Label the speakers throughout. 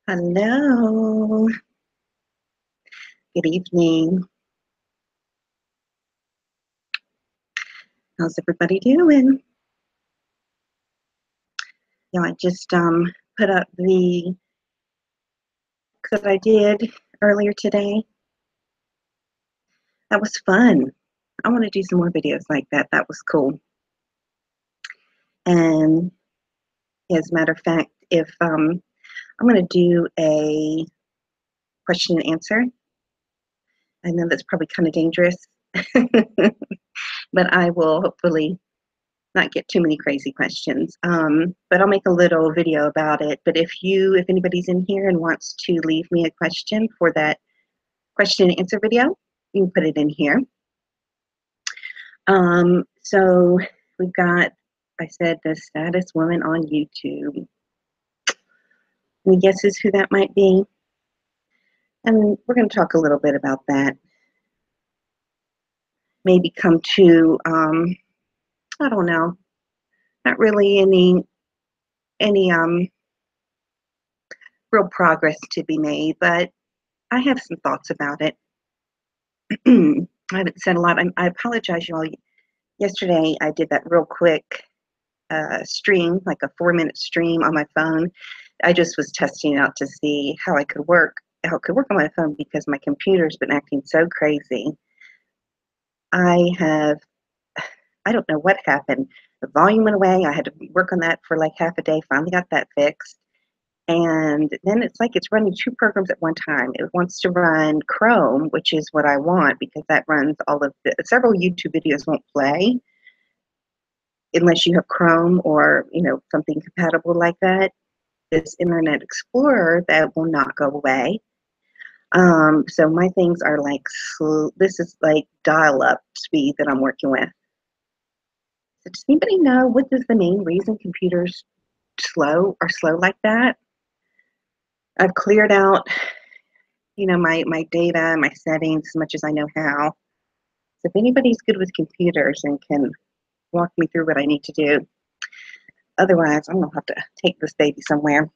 Speaker 1: Hello. Good evening. How's everybody doing? I just put up the that I did earlier today. That was fun. I want to do some more videos like that. That was cool. And as a matter of fact, if I'm going to do a question and answer. I know that's probably kind of dangerous, but I will hopefully not get too many crazy questions. But I'll make a little video about it. But if anybody's in here and wants to leave me a question for that question and answer video, you can put it in here. So we've got, I said, the saddest woman on YouTube. Any guesses who that might be? And we're going to talk a little bit about that. Maybe come to, I don't know, not really any real progress to be made, but I have some thoughts about it. I haven't said a lot. I apologize, y'all. Yesterday, I did that real quick stream, like a 4-minute stream on my phone. I just was testing out to see how it could work on my phone because my computer's been acting so crazy. I don't know what happened. The volume went away. I had to work on that for like half a day. Finally got that fixed. And then it's like it's running 2 programs at one time. It wants to run Chrome, which is what I want because that runs all of several YouTube videos won't play unless you have Chrome or, something compatible like that. This Internet Explorer that will not go away. So my things are like, this is like dial-up speed that I'm working with. So does anybody know what is the main reason computers are slow like that? I've cleared out, my data, my settings as much as I know how. So if anybody's good with computers and can walk me through what I need to do, otherwise I'm gonna have to take this baby somewhere.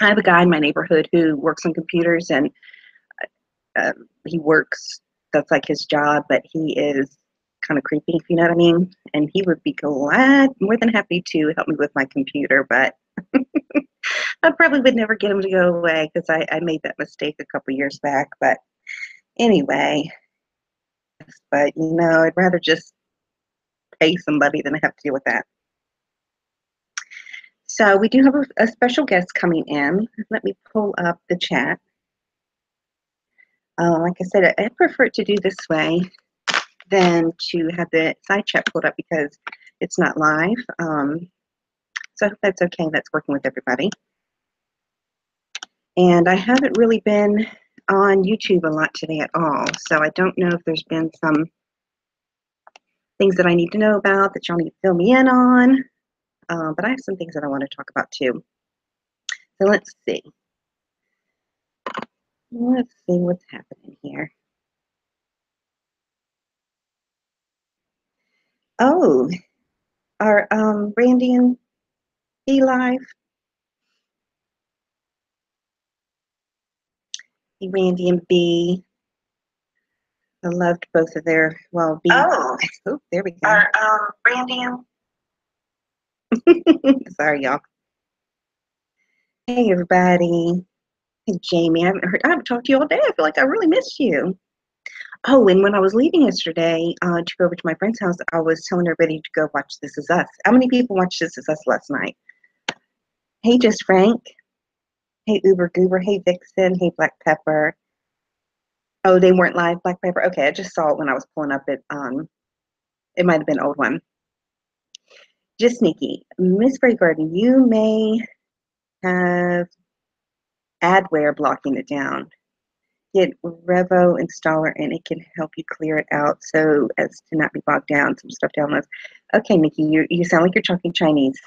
Speaker 1: I have a guy in my neighborhood who works on computers, and he works, that's like his job, but he is kind of creepy, if you know what I mean. And he would be more than happy to help me with my computer, but I probably would never get him to go away because I made that mistake a couple years back. But anyway, but I'd rather just pay somebody than I have to deal with that. So we do have a special guest coming in. Let me pull up the chat. Like I said, I prefer to do this way than to have the side chat pulled up because it's not live. So I hope that's okay. That's working with everybody. And I haven't really been on YouTube a lot today at all. So I don't know if there's been some things that I need to know about that y'all need to fill me in on. But I have some things that I want to talk about too. So let's see. Let's see what's happening here. Oh, are Randy and B live? Randy and B. I loved both of their, well, B. Oh, there we go. Are Randy and sorry, y'all. Hey, everybody. Hey, Jamie. I haven't talked to you all day. I feel like I really missed you. Oh, and when I was leaving yesterday to go over to my friend's house, I was telling everybody to go watch This Is Us. How many people watched This Is Us last night? Hey, Just Frank. Hey, Uber Goober. Hey, Vixen. Hey, Black Pepper. Oh, they weren't live, Black Pepper? Okay, I just saw it when I was pulling up it. It might have been an old one. Just Nikki. Miss Grey Garden, you may have adware blocking it down. Get Revo installer and it can help you clear it out so as to not be bogged down. Some stuff downloads. Okay, Nikki, you sound like you're talking Chinese.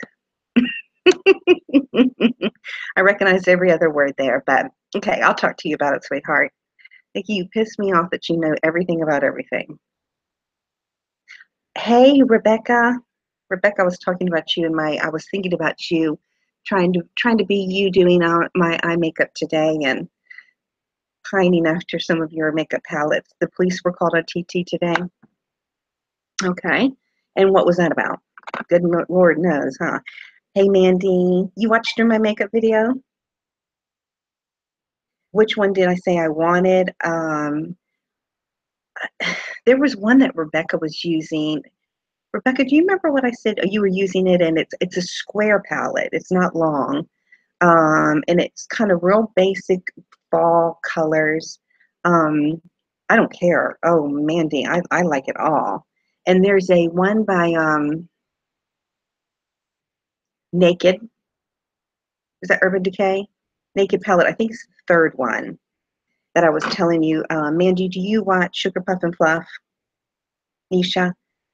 Speaker 1: I recognized every other word there, but okay, I'll talk to you about it, sweetheart. Nikki, you piss me off that you know everything about everything. Hey, Rebecca. Rebecca, I was talking about you I was thinking about you trying to be you doing my eye makeup today and pining after some of your makeup palettes. The police were called on TT today. Okay. And what was that about? Good Lord knows, huh? Hey, Mandy, you watched my makeup video? Which one did I say I wanted? There was one that Rebecca was using. Rebecca, do you remember what I said? Oh, you were using it, and it's a square palette. It's not long, and it's kind of real basic fall colors. Um, I don't care. Oh, Mandy, I like it all. And there's a one by Naked. Is that Urban Decay? Naked palette. I think it's the third one that I was telling you. Mandy, do you watch Sugar Puff and Fluff? Nisha?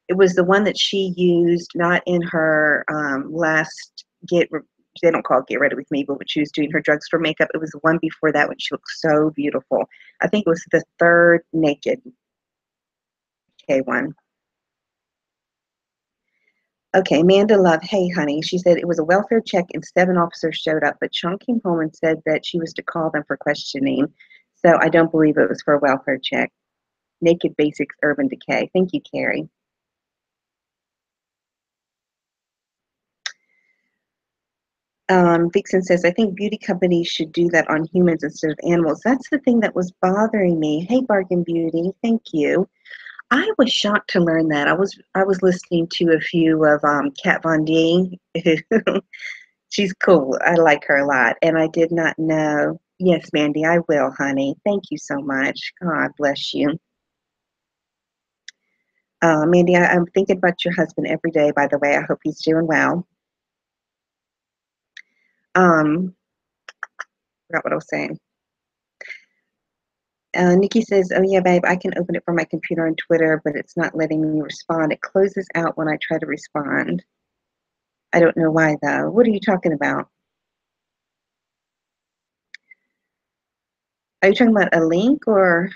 Speaker 1: It was the one that she used, not in her last they don't call it Get Ready With Me, but when she was doing her drugstore makeup, it was the one before that when she looked so beautiful. I think it was the third Naked K one. Okay, Amanda Love, hey honey. She said it was a welfare check and 7 officers showed up, but Sean came home and said that she was to call them for questioning. So I don't believe it was for a welfare check. Naked Basics Urban Decay. Thank you, Carrie. Vixen says, I think beauty companies should do that on humans instead of animals. That's the thing that was bothering me. Hey, Bargain Beauty, thank you. I was shocked to learn that. I was listening to a few of Kat Von D. She's cool. I like her a lot. And I did not know. Yes, Mandy, I will, honey. Thank you so much. God bless you. Mandy, I'm thinking about your husband every day, by the way. I hope he's doing well. Forgot what I was saying. Nikki says, oh yeah, babe, I can open it from my computer on Twitter, but it's not letting me respond. It closes out when I try to respond. I don't know why though. What are you talking about? Are you talking about a link or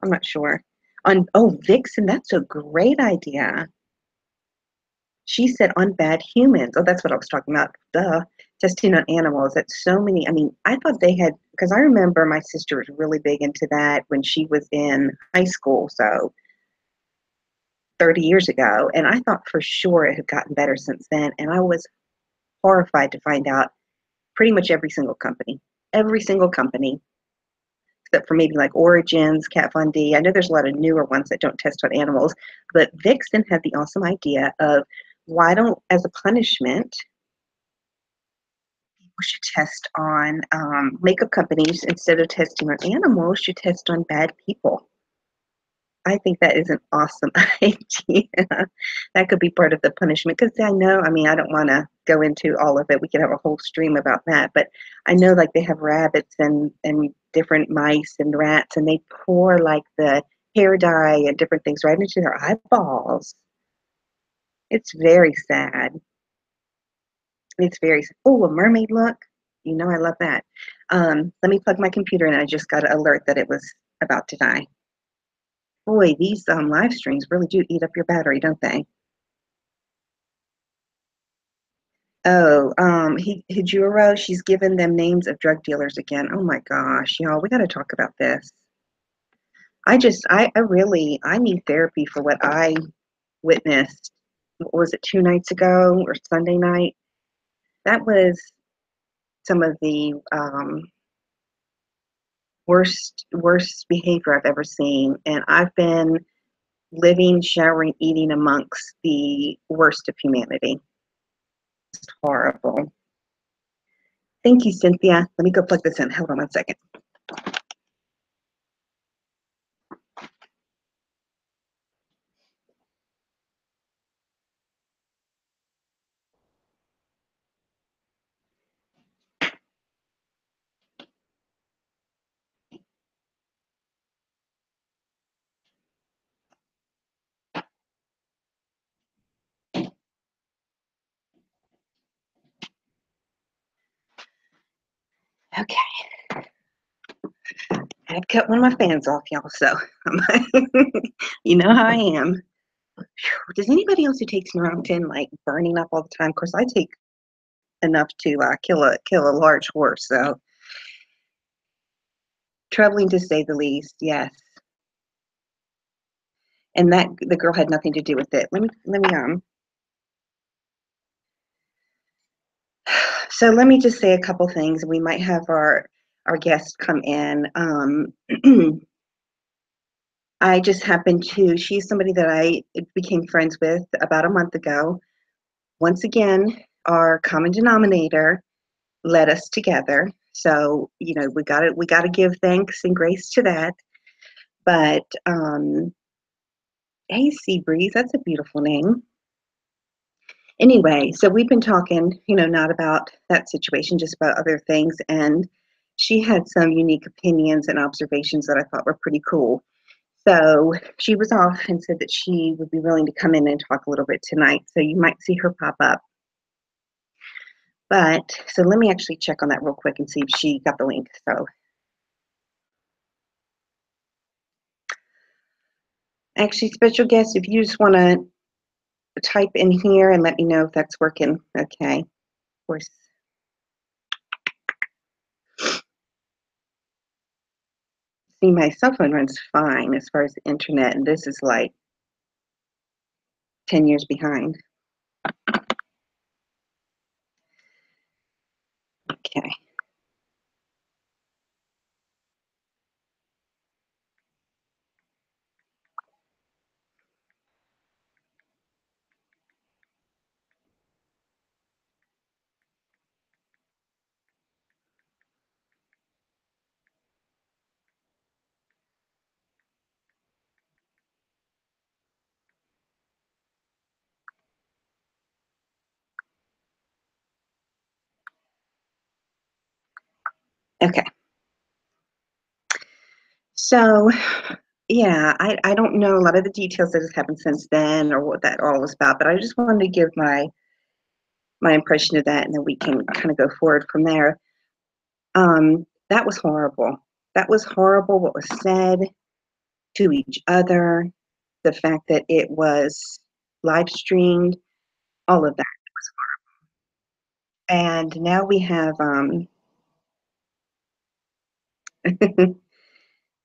Speaker 1: I'm not sure. Oh, Vixen, that's a great idea. She said on bad humans. Oh, that's what I was talking about. Duh. Testing on animals. That's so many. I mean, I thought they had, because I remember my sister was really big into that when she was in high school. So 30 years ago. And I thought for sure it had gotten better since then. And I was horrified to find out pretty much every single company, except for maybe like Origins, Kat Von D. I know there's a lot of newer ones that don't test on animals, but Vixen had the awesome idea of why don't, as a punishment, people should test on makeup companies instead of testing on animals, should test on bad people. I think that is an awesome idea. That could be part of the punishment because I know, I mean, I don't want to go into all of it. We could have a whole stream about that, but I know like they have rabbits and different mice and rats, and they pour like the hair dye and different things right into their eyeballs. It's very sad. It's very, oh, a mermaid look. You know, I love that. Let me plug my computer in. I just got an alert that it was about to die. Boy, these live streams really do eat up your battery, don't they? Oh, Hijuro, she's given them names of drug dealers again. Oh my gosh, y'all, we got to talk about this. I need therapy for what I witnessed. What was it, 2 nights ago or Sunday night? That was some of the worst behavior I've ever seen. And I've been living, showering, eating amongst the worst of humanity. It's horrible. Thank you, Cynthia. Let me go plug this in. Hold on 1 second. Okay. I had to cut one of my fans off, y'all, so you know how I am. Does anybody else who takes Neurontin like burning up all the time? Of course, I take enough to kill a large horse. So troubling to say the least. Yes, and that the girl had nothing to do with it. Let me. So let me just say a couple things. We might have our guest come in. I just happened to. She's somebody that I became friends with about a month ago. Once again, our common denominator led us together. So, we got to give thanks and grace to that. But hey, Seabreeze, that's a beautiful name. Anyway, so we've been talking, not about that situation, just about other things. And she had some unique opinions and observations that I thought were pretty cool. So she was off and said that she would be willing to come in and talk a little bit tonight. So you might see her pop up. But so let me actually check on that real quick and see if she got the link. So actually, special guest, if you just want to type in here and let me know if that's working. Okay. Of course. See, my cell phone runs fine as far as the internet, and this is like 10 years behind. Okay. Okay. So, yeah, I don't know a lot of the details that has happened since then or what that all was about, but I just wanted to give my impression of that, and then we can kind of go forward from there. That was horrible. That was horrible what was said to each other, the fact that it was live streamed, all of that. And now we have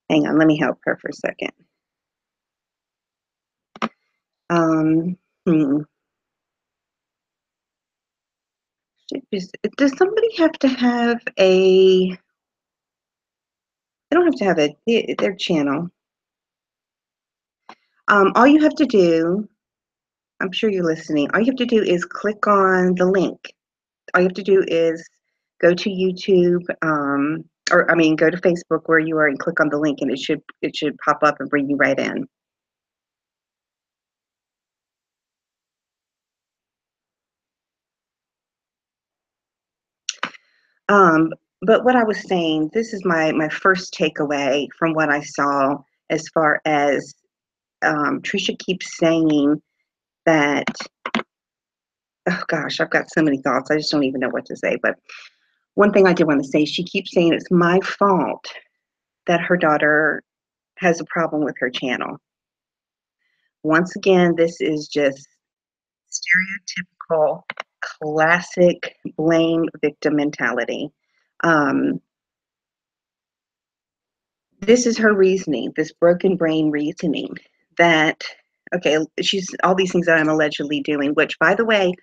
Speaker 1: hang on, let me help her for a second. Um, hmm. Does somebody have to have a? They don't have to have their channel. All you have to do, I'm sure you're listening. All you have to do is click on the link. All you have to do is go to YouTube, or I mean, go to Facebook where you are and click on the link, and it should pop up and bring you right in. Um, but what I was saying, this is my first takeaway from what I saw as far as Trisha keeps saying that, oh gosh, I've got so many thoughts. I just don't even know what to say. But one thing I did want to say, she keeps saying it's my fault that her daughter has a problem with her channel. Once again, this is just stereotypical, classic blame victim mentality. Um, this is her reasoning, this broken brain reasoning that, okay, she's all these things that I'm allegedly doing, which, by the way,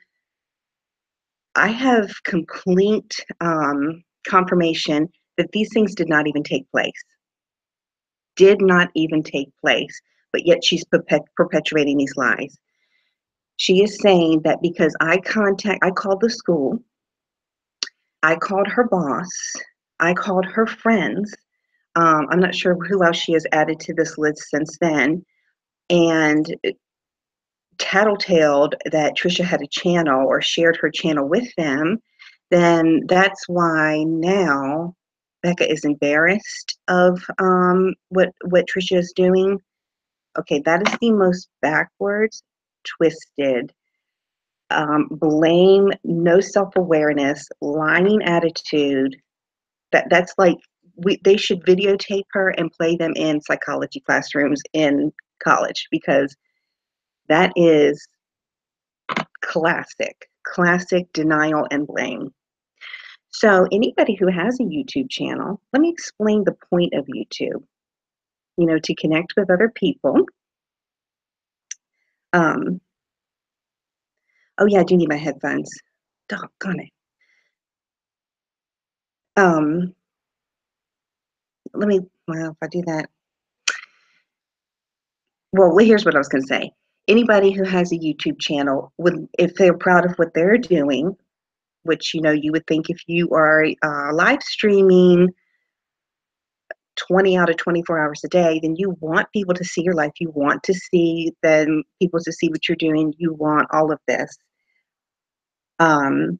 Speaker 1: I have complete confirmation that these things did not even take place. Did not even take place, but yet she's perpetuating these lies. She is saying that because I called the school, I called her boss, I called her friends. I'm not sure who else she has added to this list since then, and tattletaled that Trisha had a channel or shared her channel with them, then that's why now Becca is embarrassed of what Trisha is doing. Okay, that is the most backwards, twisted, blame, no self-awareness, lying attitude. That's like they should videotape her and play them in psychology classrooms in college, because that is classic. classic denial and blame. So anybody who has a YouTube channel, let me explain the point of YouTube. To connect with other people. Um, oh yeah, I do need my headphones. Doggone it. Um, well, if I do that, well, here's what I was going to say. Anybody who has a YouTube channel would, if they're proud of what they're doing, which, you would think if you are live streaming 20 out of 24 hours a day, then you want people to see your life. You want to see then people to see what you're doing. You want all of this. And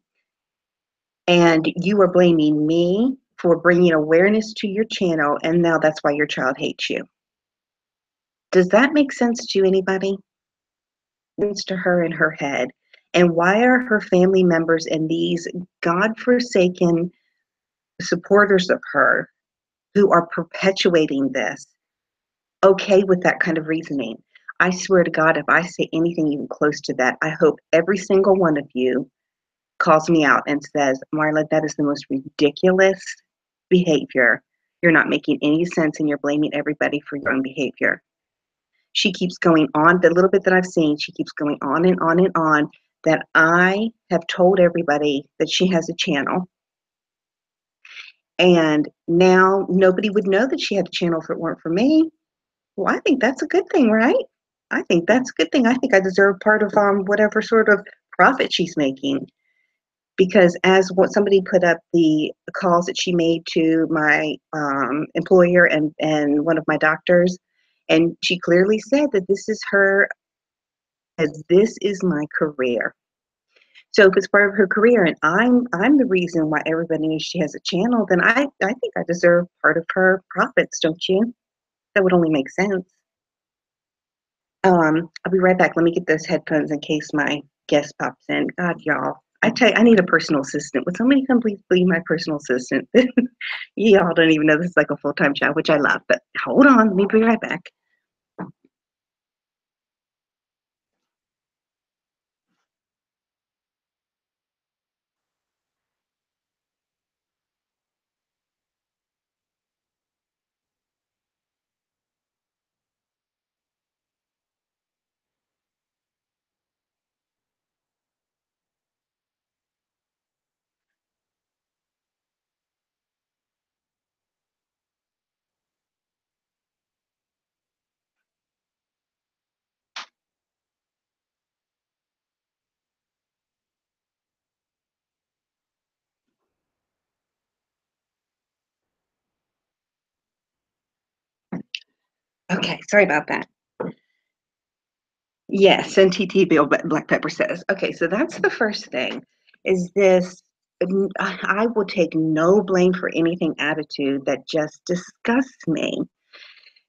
Speaker 1: you are blaming me for bringing awareness to your channel, and now that's why your child hates you. Does that make sense to anybody? Sense to her in her head. And why are her family members and these God-forsaken supporters of her who are perpetuating this okay with that kind of reasoning? I swear to God, if I say anything even close to that, I hope every single one of you calls me out and says, Marla, that is the most ridiculous behavior. You're not making any sense and you're blaming everybody for your own behavior. She keeps going on, the little bit that I've seen, she keeps going on and on and on that I have told everybody that she has a channel. And now nobody would know that she had a channel if it weren't for me. Well, I think that's a good thing, right? I think that's a good thing. I think I deserve part of whatever sort of profit she's making. Because as what somebody put up the calls that she made to my employer and one of my doctors, and she clearly said that this is my career. So if it's part of her career and I'm the reason why everybody knows she has a channel, then I think I deserve part of her profits, don't you? That would only make sense. I'll be right back. Let me get those headphones in case my guest pops in. God, y'all. I tell you, I need a personal assistant. Would somebody come please be my personal assistant? Y'all don't even know this is like a full-time job, which I love. But hold on, let me be right back. Okay, sorry about that. Yes, NTT Bill Black Pepper says. Okay, so that's the first thing. Is this I will take no blame for anything attitude that just disgusts me.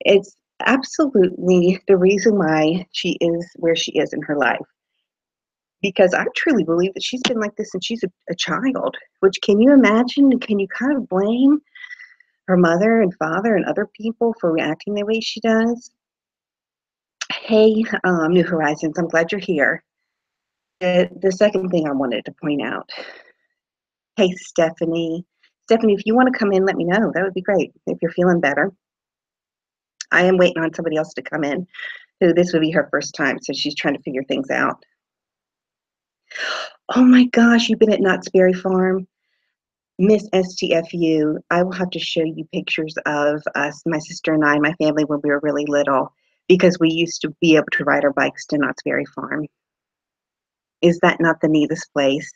Speaker 1: It's absolutely the reason why she is where she is in her life. Because I truly believe that she's been like this since she's a child, which can you imagine? Can you kind of blame her mother and father and other people for reacting the way she does? Hey, New Horizons, I'm glad you're here. The second thing I wanted to point out, hey, Stephanie. Stephanie, if you want to come in, let me know. That would be great if you're feeling better. I am waiting on somebody else to come in who this would be her first time, so she's trying to figure things out. Oh my gosh, you've been at Knott's Berry Farm? Miss STFU, I will have to show you pictures of us, my sister and I, my family when we were really little, because we used to be able to ride our bikes to Knott's Berry Farm. Is that not the neatest place?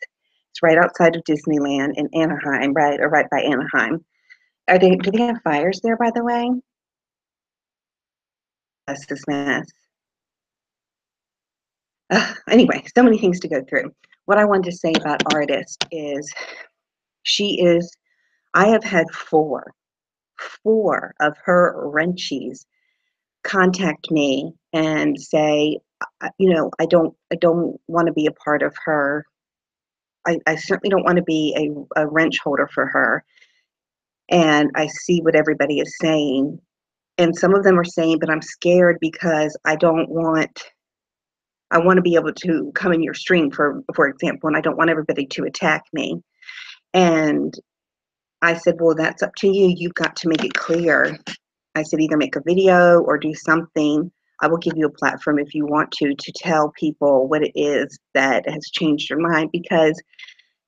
Speaker 1: It's right outside of Disneyland in Anaheim, right by Anaheim. Do they have fires there, by the way? That's this mess. Anyway, so many things to go through. What I wanted to say about Artist is I have had four of her wrenchies contact me and say, I don't want to be a part of her. I certainly don't want to be a wrench holder for her. And I see what everybody is saying. And some of them are saying, but I'm scared because I don't want I want to be able to come in your stream, for example, and I don't want everybody to attack me. And I said, well, that's up to you. You've got to make it clear. I said, either make a video or do something. I will give you a platform if you want to tell people what it is that has changed your mind, because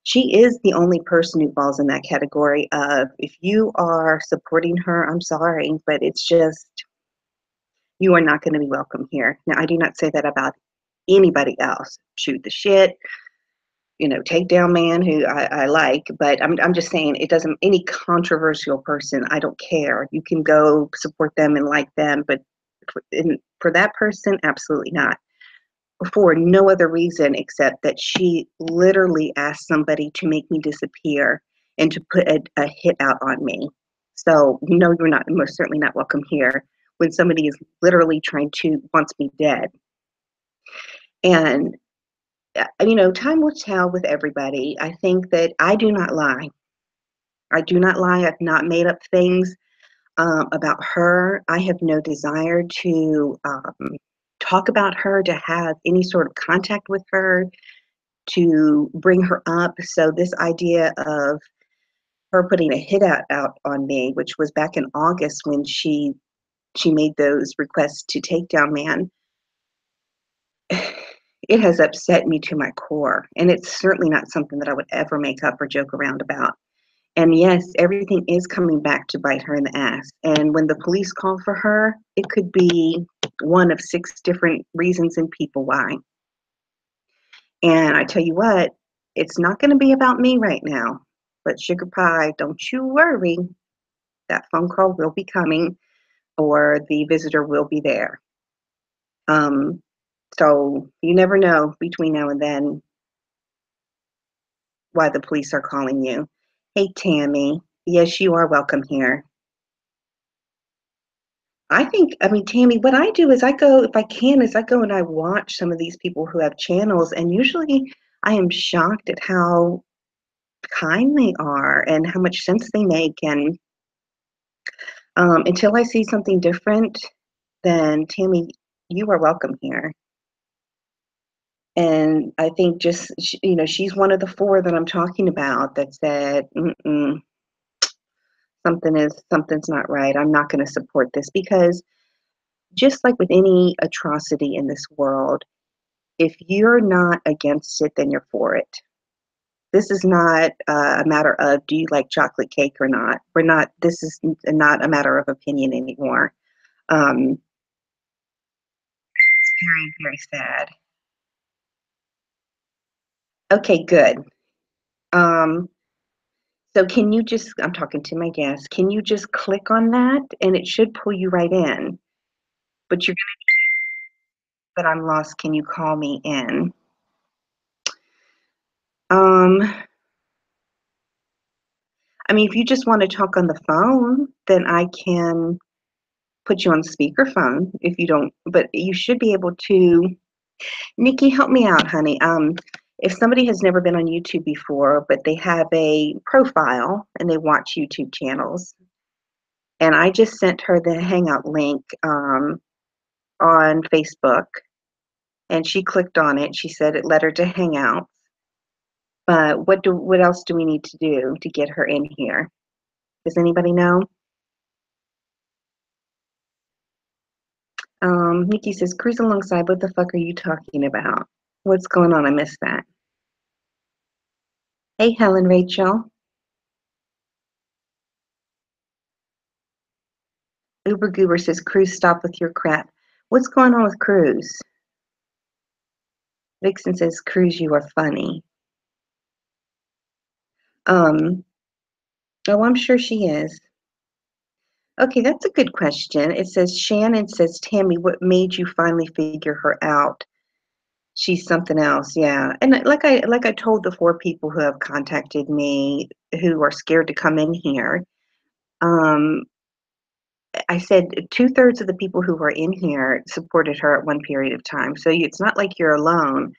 Speaker 1: she is the only person who falls in that category of, if you are supporting her, I'm sorry, but it's just, you are not going to be welcome here. Now, I do not say that about anybody else. Shoot the shit, take down man who I like, but I'm just saying, it doesn't, any controversial person, I don't care. You can go support them and like them, but for that person, absolutely not. For no other reason except that she literally asked somebody to make me disappear and to put a hit out on me. So, no, you're not, most certainly not welcome here when somebody is literally wants me dead. And time will tell with everybody. I think that I do not lie. I do not lie. I've not made up things about her. I have no desire to talk about her, to have any sort of contact with her, to bring her up. So this idea of her putting a hit out on me, which was back in August when she made those requests to take down man, it has upset me to my core. And it's certainly not something that I would ever make up or joke around about. And yes, everything is coming back to bite her in the ass. And when the police call for her, it could be one of 6 different reasons and people why. And I tell you what, it's not going to be about me right now. But Sugar Pie, don't you worry. That phone call will be coming, or the visitor will be there. So you never know between now and then why the police are calling you. Hey, Tammy. Yes, you are welcome here. Tammy, what I do is I go, if I can, is I go and I watch some of these people who have channels, and usually I am shocked at how kind they are and how much sense they make. And until I see something different, then Tammy, you are welcome here. And I think just, she's one of the 4 that I'm talking about that said, something's not right. I'm not going to support this, because just like with any atrocity in this world, if you're not against it, then you're for it. This is not a matter of, do you like chocolate cake or not? This is not a matter of opinion anymore. It's very, very sad. Okay, good. So can you just, I'm talking to my guest, can you just click on that and it should pull you right in? But you're but I'm lost. Can you call me in? Um, if you just want to talk on the phone, then I can put you on speakerphone if you don't, but you should be able to. Nikki, help me out, honey. If somebody has never been on YouTube before, but they have a profile and they watch YouTube channels, and I just sent her the Hangout link on Facebook, and she clicked on it. She said it led her to Hangouts. But what else do we need to do to get her in here? Does anybody know? Nikki says, cruise alongside. What the fuck are you talking about? What's going on? I missed that. Hey, Helen Rachel. Uber Goober says, Cruz, stop with your crap. What's going on with Cruz? Vixen says, Cruz, you are funny. Oh, I'm sure she is. Okay, that's a good question. It says, Shannon says, Tammy, what made you finally figure her out? She's something else, yeah. And like I told the 4 people who have contacted me who are scared to come in here, I said 2/3 of the people who were in here supported her at one period of time. So it's not like you're alone,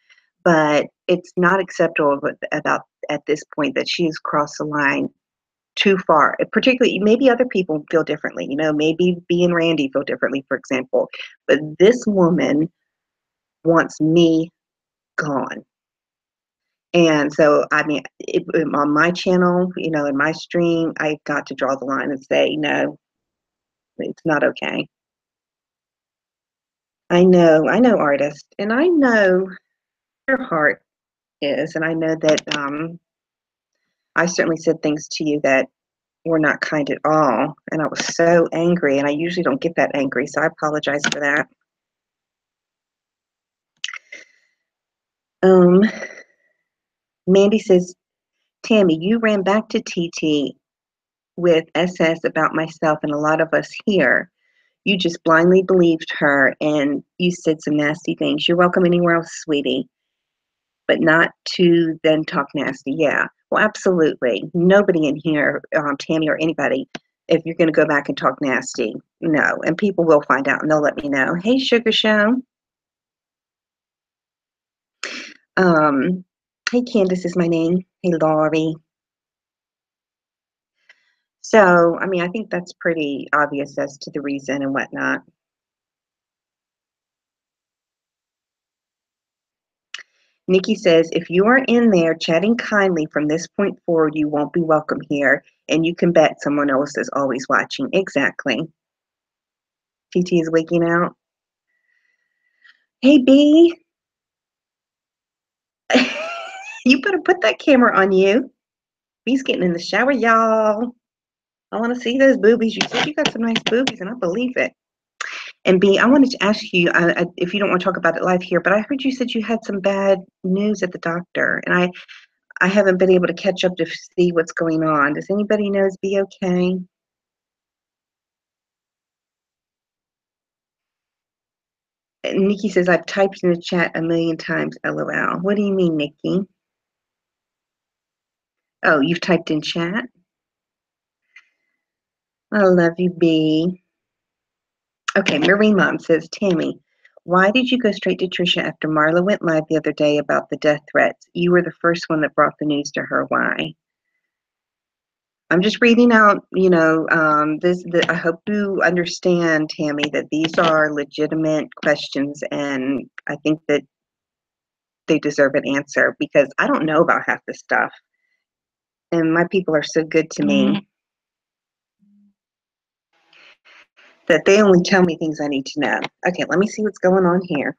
Speaker 1: but it's not acceptable about at this point that she has crossed the line too far. Particularly, maybe other people feel differently. Maybe B and Randy feel differently, for example. But this woman wants me gone. And so, I mean, on my channel, you know, in my stream, I got to draw the line and say, no, it's not okay. I know, artist, and I know your heart is, and I know that I certainly said things to you that were not kind at all, and I was so angry, and I usually don't get that angry, so I apologize for that. Mandy says, Tammy, you ran back to TT with SS about myself and a lot of us here. You just blindly believed her and you said some nasty things. You're welcome anywhere else, sweetie, but not to then talk nasty. Yeah, well, absolutely. Nobody in here, Tammy or anybody, if you're going to go back and talk nasty, no. And people will find out and they'll let me know. Hey, Sugar Show. Hey, Candace is my name. Hey, Laurie. So, I mean, I think that's pretty obvious as to the reason and whatnot. Nikki says, if you are in there chatting kindly from this point forward, you won't be welcome here. And you can bet someone else is always watching. Exactly. TT is waking out. Hey, B. You better put that camera on you. B's getting in the shower, y'all. I want to see those boobies. You said you got some nice boobies, and I believe it. And B, I wanted to ask you, if you don't want to talk about it live here, but I heard you said you had some bad news at the doctor, and I haven't been able to catch up to see what's going on. Does anybody know is B okay? And Nikki says, I've typed in the chat a million times, LOL. What do you mean, Nikki? Oh, you've typed in chat? I love you, B. Okay, Marie Mom says, Tammy, why did you go straight to Trisha after Marla went live the other day about the death threats? You were the first one that brought the news to her. Why? I'm just reading out, you know, I hope you understand, Tammy, that these are legitimate questions, and I think that they deserve an answer because I don't know about half this stuff. And my people are so good to me that they only tell me things I need to know. Okay, let me see what's going on here.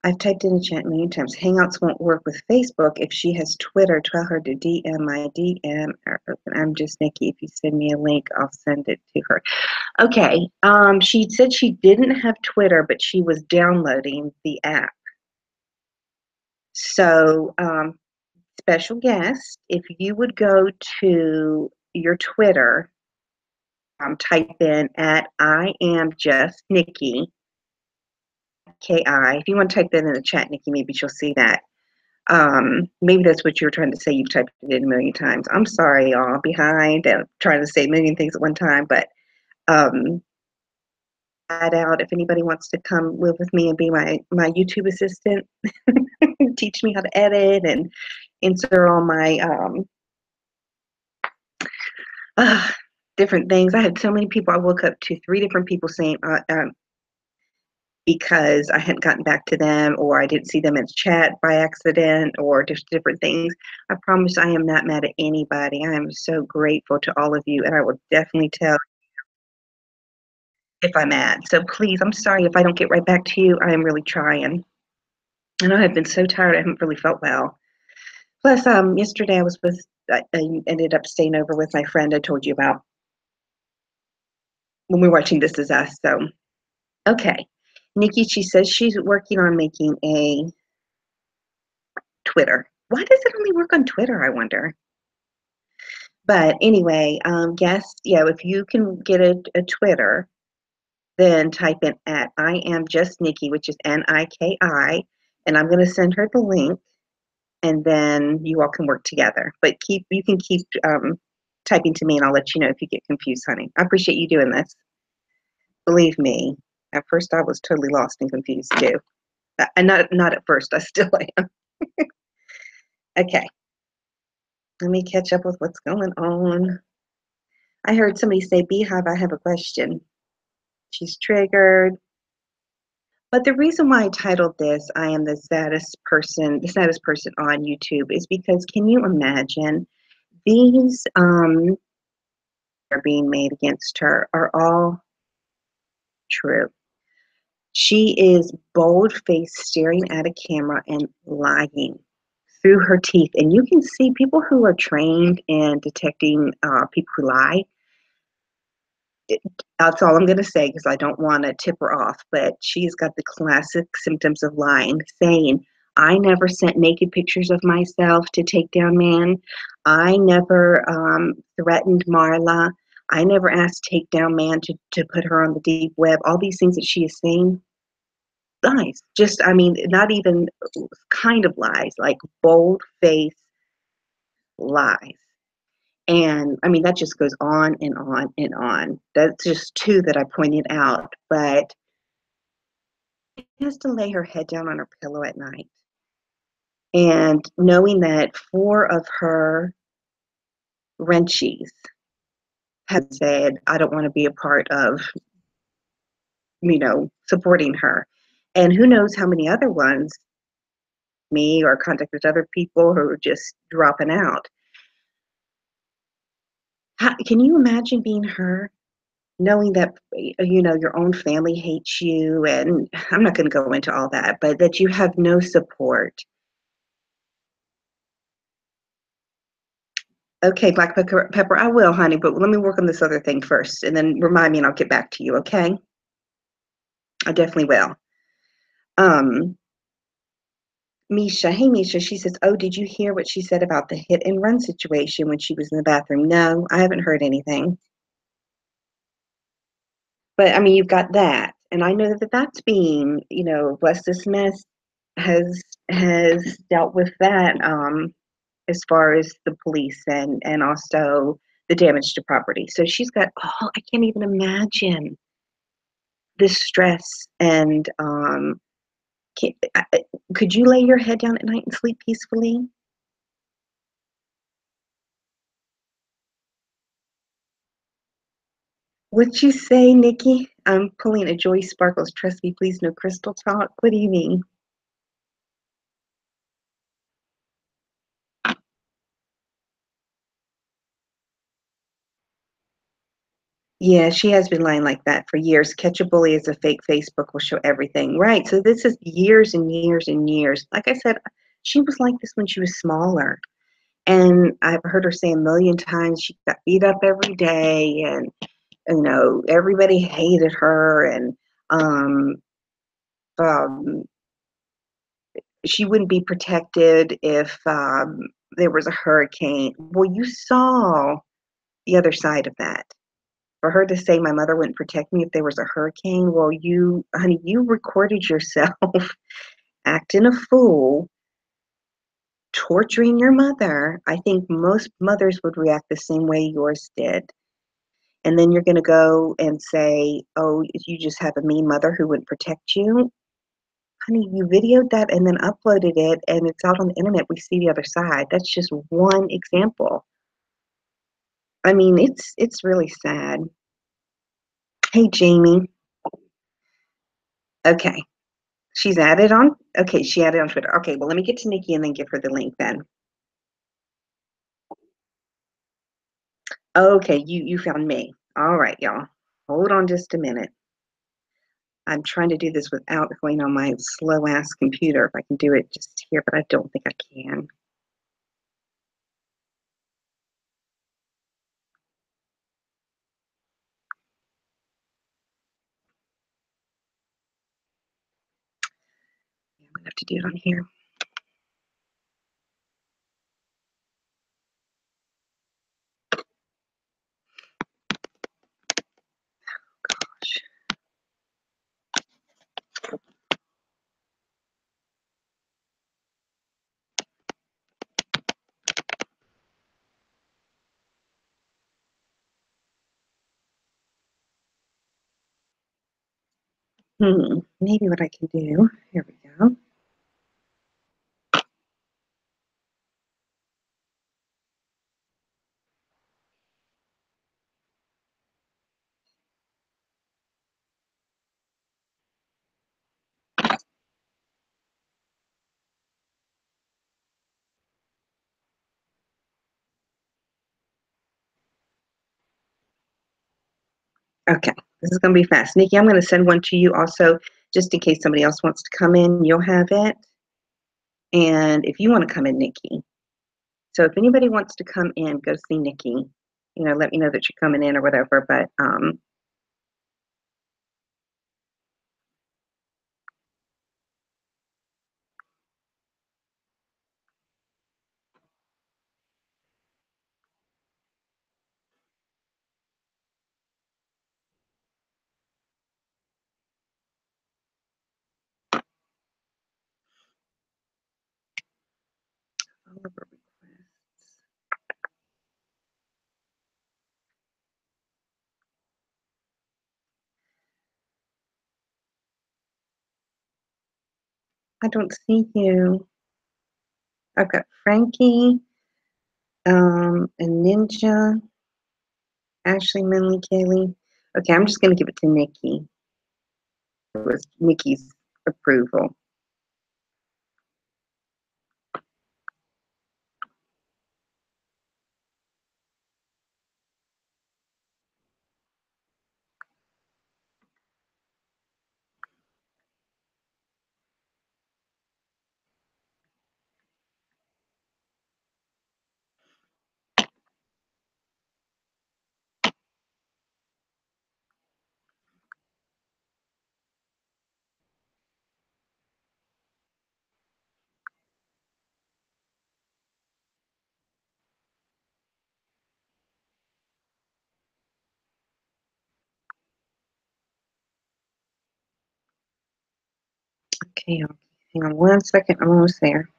Speaker 1: I've typed in the chat a million times. Hangouts won't work with Facebook. If she has Twitter, tell her to DM my DM. I'm just Nikki. If you send me a link, I'll send it to her. Okay. She said she didn't have Twitter, but she was downloading the app. So, special guest, if you would go to your Twitter, type in at I am just Nikki, K-I. If you want to type that in the chat, Nikki, maybe she'll see that. Maybe that's what you were trying to say. You've typed it in a million times. I'm sorry, y'all, behind and trying to say a million things at one time, but add out if anybody wants to come live with me and be my YouTube assistant, teach me how to edit and insert all my different things. I had so many people. I woke up to 3 different people saying because I hadn't gotten back to them or I didn't see them in chat by accident or just different things. I promise I am not mad at anybody. I am so grateful to all of you, and I will definitely tell if I'm mad. So please, I'm sorry if I don't get right back to you. I am really trying. And I have been so tired. I haven't really felt well. Plus, yesterday I ended up staying over with my friend I told you about when we were watching This Is Us. So, okay. Nikki, she says she's working on making a Twitter. Why does it only work on Twitter, I wonder? But anyway, guess, if you can get a Twitter, then type in at I am just Nikki, which is Niki, and I'm going to send her the link, and then you all can work together. But you can keep typing to me, and I'll let you know if you get confused, honey. I appreciate you doing this. Believe me, at first I was totally lost and confused too. And not at first, I still am. Okay, let me catch up with what's going on. I heard somebody say, Beehive, I have a question. She's triggered. But the reason why I titled this, I am the saddest person on YouTube, is because can you imagine these are being made against her are all true. She is bold-faced staring at a camera and lying through her teeth. And you can see people who are trained in detecting people who lie. That's all I'm going to say because I don't want to tip her off. But she's got the classic symptoms of lying, saying, I never sent naked pictures of myself to take down man. I never threatened Marla. I never asked takedown man to put her on the deep web. All these things that she is saying, lies. Just, I mean, not even kind of lies, like bold face lies. And I mean, that just goes on and on and on. That's just two that I pointed out. But she has to lay her head down on her pillow at night. And knowing that four of her wrenchies have said, I don't want to be a part of, supporting her. And who knows how many other ones, me or contacted other people who are just dropping out. Can you imagine being her? Knowing that your own family hates you, and I'm not going to go into all that, but that you have no support. Okay, black pepper, I will, honey, but let me work on this other thing first, and then remind me, and I'll get back to you. Okay, I definitely will. Misha, hey Misha, she says, oh, did you hear what she said about the hit and run situation when she was in the bathroom? No, I haven't heard anything. But I mean, you've got that, and I know that that's being, Bless This Mess has dealt with that as far as the police and also the damage to property. So she's got I can't even imagine this stress and could you lay your head down at night and sleep peacefully? What'd you say, Nikki? I'm pulling a Joy Sparkles. Trust me, please, no crystal talk. What do you mean? Yeah, she has been lying like that for years. Catch a Bully is a fake Facebook will show everything. Right. So this is years and years and years. Like I said, she was like this when she was smaller. And I've heard her say a million times she got beat up every day and everybody hated her and um, um, she wouldn't be protected if there was a hurricane. Well, you saw the other side of that. For her to say my mother wouldn't protect me if there was a hurricane, well, honey, you recorded yourself acting a fool, torturing your mother. I think most mothers would react the same way yours did. And then you're going to go and say, oh, you just have a mean mother who wouldn't protect you. Honey, you videoed that and then uploaded it, and it's out on the internet. We see the other side. That's just one example. I mean, it's really sad. Hey, Jamie. Okay. She's added on? Okay, she added on Twitter. Okay, well, let me get to Nikki and then give her the link then. Okay, you found me. All right, y'all. Hold on just a minute. I'm trying to do this without going on my slow ass computer. If I can do it just here, but I don't think I can. I'm gonna have to do it on here. Gosh. Maybe what I can do. Here we go. Okay, this is going to be fast. Nikki, I'm going to send one to you also, just in case somebody else wants to come in. You'll have it. And if you want to come in, Nikki. So if anybody wants to come in, go see Nikki. Let me know that you're coming in or whatever. But I don't see you. I've got Frankie, and Ninja, Ashley, Minley, Kaylee. Okay, I'm just going to give it to Nikki. It was Nikki's approval. Okay, hang on 1 second. I'm almost there.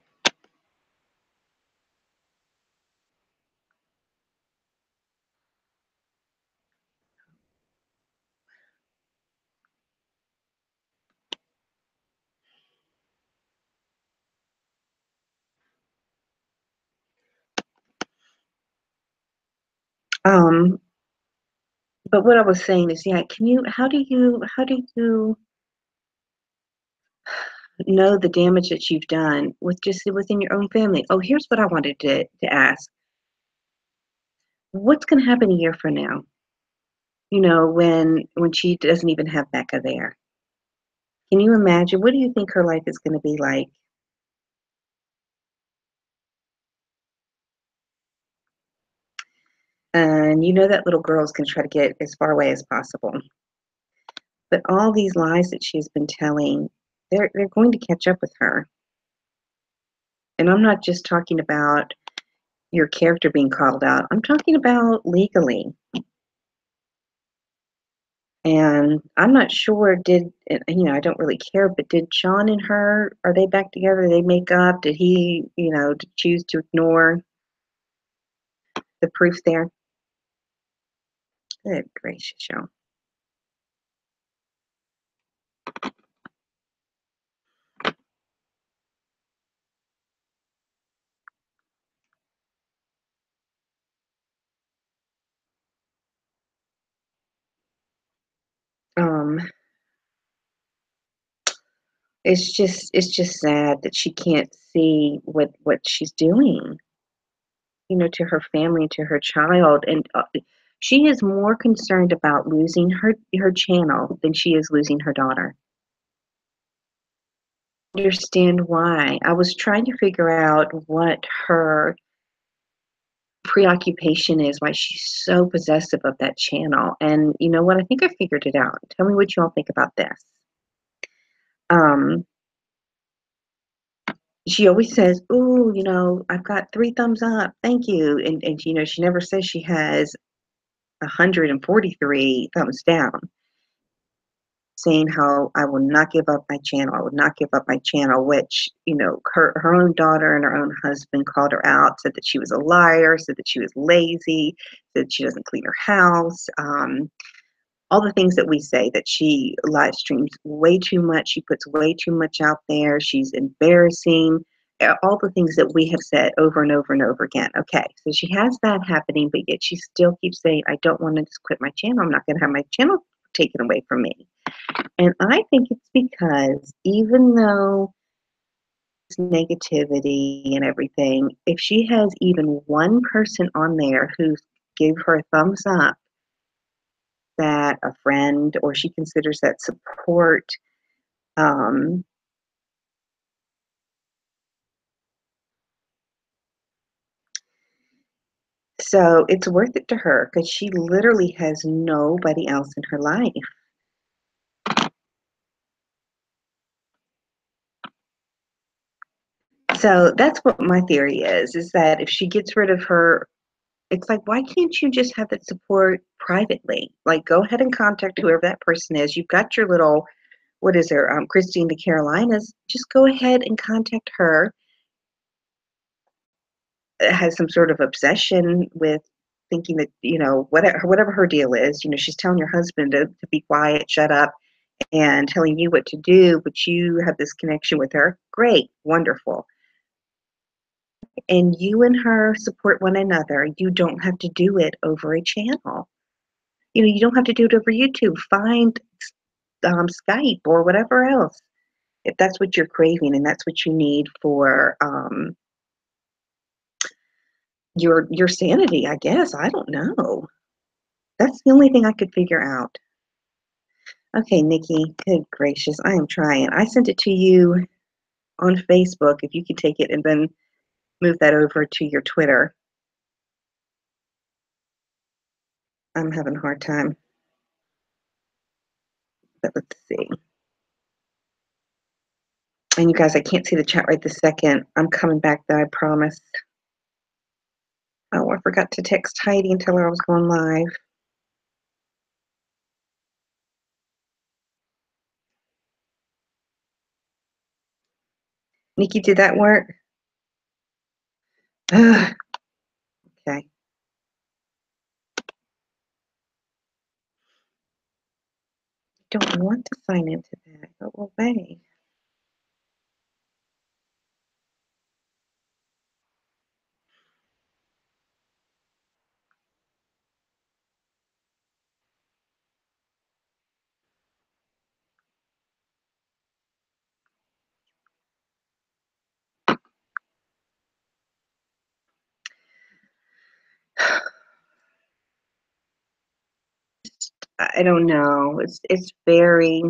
Speaker 1: But what I was saying is, yeah, how do you know the damage that you've done within your own family? Oh, here's what I wanted to ask. What's going to happen a year from now? When she doesn't even have Becca there. Can you imagine? What do you think her life is going to be like? And that little girl's going to try to get as far away as possible. But all these lies that she's been telling, they're going to catch up with her. And I'm not just talking about your character being called out. I'm talking about legally. And I'm not sure, I don't really care, but did Sean and her, are they back together? Did they make up? Did he, choose to ignore the proof there? Good gracious, y'all. Um, it's just sad that she can't see what she's doing, to her family, to her child, and she is more concerned about losing her channel than she is losing her daughter. Understand why. I was trying to figure out what her preoccupation is, why she's so possessive of that channel. And you know what? I think I figured it out. Tell me what you all think about this. Um, she always says, "Ooh, I've got 3 thumbs up. Thank you." And she never says she has 143 thumbs down, saying how I will not give up my channel. I would not give up my channel, which, her own daughter and her own husband called her out, said that she was a liar, said that she was lazy, that she doesn't clean her house. All the things that we say, that she live streams way too much, she puts way too much out there, she's embarrassing, all the things that we have said over and over and over again. Okay, so she has that happening, but yet she still keeps saying, I don't want to just quit my channel. I'm not going to have my channel taken away from me. And I think it's because even though it's negativity and everything, if she has even one person on there who gave her a thumbs up, that a friend, or she considers that support. Um, so it's worth it to her because she literally has nobody else in her life. So that's what my theory is that if she gets rid of her, it's like, why can't you just have that support privately? Like, go ahead and contact whoever that person is. You've got your little, what is there, Christine the Carolinas. Just go ahead and contact her. Has some sort of obsession with thinking that, whatever her deal is, she's telling your husband to be quiet, shut up, and telling you what to do, but you have this connection with her. Great, wonderful. And you and her support one another. You don't have to do it over a channel. You don't have to do it over YouTube. Find Skype or whatever else, if that's what you're craving and that's what you need for your sanity, I guess. I don't know. That's the only thing I could figure out. Okay, Nikki, good gracious, I am trying. I sent it to you on Facebook. If you could take it and then move that over to your Twitter. I'm having a hard time. But let's see. And you guys, I can't see the chat right this second. I'm coming back though, I promise. Oh, I forgot to text Heidi and tell her I was going live. Nikki, did that work? Ugh. Okay. Don't want to sign into that. Go away. I don't know. It's very.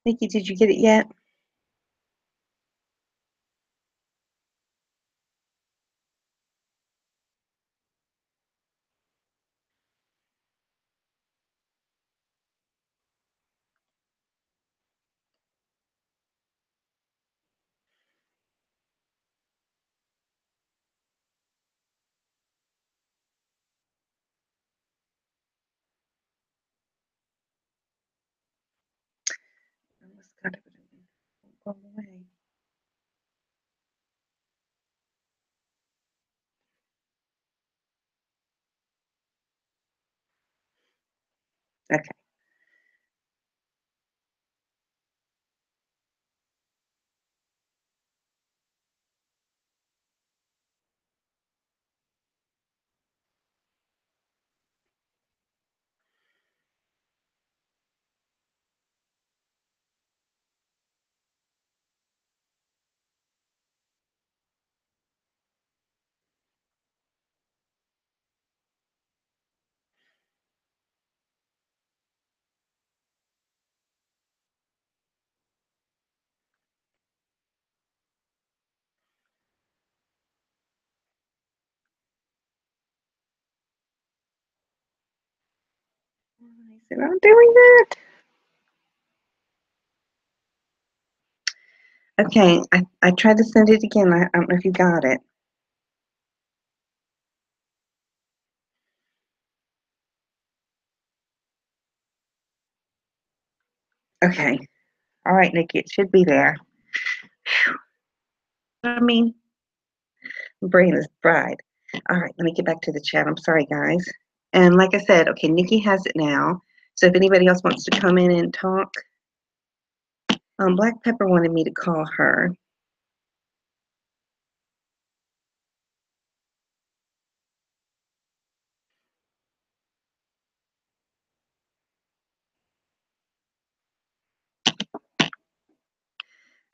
Speaker 1: Nikki, did you get it yet? Almost got it. Go away. Okay. I said, I'm doing that. Okay, I tried to send it again. I don't know if you got it. Okay. All right, Nikki, it should be there. I mean, brain is fried. All right, let me get back to the chat. I'm sorry, guys. And like I said, okay, Nikki has it now. So if anybody else wants to come in and talk, Black Pepper wanted me to call her.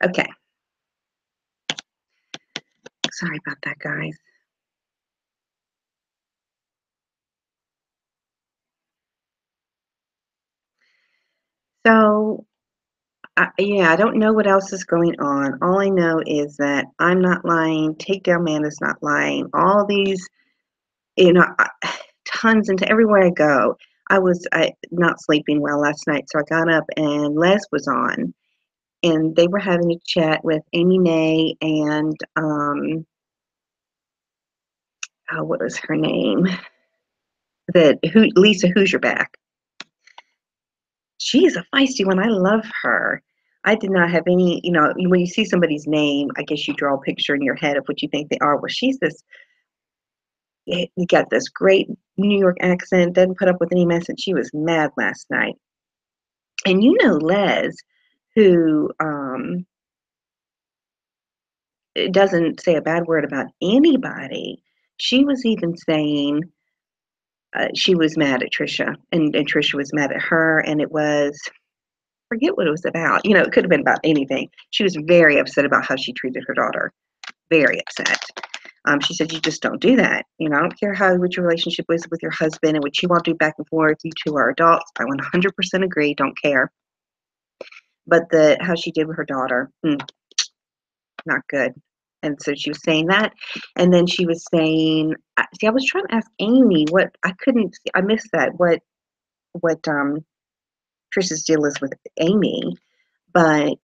Speaker 1: Okay. Sorry about that, guys. So, yeah, I don't know what else is going on. All I know is that I'm not lying. Takedown Man is not lying. All these, tons into everywhere I go. I was not sleeping well last night, so I got up and Les was on, and they were having a chat with Amy May and what was her name? Lisa Hoosierback. She is a feisty one. I love her. I did not have any, when you see somebody's name, I guess you draw a picture in your head of what you think they are. Well, she's this, you got this great New York accent, doesn't put up with any mess, and she was mad last night. And Les, who doesn't say a bad word about anybody, she was even saying she was mad at Trisha, and Trisha was mad at her, and it was, forget what it was about. It could have been about anything. She was very upset about how she treated her daughter. Very upset. She said, "You just don't do that. I don't care what your relationship is with your husband and what you all do back and forth. You two are adults. I 100% agree. Don't care. But how she did with her daughter, not good." And so she was saying that, and then she was saying, "See, I was trying to ask Amy what I couldn't. I missed that. What Trisha's deal is with Amy." But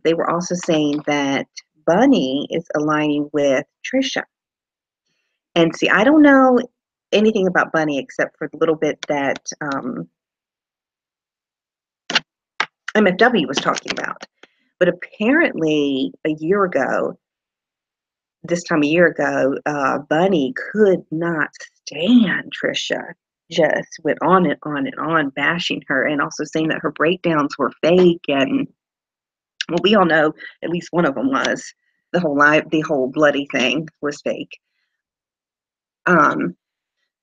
Speaker 1: they were also saying that Bunny is aligning with Trisha. And see, I don't know anything about Bunny except for the little bit that MFW was talking about. But apparently, this time a year ago, Bunny could not stand Trisha. Just went on and on and on, bashing her, and also saying that her breakdowns were fake. And well, we all know at least one of them was. The whole bloody thing was fake.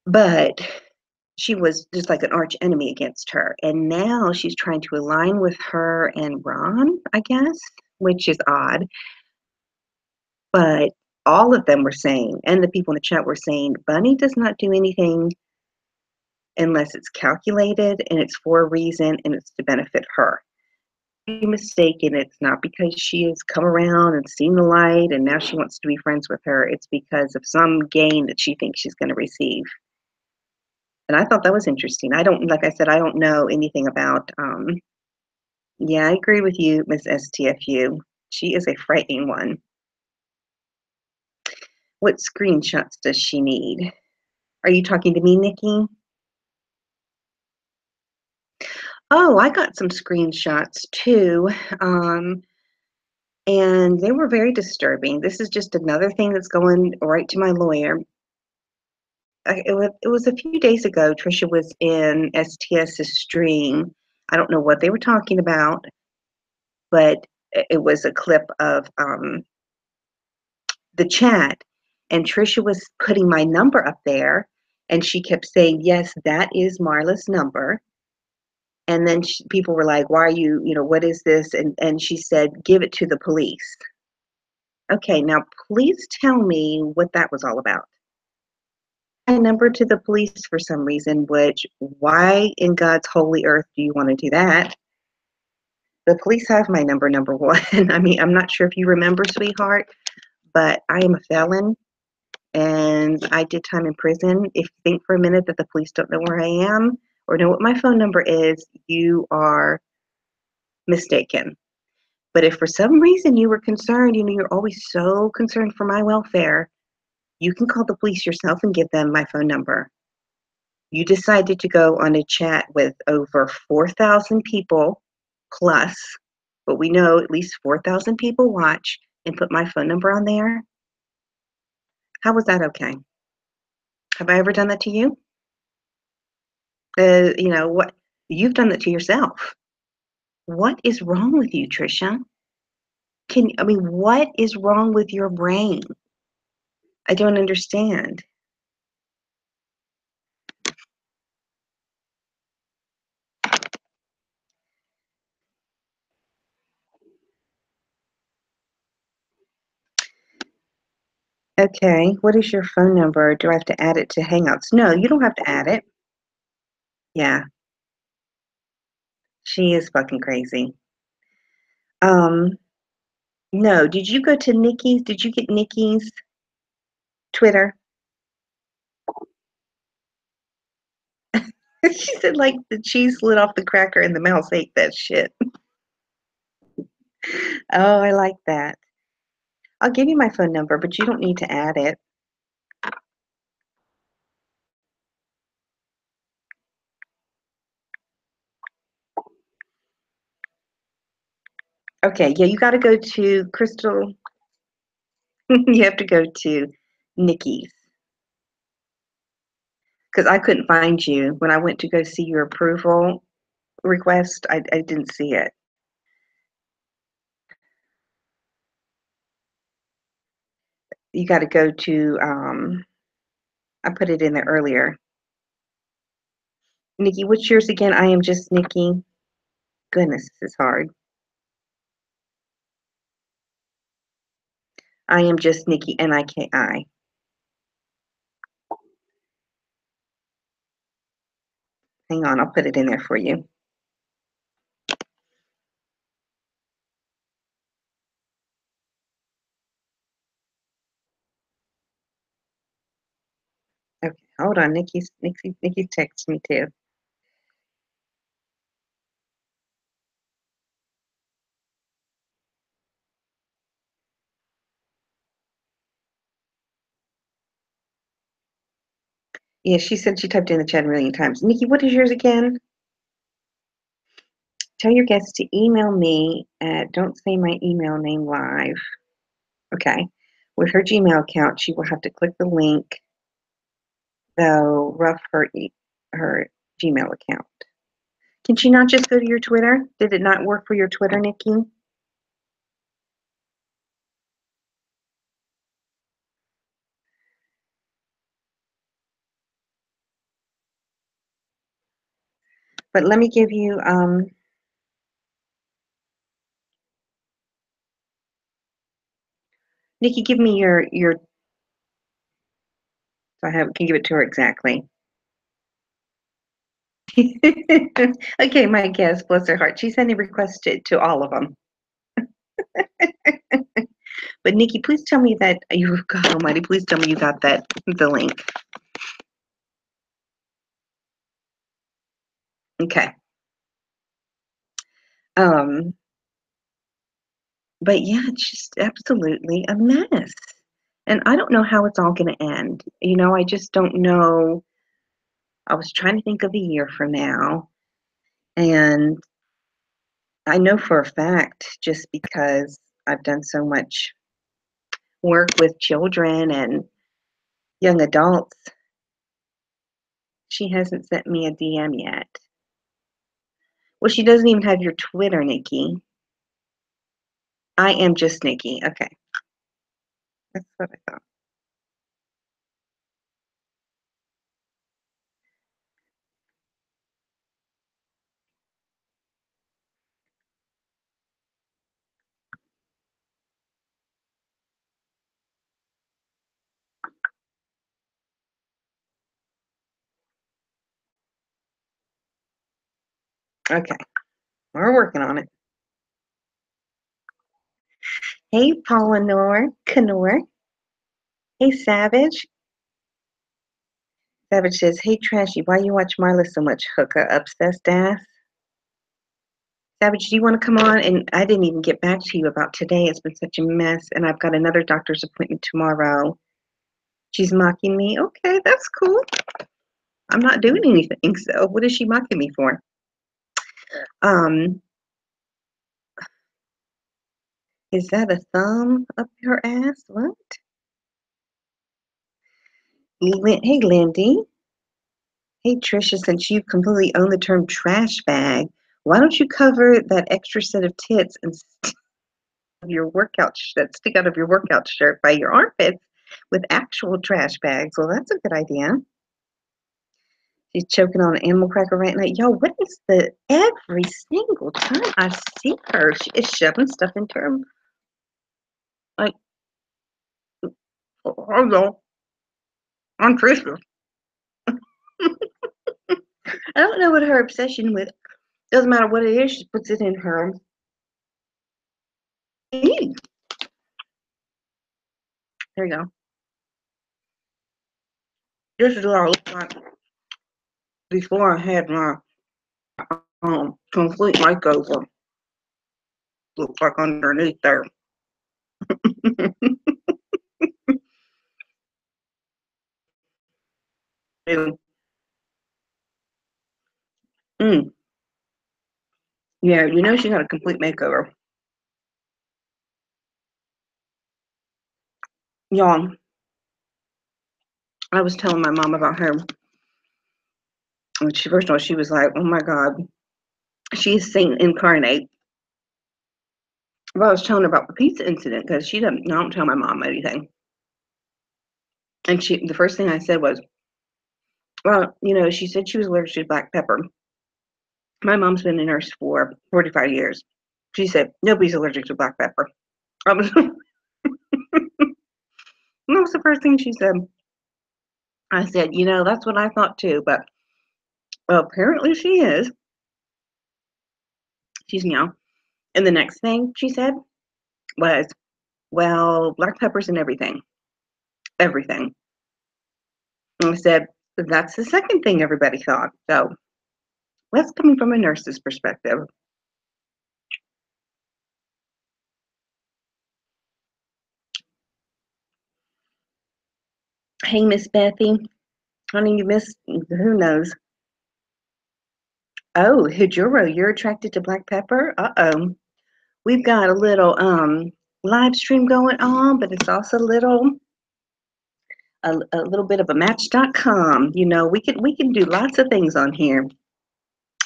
Speaker 1: But she was just like an arch enemy against her. And now she's trying to align with her and Ron, I guess, which is odd. But all of them were saying, and the people in the chat were saying, Bunny does not do anything unless it's calculated and it's for a reason and it's to benefit her. Be mistaken, it's not because she has come around and seen the light and now she wants to be friends with her. It's because of some gain that she thinks she's going to receive. And I thought that was interesting. Like I said, I don't know anything about, yeah, I agree with you, Miss STFU. She is a frightening one. What screenshots does she need? Are you talking to me, Nikki? Oh, I got some screenshots too. And they were very disturbing. This is just another thing that's going right to my lawyer. It was a few days ago. Trisha was in STS's stream. I don't know what they were talking about, but it was a clip of the chat, and Trisha was putting my number up there, and she kept saying, "Yes, that is Marla's number." And then people were like, "Why are you? What is this?" And she said, "Give it to the police." Okay, now please tell me what that was all about. My number to the police for some reason, which why in God's holy earth do you want to do that? The police have my number one. I mean, I'm not sure if you remember, sweetheart, but I am a felon and I did time in prison. If you think for a minute that the police don't know where I am or know what my phone number is, you are mistaken. But if for some reason you were concerned, you're always so concerned for my welfare, you can call the police yourself and give them my phone number. You decided to go on a chat with over 4,000 people plus, but we know at least 4,000 people watch and put my phone number on there. How was that okay? Have I ever done that to you? What you've done that to yourself. What is wrong with you, Trisha? What is wrong with your brain? I don't understand. Okay, what is your phone number? Do I have to add it to Hangouts? No, you don't have to add it. Yeah, she is fucking crazy. Um, no, did you go to Nikki's? Did you get Nikki's Twitter? She said like the cheese slid off the cracker and the mouse ate that shit. Oh, I like that. I'll give you my phone number, but you don't need to add it. Okay, yeah, you got to go to Crystal. You have to go to Nikki's because I couldn't find you when I went to go see your approval request. I didn't see it. You got to go to. I put it in there earlier. Nikki, what's yours again? I am just Nikki. Goodness, this is hard. I am just Nikki, Niki. Hang on, I'll put it in there for you. Okay, hold on. Nikki's texted me too. Yeah, she said she typed in the chat a million times. Nikki, what is yours again? Tell your guests to email me at don't say my email name live. Okay. With her Gmail account, she will have to click the link, though rough her Gmail account. Can she not just go to your Twitter? Did it not work for your Twitter, Nikki? But let me give you Nikki, give me your so I can give it to her exactly. Okay, my guest, bless her heart. She sent a request to all of them. But Nikki, please tell me that you, God Almighty, please tell me you got the link. Okay. But yeah, it's just absolutely a mess. And I don't know how it's all going to end. I just don't know. I was trying to think of a year from now. And I know for a fact, just because I've done so much work with children and young adults, she hasn't sent me a DM yet. Well, she doesn't even have your Twitter, Nikki. I am just Nikki. Okay. That's what I thought. Okay. We're working on it. Hey, Paula Canor. Hey, Savage. Savage says, hey, Trashy, why you watch Marla so much, hooker, obsessed ass? Savage, do you want to come on? And I didn't even get back to you about today. It's been such a mess. And I've got another doctor's appointment tomorrow. She's mocking me. Okay, that's cool. I'm not doing anything. So what is she mocking me for? Is that a thumb up your ass? What? Hey, Lindy. Hey, Trisha, since you completely own the term trash bag, why don't you cover that extra set of tits and your workout that stick out of your workout shirt by your armpits with actual trash bags? Well, that's a good idea. She's choking on an animal cracker right now. Yo, what is every single time I see her, she is shoving stuff into her. Like, hello, I'm Trisha. I don't know what her obsession with. Doesn't matter what it is, she puts it in her. There you go. This is what I look like before I had my complete makeover. Looks like underneath there. Mm. Yeah, you know she got a complete makeover. Y'all, I was telling my mom about her. And first of all, she was like, oh my God, she's Saint incarnate. Well, I was telling her about the pizza incident because I don't tell my mom anything. And the first thing I said was, well, she said she was allergic to black pepper. My mom's been a nurse for 45 years. She said, nobody's allergic to black pepper. That was the first thing she said. I said, that's what I thought too, but apparently she is. She's meow. And the next thing she said was, well, black pepper's in everything. Everything. And I said, that's the second thing everybody thought. So that's coming from a nurse's perspective. Hey, Miss Bethy. Honey, you missed, who knows? Oh, Hijuro, you're attracted to black pepper? Uh-oh. We've got a little live stream going on, but it's also a little bit of a match.com. We can do lots of things on here.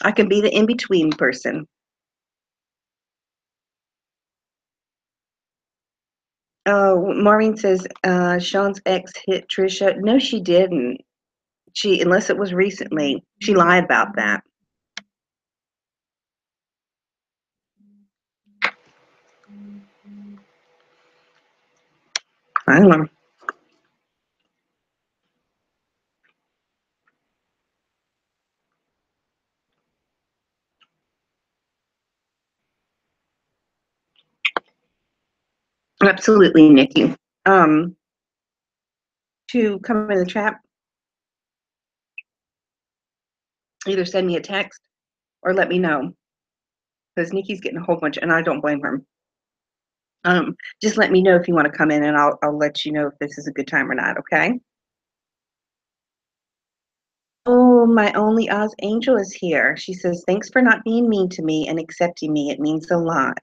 Speaker 1: I can be the in-between person. Oh, Maureen says Sean's ex hit Trisha. No, she didn't. Unless it was recently, she lied about that. I don't know. Absolutely, Nikki. To come in the chat, either send me a text or let me know, because Nikki's getting a whole bunch, and I don't blame her. Just let me know if you want to come in, and I'll let you know if this is a good time or not. Okay. Oh, my only Oz Angel is here. She says, "Thanks for not being mean to me and accepting me. It means a lot."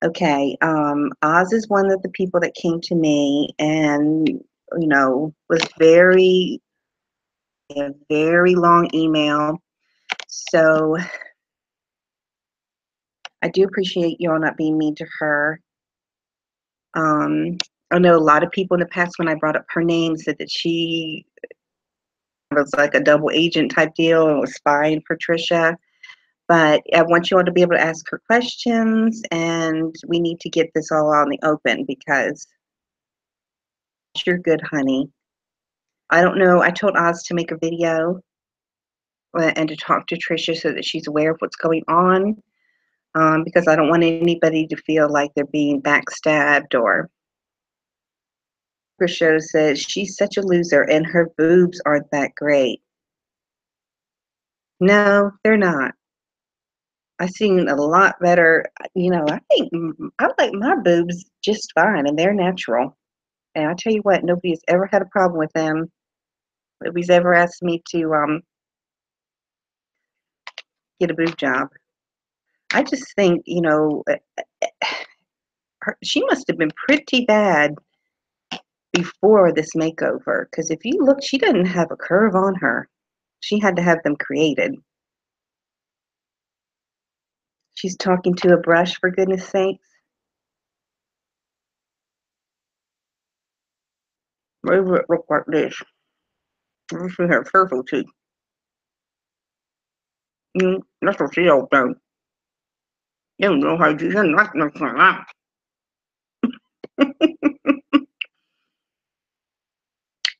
Speaker 1: Okay. Oz is one of the people that came to me and was a very long email. So I do appreciate y'all not being mean to her. I know a lot of people in the past, when I brought up her name, said that she was like a double agent type deal and was spying for Trisha. But I want you all to be able to ask her questions, and we need to get this all out in the open because you're good, honey. I don't know. I told Oz to make a video and to talk to Trisha so that she's aware of what's going on, because I don't want anybody to feel like they're being backstabbed or. Show says she's such a loser and her boobs aren't that great. No, they're not. I've seen a lot better. I think I like my boobs just fine, and they're natural. And I tell you what, nobody's ever had a problem with them. Nobody's ever asked me to get a boob job. I just think she must have been pretty bad before this makeover, because if you look, she doesn't have a curve on her. She had to have them created. She's talking to a brush, for goodness sakes. Maybe it look like this. She has purple teeth. That's what she all done. You don't know how to do nothing like that.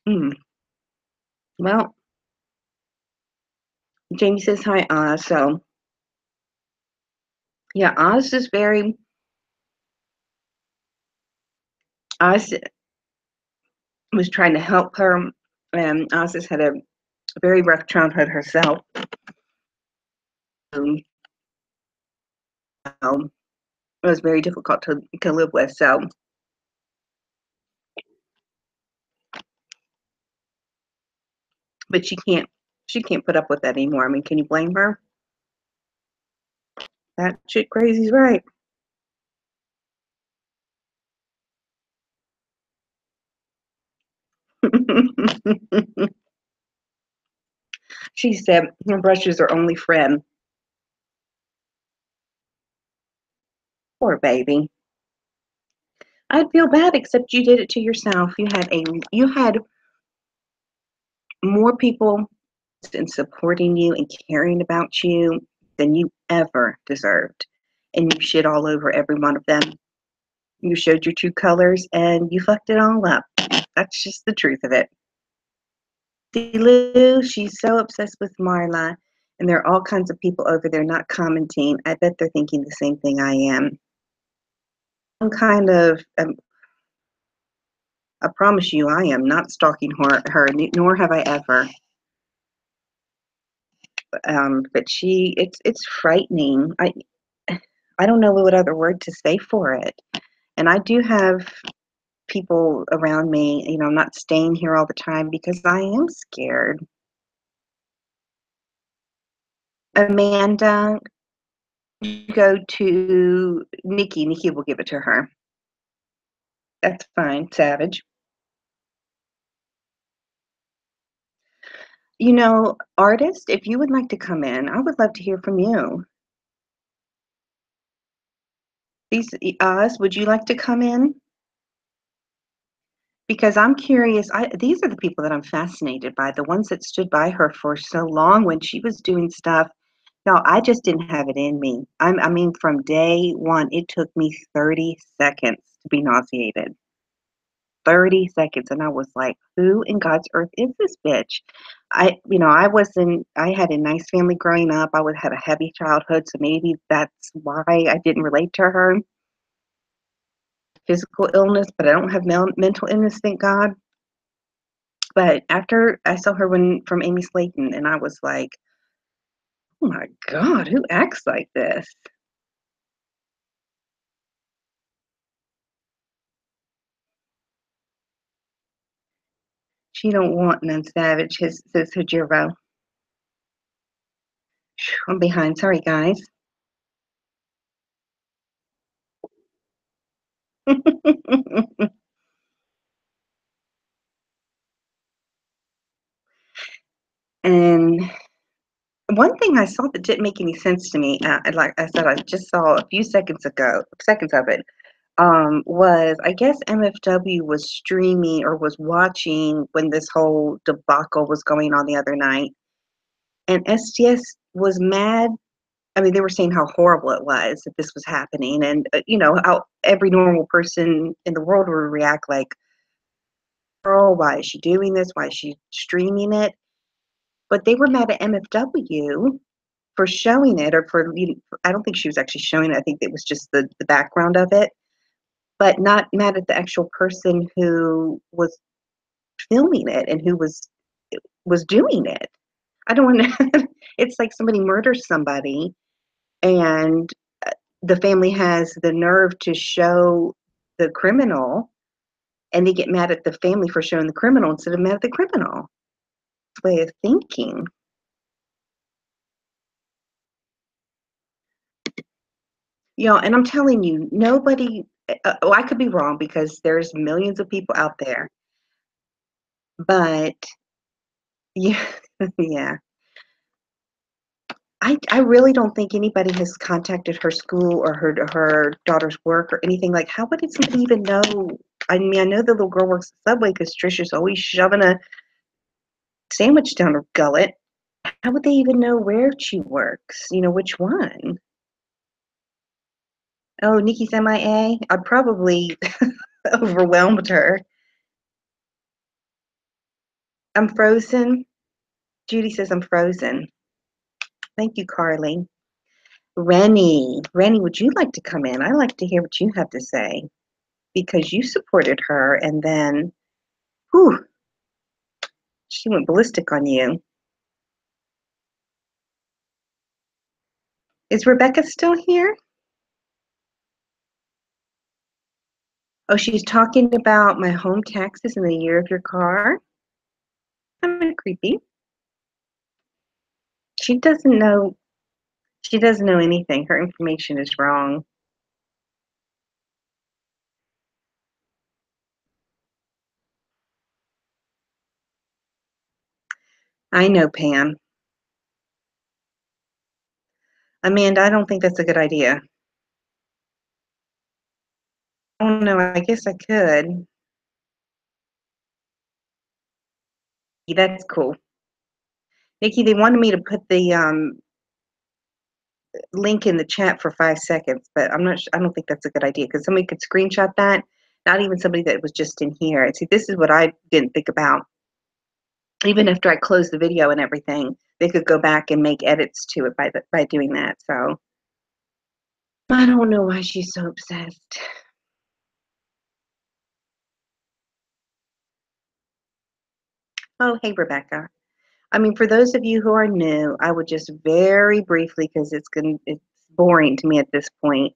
Speaker 1: Mm. Well, Jamie says hi, Oz. So, yeah, Oz is very. Oz was trying to help her, and Oz has had a very rough childhood herself. Um, it was very difficult to live with. So, but she can't put up with that anymore. I mean, can you blame her? That shit crazy's right. She said her brush is her only friend. Poor baby. I'd feel bad, except you did it to yourself. You had more people in supporting you and caring about you than you ever deserved. And you shit all over every one of them. You showed your true colors and you fucked it all up. That's just the truth of it. Lou, she's so obsessed with Marla, and there are all kinds of people over there not commenting. I bet they're thinking the same thing I am. I'm kind of, I promise you, I am not stalking her, nor have I ever. But it's frightening. I don't know what other word to say for it. And I do have people around me. I'm not staying here all the time because I am scared. Amanda, go to Nikki. Nikki will give it to her. That's fine, Savage. Artist, if you would like to come in, I would love to hear from you. These Oz, would you like to come in? Because I'm curious. These are the people that I'm fascinated by, the ones that stood by her for so long when she was doing stuff. No, I just didn't have it in me. I mean, from day one, it took me 30 seconds to be nauseated. 30 seconds. And I was like, who in God's earth is this bitch? I had a nice family growing up. Had a heavy childhood. So maybe that's why I didn't relate to her. Physical illness, but I don't have mental illness, thank God. But after I saw her from Amy Slayton, and I was like, oh my God, who acts like this? She don't want none savage, says Hajiro. I'm behind. Sorry, guys. And one thing I saw that didn't make any sense to me, like I said, I just saw a few seconds of it, was I guess MFW was streaming or was watching when this whole debacle was going on the other night. And STS was mad. I mean, they were saying how horrible it was that this was happening, and how every normal person in the world would react, like, "Girl, why is she doing this? Why is she streaming it?" But they were mad at MFW for showing it, or I don't think she was actually showing it. I think it was just the background of it, but not mad at the actual person who was filming it and who was doing it. I don't want to. It's like somebody murders somebody, and the family has the nerve to show the criminal, and they get mad at the family for showing the criminal instead of mad at the criminal. Way of thinking. And I'm telling you, nobody. I could be wrong because there's millions of people out there, but yeah, yeah. I really don't think anybody has contacted her school or her daughter's work or anything. Like, how would somebody even know? I mean, I know the little girl works at Subway because Trisha's always shoving a sandwich down her gullet. How would they even know where she works? You know, which one? Oh, Nikki's MIA? I probably overwhelmed her. I'm frozen. Judy says I'm frozen. Thank you, Carly. Rennie, would you like to come in? I'd like to hear what you have to say because you supported her and then, whew, she went ballistic on you. Is Rebecca still here? Oh, she's talking about my home taxes and the year of your car. Kind of creepy. She doesn't know. She doesn't know anything. Her information is wrong. I know, Pam. Amanda, I don't think that's a good idea. I don't know. I guess I could. That's cool. Nikki, they wanted me to put the link in the chat for 5 seconds, but I'm not. I don't think that's a good idea because somebody could screenshot that. Not even somebody that was just in here. And see, this is what I didn't think about. Even after I closed the video and everything, they could go back and make edits to it by doing that. So I don't know why she's so obsessed. Oh, hey, Rebecca. I mean, for those of you who are new, I would just very briefly, because it's boring to me at this point,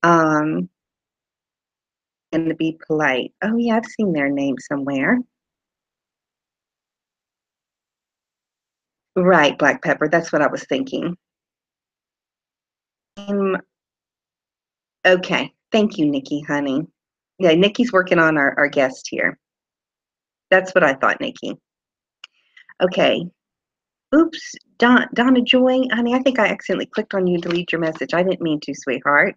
Speaker 1: and to be polite. Oh yeah, I've seen their name somewhere. Right, Black Pepper. That's what I was thinking. Okay. Thank you, Nikki, honey. Yeah, Nikki's working on our guest here. That's what I thought, Nikki. Okay. Oops, Donna Joy, honey, I think I accidentally clicked on you to delete your message. I didn't mean to, sweetheart.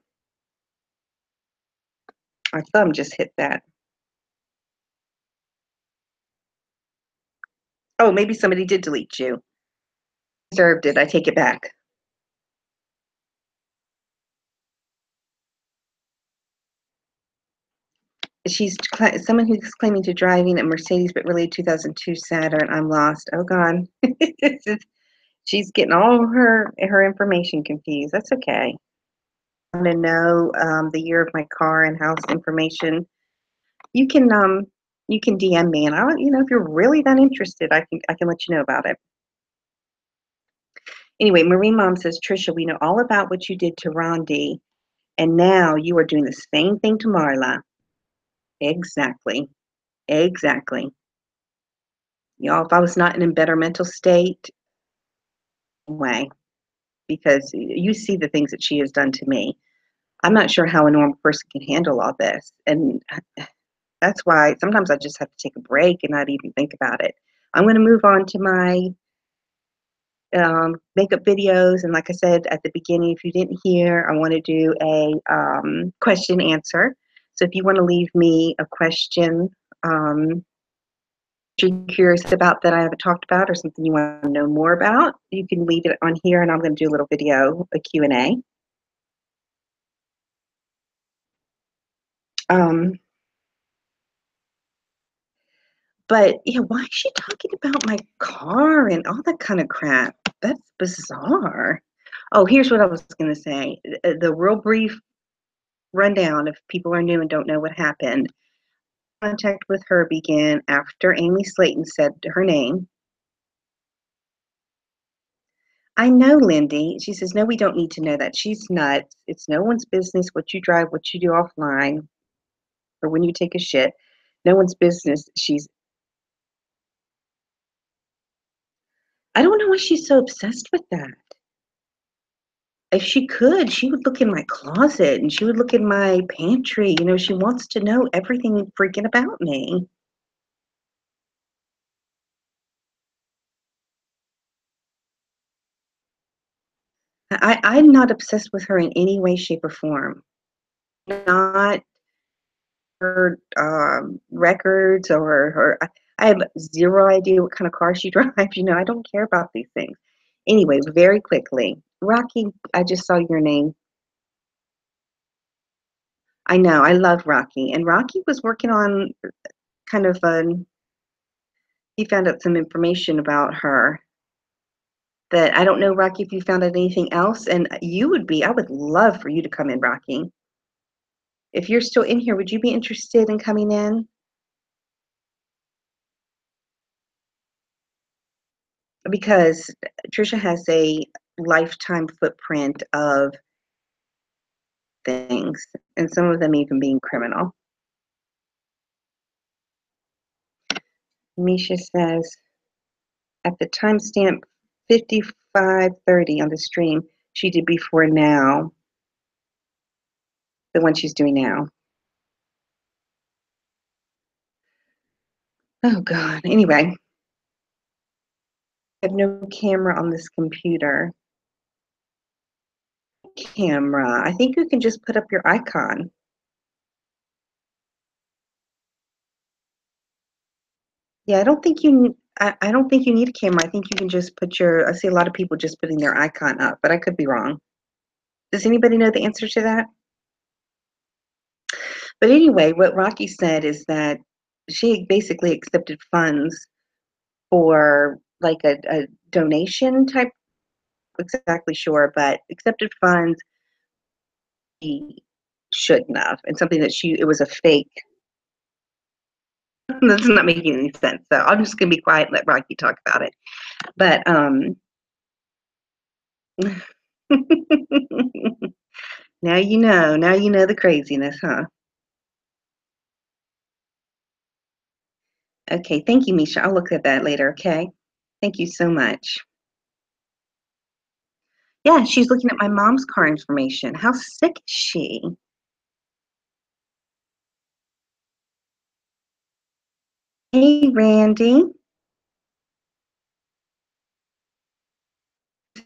Speaker 1: My thumb just hit that. Oh, maybe somebody did delete you. Deserved it. I take it back. She's someone who's claiming to driving a Mercedes, but really a 2002 Saturn. I'm lost. Oh God, she's getting all her information confused. That's okay. I want to know the year of my car and house information. You can DM me, and if you're really that interested, I can let you know about it. Anyway, Marie Mom says, Trisha, we know all about what you did to Rondi, and now you are doing the same thing to Marla. Exactly. Exactly. Y'all, if I was not in a better mental state, way, because you see the things that she has done to me. I'm not sure how a normal person can handle all this. And that's why sometimes I just have to take a break and not even think about it. I'm going to move on to my makeup videos. And like I said at the beginning, if you didn't hear, I want to do a question answer. So if you want to leave me a question you're curious about that I haven't talked about or something you want to know more about, you can leave it on here and I'm going to do a little video, a Q&A. But yeah, why is she talking about my car and all that kind of crap? That's bizarre. Oh, here's what I was going to say. The real brief rundown, if people are new and don't know what happened. Contact with her began after Amy Slayton said her name. I know, Lindy. She says, no, we don't need to know that. She's nuts. It's no one's business what you drive, what you do offline, or when you take a shit. No one's business. I don't know why she's so obsessed with that. If she could, she would look in my closet and she would look in my pantry. She wants to know everything freaking about me. I'm not obsessed with her in any way, shape, or form. Not her records or her. I have zero idea what kind of car she drives. I don't care about these things. Anyway, very quickly, Rocky. I just saw your name. I know. I love Rocky, and Rocky was working on kind of a. He found out some information about her that I don't know, Rocky. If you found out anything else, and you would be. I would love for you to come in, Rocky. If you're still in here, would you be interested in coming in? Because Trisha has a lifetime footprint of things, and some of them even being criminal. Misha says at the timestamp 55:30 on the stream, she did before now, the one she's doing now. Oh God. Anyway, I have no camera on this computer. Camera. I think you can just put up your icon. Yeah, I don't think you. I don't think you need a camera. I think you can just put your. I see a lot of people just putting their icon up, but I could be wrong. Does anybody know the answer to that? But anyway, what Rocky said is that she basically accepted funds for like a donation type. Exactly sure, but accepted funds she shouldn't have, and something that it was a fake. That's not making any sense. So I'm just gonna be quiet and let Rocky talk about it. But now you know. Now you know the craziness, huh? Okay, thank you, Misha. I'll look at that later, okay? Thank you so much. Yeah, she's looking at my mom's car information. How sick is she? Hey, Randy.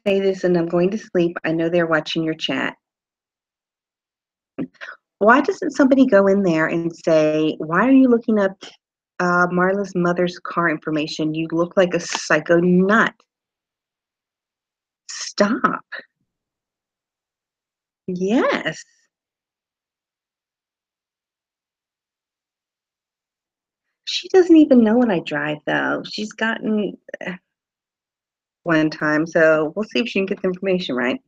Speaker 1: Say this and I'm going to sleep. I know they're watching your chat. Why doesn't somebody go in there and say, why are you looking up Marla's mother's car information? You look like a psycho nut. Stop. Yes. She doesn't even know what I drive, though. She's gotten one time, so we'll see if she can get the information right.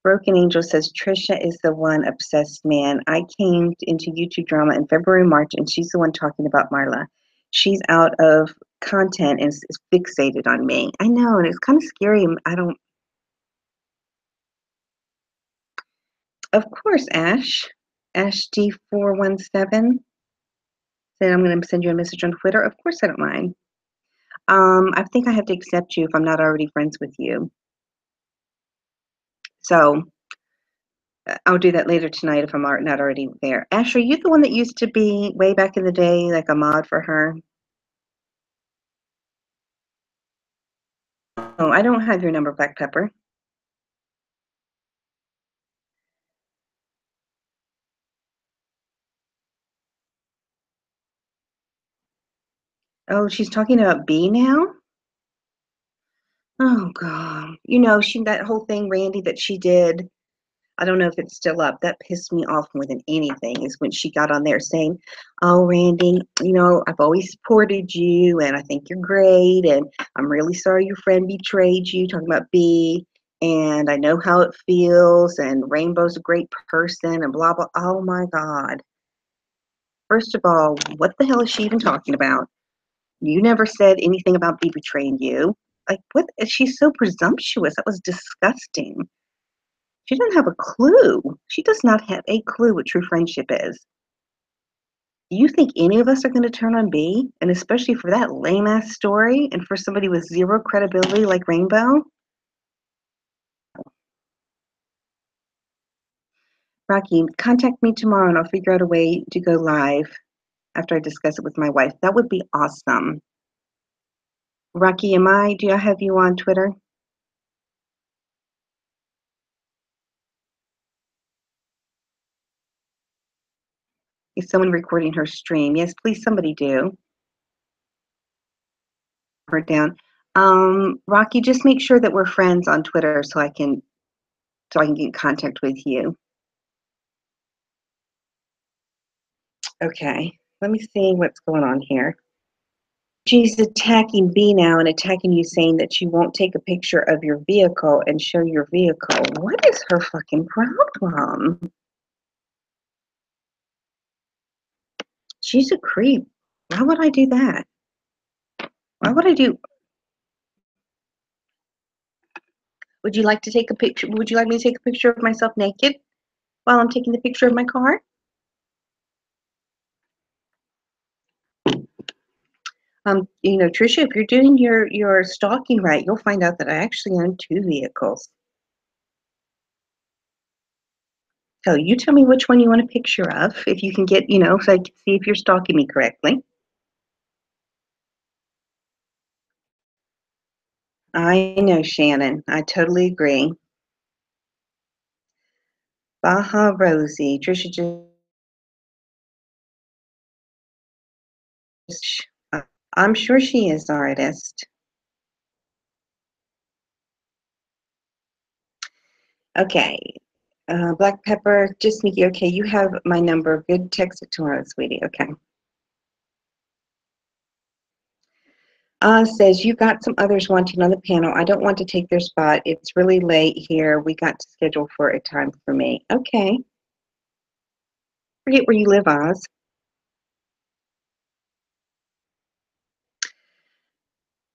Speaker 1: Broken Angel says Trisha is the one obsessed man. I came into YouTube drama in February, March, and she's the one talking about Marla. She's out of content and is fixated on me. I know, and it's kind of scary. I don't. Of course, Ash. Ash D417 said I'm going to send you a message on Twitter. Of course, I don't mind. I think I have to accept you if I'm not already friends with you. So I'll do that later tonight if I'm not already there. Ash, are you the one that used to be way back in the day like a mod for her? Oh, I don't have your number, Black Pepper. Oh, she's talking about B now? Oh God. That whole thing, Randy, that she did. I don't know if it's still up. That pissed me off more than anything is when she got on there saying, oh, Randy, I've always supported you and I think you're great. And I'm really sorry your friend betrayed you, talking about B. And I know how it feels. And Rainbow's a great person and blah, blah. Oh my God. First of all, what the hell is she even talking about? You never said anything about me betraying you. Like, what? She's so presumptuous. That was disgusting. She doesn't have a clue. She does not have a clue what true friendship is. Do you think any of us are going to turn on B? And especially for that lame ass story and for somebody with zero credibility like Rainbow? Rocky, contact me tomorrow and I'll figure out a way to go live after I discuss it with my wife. That would be awesome. Rocky, do I have you on Twitter? Is someone recording her stream? Yes, please, somebody do. Her down. Rocky, just make sure that we're friends on Twitter so I can get in contact with you. Okay, let me see what's going on here. She's attacking B now and attacking you, saying that she won't take a picture of your vehicle and show your vehicle. What is her fucking problem? She's a creep. Why would I do that? Why would I do? Would you like to take a picture? Would you like me to take a picture of myself naked while I'm taking the picture of my car? Trisha, if you're doing your stalking right, you'll find out that I actually own 2 vehicles. So you tell me which one you want a picture of, if you can get, so I can see if you're stalking me correctly. I know, Shannon. I totally agree. Baja Rosie. Trisha just, I'm sure she is artist. Okay. Black Pepper, just Nikki. Okay, you have my number. Good, text it tomorrow, sweetie. Okay. Says you got some others wanting on the panel. I don't want to take their spot. It's really late here. We got to schedule for a time for me. Okay. Forget where you live, Oz.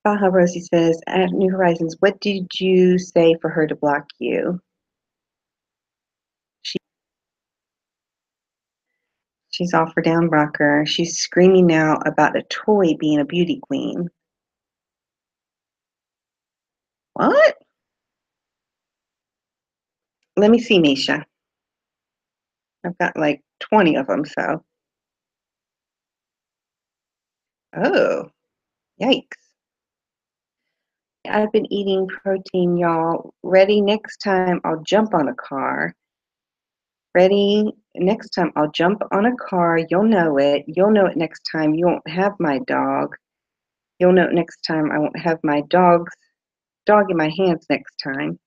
Speaker 1: Baja Rosie says, at New Horizons, what did you say for her to block you? She's off her down rocker. She's screaming now about a toy being a beauty queen. What? Let me see, Misha. I've got like 20 of them, so. Oh, yikes. I've been eating protein, y'all. Ready? Next time I'll jump on a car. Ready? Next time I'll jump on a car. You'll know it. You'll know it next time. You won't have my dog. You'll know it next time. I won't have my dog in my hands next time.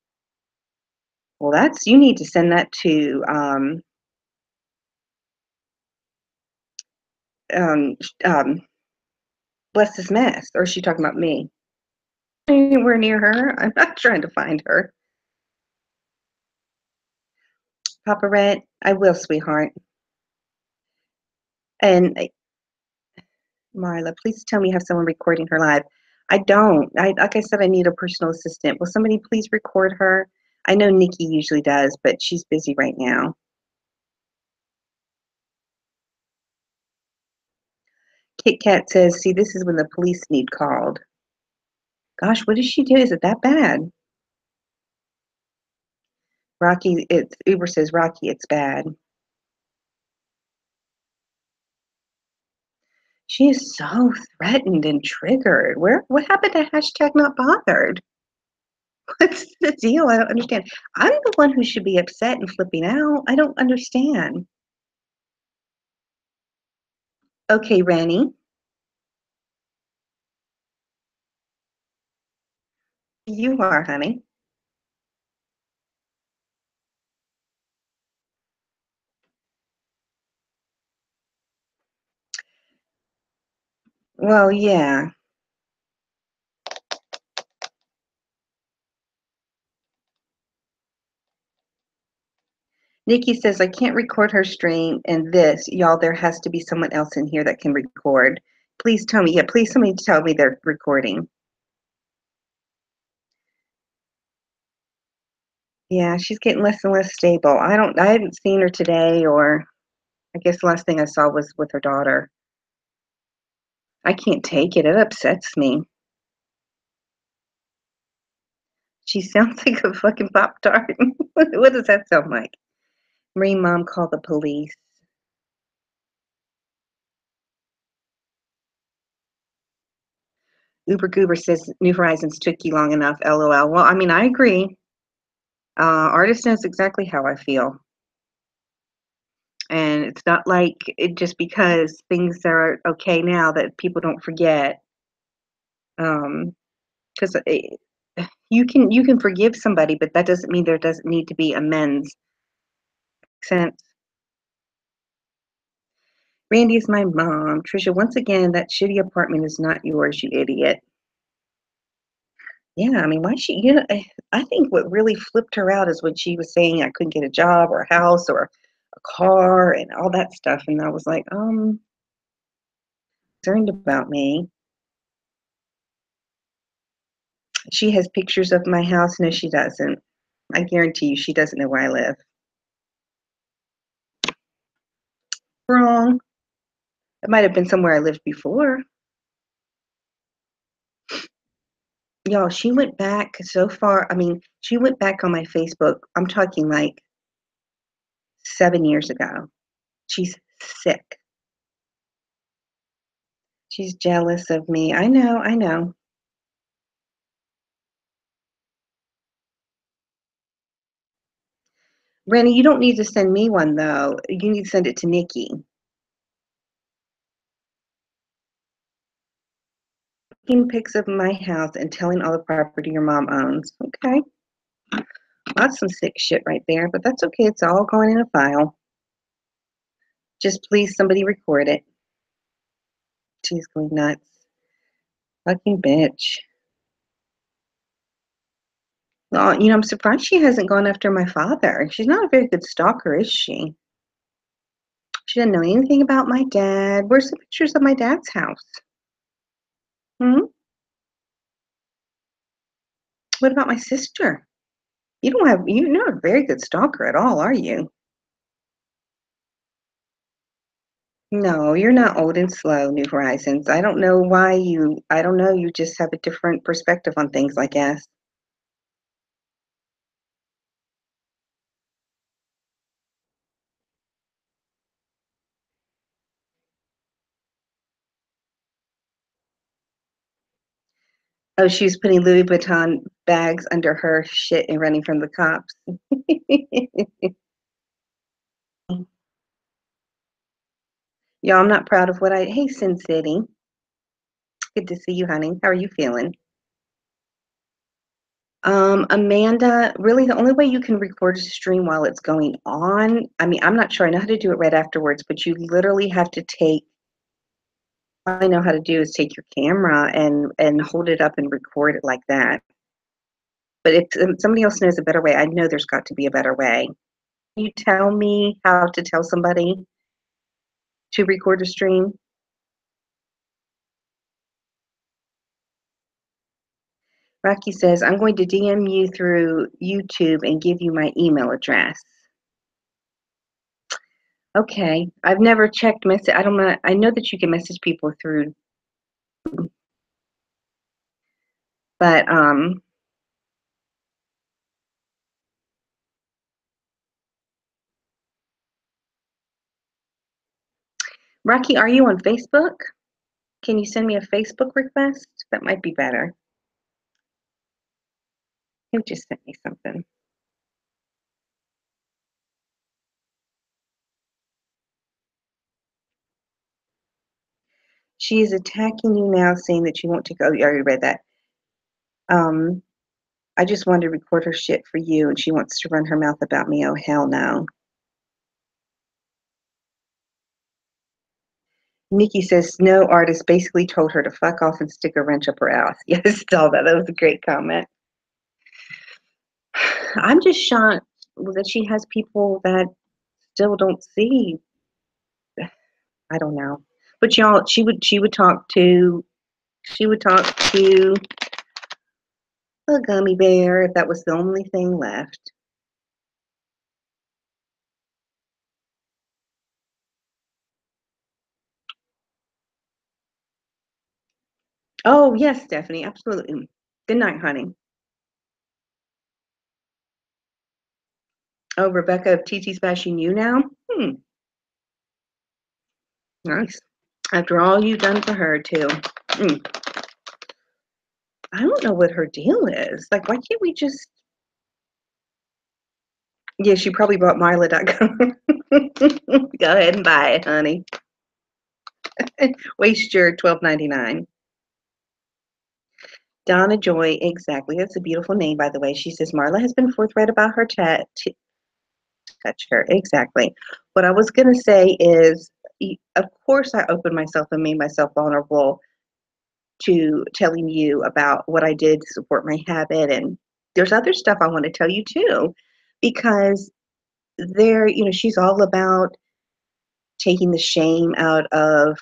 Speaker 1: Well, you need to send that to um, um, Bless This Mess. Or is she talking about me? Anywhere near her. I'm not trying to find her. Papa Red, I will, sweetheart. And Marla, please tell me you have someone recording her live. I don't. Like I said, I need a personal assistant. Will somebody please record her? I know Nikki usually does, but she's busy right now. Kit Kat says, see, this is when the police need called. Gosh, what did she do? Is it that bad? Rocky, Uber says, Rocky, it's bad. She is so threatened and triggered. What happened to hashtag not bothered? What's the deal? I don't understand. I'm the one who should be upset and flipping out. I don't understand. Okay, Rennie. You are, honey. Well, yeah. Nikki says, I can't record her stream and this. Y'all, there has to be someone else in here that can record. Please tell me. Yeah, please somebody tell me they're recording. Yeah, she's getting less and less stable. I haven't seen her today, or I guess the last thing I saw was with her daughter. I can't take it. It upsets me. She sounds like a fucking Pop-Tart. What does that sound like? Marine mom, call the police. Uber Goober says New Horizons took you long enough, LOL. Well, I mean, I agree. Artist knows exactly how I feel. And it's not like it just because things are okay now that people don't forget. 'Cause you can forgive somebody, but that doesn't mean there doesn't need to be amends. Sense. Randy is my mom. Trisha, once again, that shitty apartment is not yours, you idiot. Yeah, I mean, why she, I think what really flipped her out is when she was saying I couldn't get a job or a house or a car and all that stuff. And I was like, concerned about me. She has pictures of my house. No, she doesn't. I guarantee you she doesn't know where I live. Wrong. It might have been somewhere I lived before. Y'all, she went back so far. I mean, she went back on my Facebook. I'm talking like 7 years ago. She's sick. She's jealous of me. I know, I know. Rennie, you don't need to send me one though. You need to send it to Nikki. Taking pics of my house and telling all the property your mom owns. Okay. That's some sick shit right there, but that's okay. It's all going in a file. Just please somebody record it. She's going nuts. Fucking bitch. Oh, I'm surprised she hasn't gone after my father. She's not a very good stalker, is she? She didn't know anything about my dad. Where's the pictures of my dad's house? Hmm? What about my sister? You're not a very good stalker at all, are you? No, you're not old and slow, New Horizons. I don't know, you just have a different perspective on things, I guess. Oh, she's putting Louis Vuitton bags under her shit and running from the cops. Y'all, I'm not proud of hey, Sin City. Good to see you, honey. How are you feeling? Amanda, really the only way you can record a stream while it's going on, I mean, I'm not sure I know how to do it right afterwards, but you literally have to all I know how to do is take your camera and hold it up and record it like that. But if somebody else knows a better way, I know there's got to be a better way. Can you tell me how to tell somebody to record a stream? Rocky says, I'm going to DM you through YouTube and give you my email address. Okay. I've never checked message. I don't know. I know that you can message people through, but Rocky, are you on Facebook? Can you send me a Facebook request? That might be better. You just sent me something. She is attacking you now, saying that you want to go. You already read that. I just wanted to record her shit for you, and she wants to run her mouth about me. Oh, hell no. Nikki says, no artist basically told her to fuck off and stick a wrench up her ass. Yes, saw that. That was a great comment. I'm just shocked that she has people that still don't see. I don't know. But y'all, she would talk to a gummy bear if that was the only thing left. Oh, yes, Stephanie, absolutely. Good night, honey. Oh, Rebecca, TT's bashing you now? Nice. After all you've done for her, too. I don't know what her deal is. Like, why can't we just... Yeah, she probably bought Marla.com. Go ahead and buy it, honey. Waste your $12.99. Donna Joy, exactly. That's a beautiful name, by the way. She says Marla has been forthright about her touch her. Exactly. What I was going to say is, of course, I opened myself and made myself vulnerable to telling you about what I did to support my habit. And there's other stuff I want to tell you too, because she's all about taking the shame out of,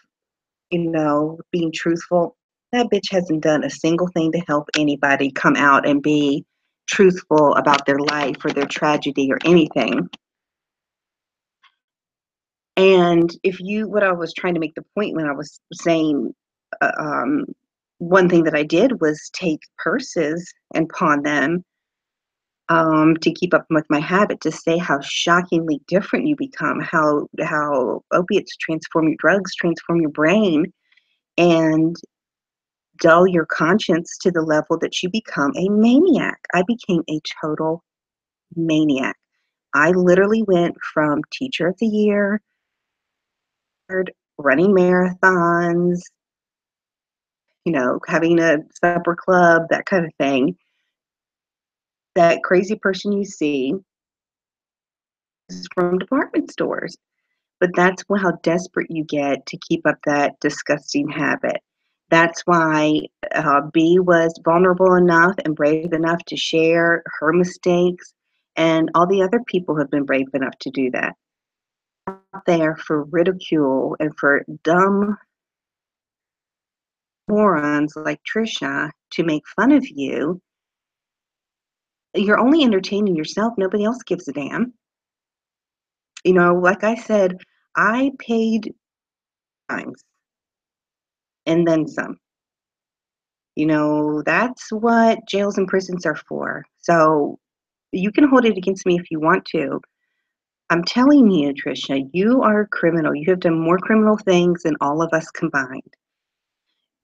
Speaker 1: being truthful. That bitch hasn't done a single thing to help anybody come out and be truthful about their life or their tragedy or anything. And what I was trying to make the point when I was saying, one thing that I did was take purses and pawn them, to keep up with my habit, to say how shockingly different you become, how opiates transform your drugs, transform your brain, and dull your conscience to the level that you become a maniac. I became a total maniac. I literally went from teacher of the year, running marathons, having a supper club, that kind of thing. That crazy person you see is from department stores. But that's how desperate you get to keep up that disgusting habit. That's why B was vulnerable enough and brave enough to share her mistakes, and all the other people have been brave enough to do that. Out there for ridicule and for dumb morons like Trisha to make fun of you, you're only entertaining yourself. Nobody else gives a damn. Like I said, I paid times and then some. That's what jails and prisons are for. So you can hold it against me if you want to. I'm telling you, Trisha, you are a criminal. You have done more criminal things than all of us combined.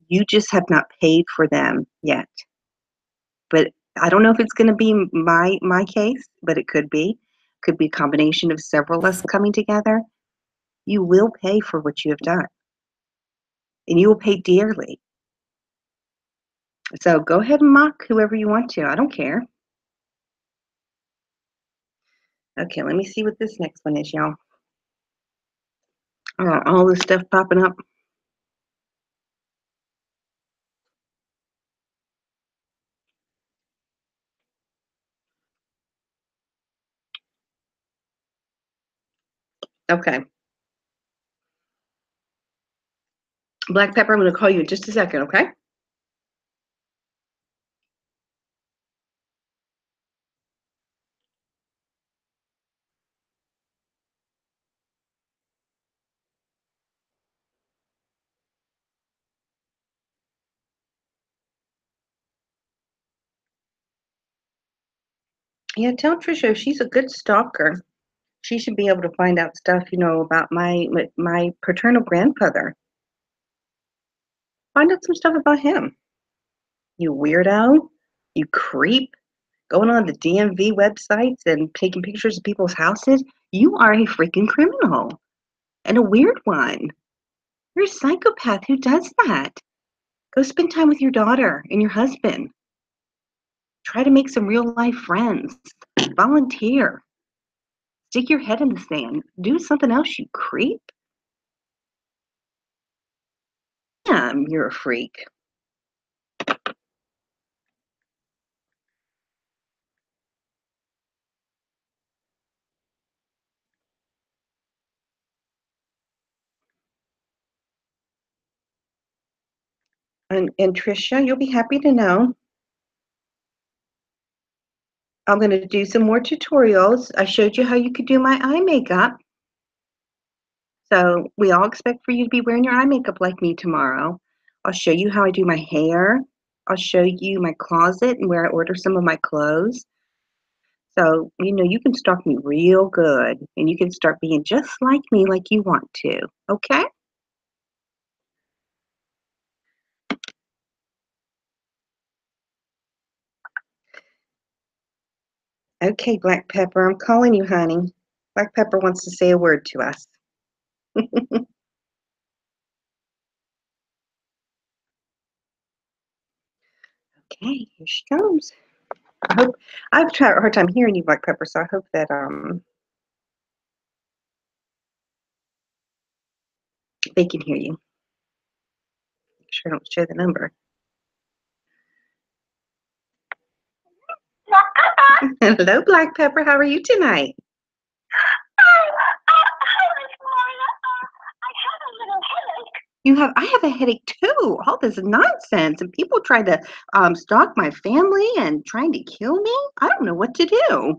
Speaker 1: You just have not paid for them yet. But I don't know if it's going to be my case, but it could be. Could be a combination of several of us coming together. You will pay for what you have done, and you will pay dearly. So go ahead and mock whoever you want to. I don't care. Okay, let me see what this next one is, y'all. All this stuff popping up. Okay. Black Pepper, I'm going to call you in just a second, okay? Yeah, tell Trisha if she's a good stalker, she should be able to find out stuff, about my paternal grandfather. Find out some stuff about him. You weirdo. You creep. Going on the DMV websites and taking pictures of people's houses. You are a freaking criminal. And a weird one. You're a psychopath who does that. Go spend time with your daughter and your husband. Try to make some real life friends. Volunteer. Stick your head in the sand. Do something else, you creep. Damn, you're a freak. And Trisha, you'll be happy to know I'm going to do some more tutorials. I showed you how you could do my eye makeup. So we all expect for you to be wearing your eye makeup like me tomorrow. I'll show you how I do my hair. I'll show you my closet and where I order some of my clothes. So, you can stalk me real good and you can start being just like me like you want to. Okay? Okay, Black Pepper, I'm calling you, honey. Black Pepper wants to say a word to us. Okay, here she comes. I hope I've tried a hard time hearing you, Black Pepper, so I hope that they can hear you. Make sure I don't share the number. Hello, Black Pepper. How are you tonight? I have a headache too. All this nonsense, and people try to stalk my family and trying to kill me. I don't know what to do.
Speaker 2: I know.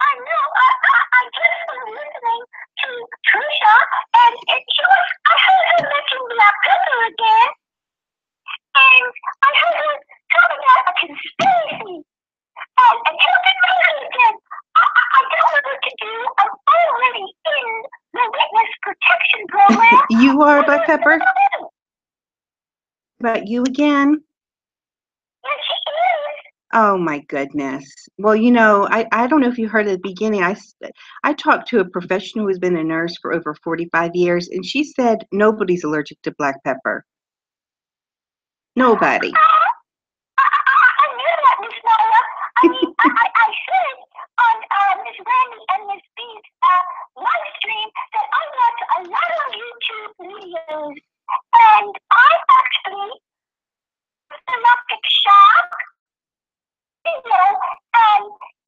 Speaker 2: I just was listening to Trisha, and I heard her mention Black Pepper again, and I heard her talking about a conspiracy, and helping me again. I don't know what to do. I'm already in the witness protection program.
Speaker 1: You are, Black Pepper? About you again?
Speaker 2: Yes, she is.
Speaker 1: Oh my goodness. Well, I don't know if you heard at the beginning. I talked to a professional who's been a nurse for over 45 years, and she said nobody's allergic to black pepper. Nobody.
Speaker 2: I knew that, Miss Marla. I mean, I said on Miss Randy and Miss B's Livestream that I watch a lot of YouTube videos, and I actually electric shock, and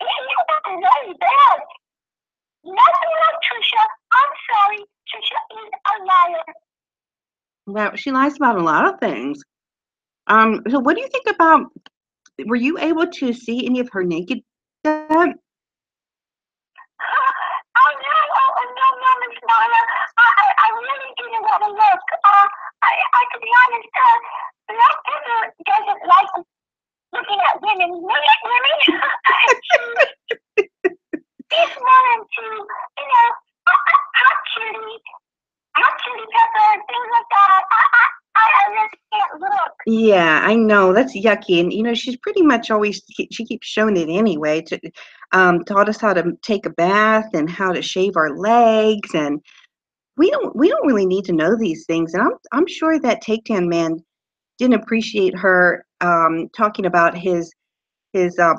Speaker 2: it's very bad. Nothing like Trisha. I'm sorry, Trisha is a liar.
Speaker 1: Well, she lies about a lot of things. So what do you think about, were you able to see any of her naked stuff?
Speaker 2: Oh, no, Miss Marla. I really didn't want to look. To be honest, Black Pepper doesn't like looking at women. She's more into, hot chili pepper and things like that. I just can't look.
Speaker 1: Yeah, I know. That's yucky. And, she's pretty much always, she keeps showing it anyway. Taught us how to take a bath and how to shave our legs. And we don't really need to know these things. And I'm sure that Takedown Man didn't appreciate her talking about his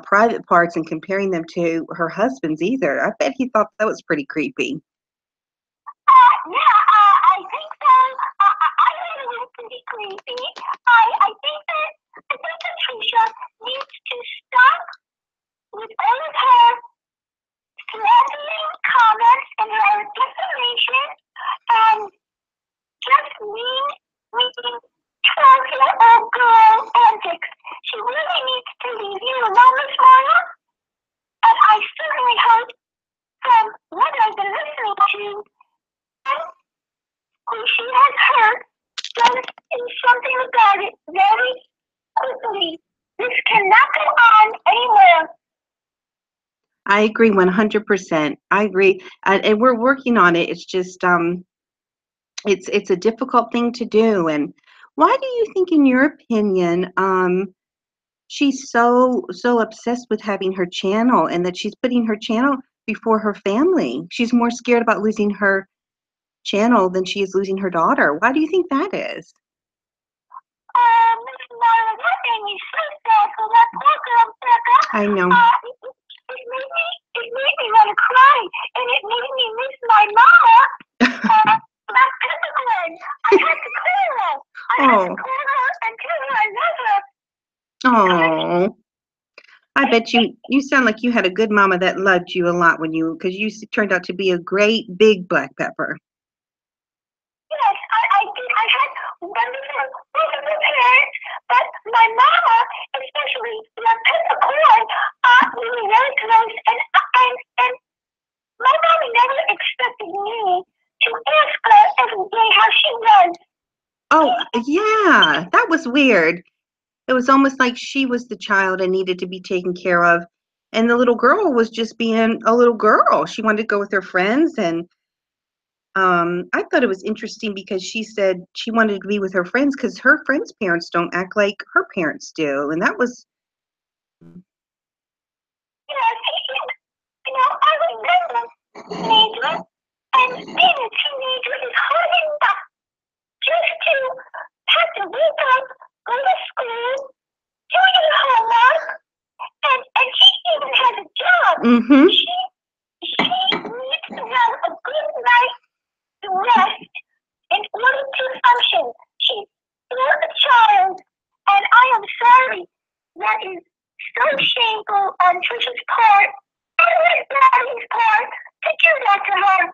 Speaker 1: private parts and comparing them to her husband's either. I bet he thought that was pretty creepy.
Speaker 2: I think so. I think it was pretty creepy. I think that Trisha needs to stop with all of her slandering comments and her defamation and just reading her old girl antics. She really needs to leave you alone, Miss Marla. And I certainly hope from what I've been listening to, who she has heard, does do something about it very quickly. This cannot go on anymore.
Speaker 1: I agree 100%. I agree, and we're working on it. It's just it's a difficult thing to do. And why do you think, in your opinion, she's so obsessed with having her channel, and that she's putting her channel before her family? She's more scared about losing her channel than she is losing her daughter. Why do you think that is?
Speaker 2: Miss Marla, that made me so sad for that poor girl, Becca.
Speaker 1: I know.
Speaker 2: It made me want to cry, and it made me miss my mama. My Peppercorn. I had to call her. I had to call her and tell her I love her.
Speaker 1: Oh, I bet you sound like you had a good mama that loved you a lot because you turned out to be a great big black pepper.
Speaker 2: Yes, I did. I had wonderful parents, but my mama, especially Black Peppercorn, we were very close, and my mama never expected me to ask her every day how she was.
Speaker 1: Oh, yeah, that was weird. It was almost like she was the child and needed to be taken care of. And the little girl was just being a little girl. She wanted to go with her friends. And I thought it was interesting because she said she wanted to be with her friends because her friends' parents don't act like her parents do. And that was...
Speaker 2: I remember
Speaker 1: Mm-hmm.
Speaker 2: She needs to have a good night's rest in order to function. She's still a child, and I am sorry. That is so shameful on Trisha's part and Maddie's part to do that to her.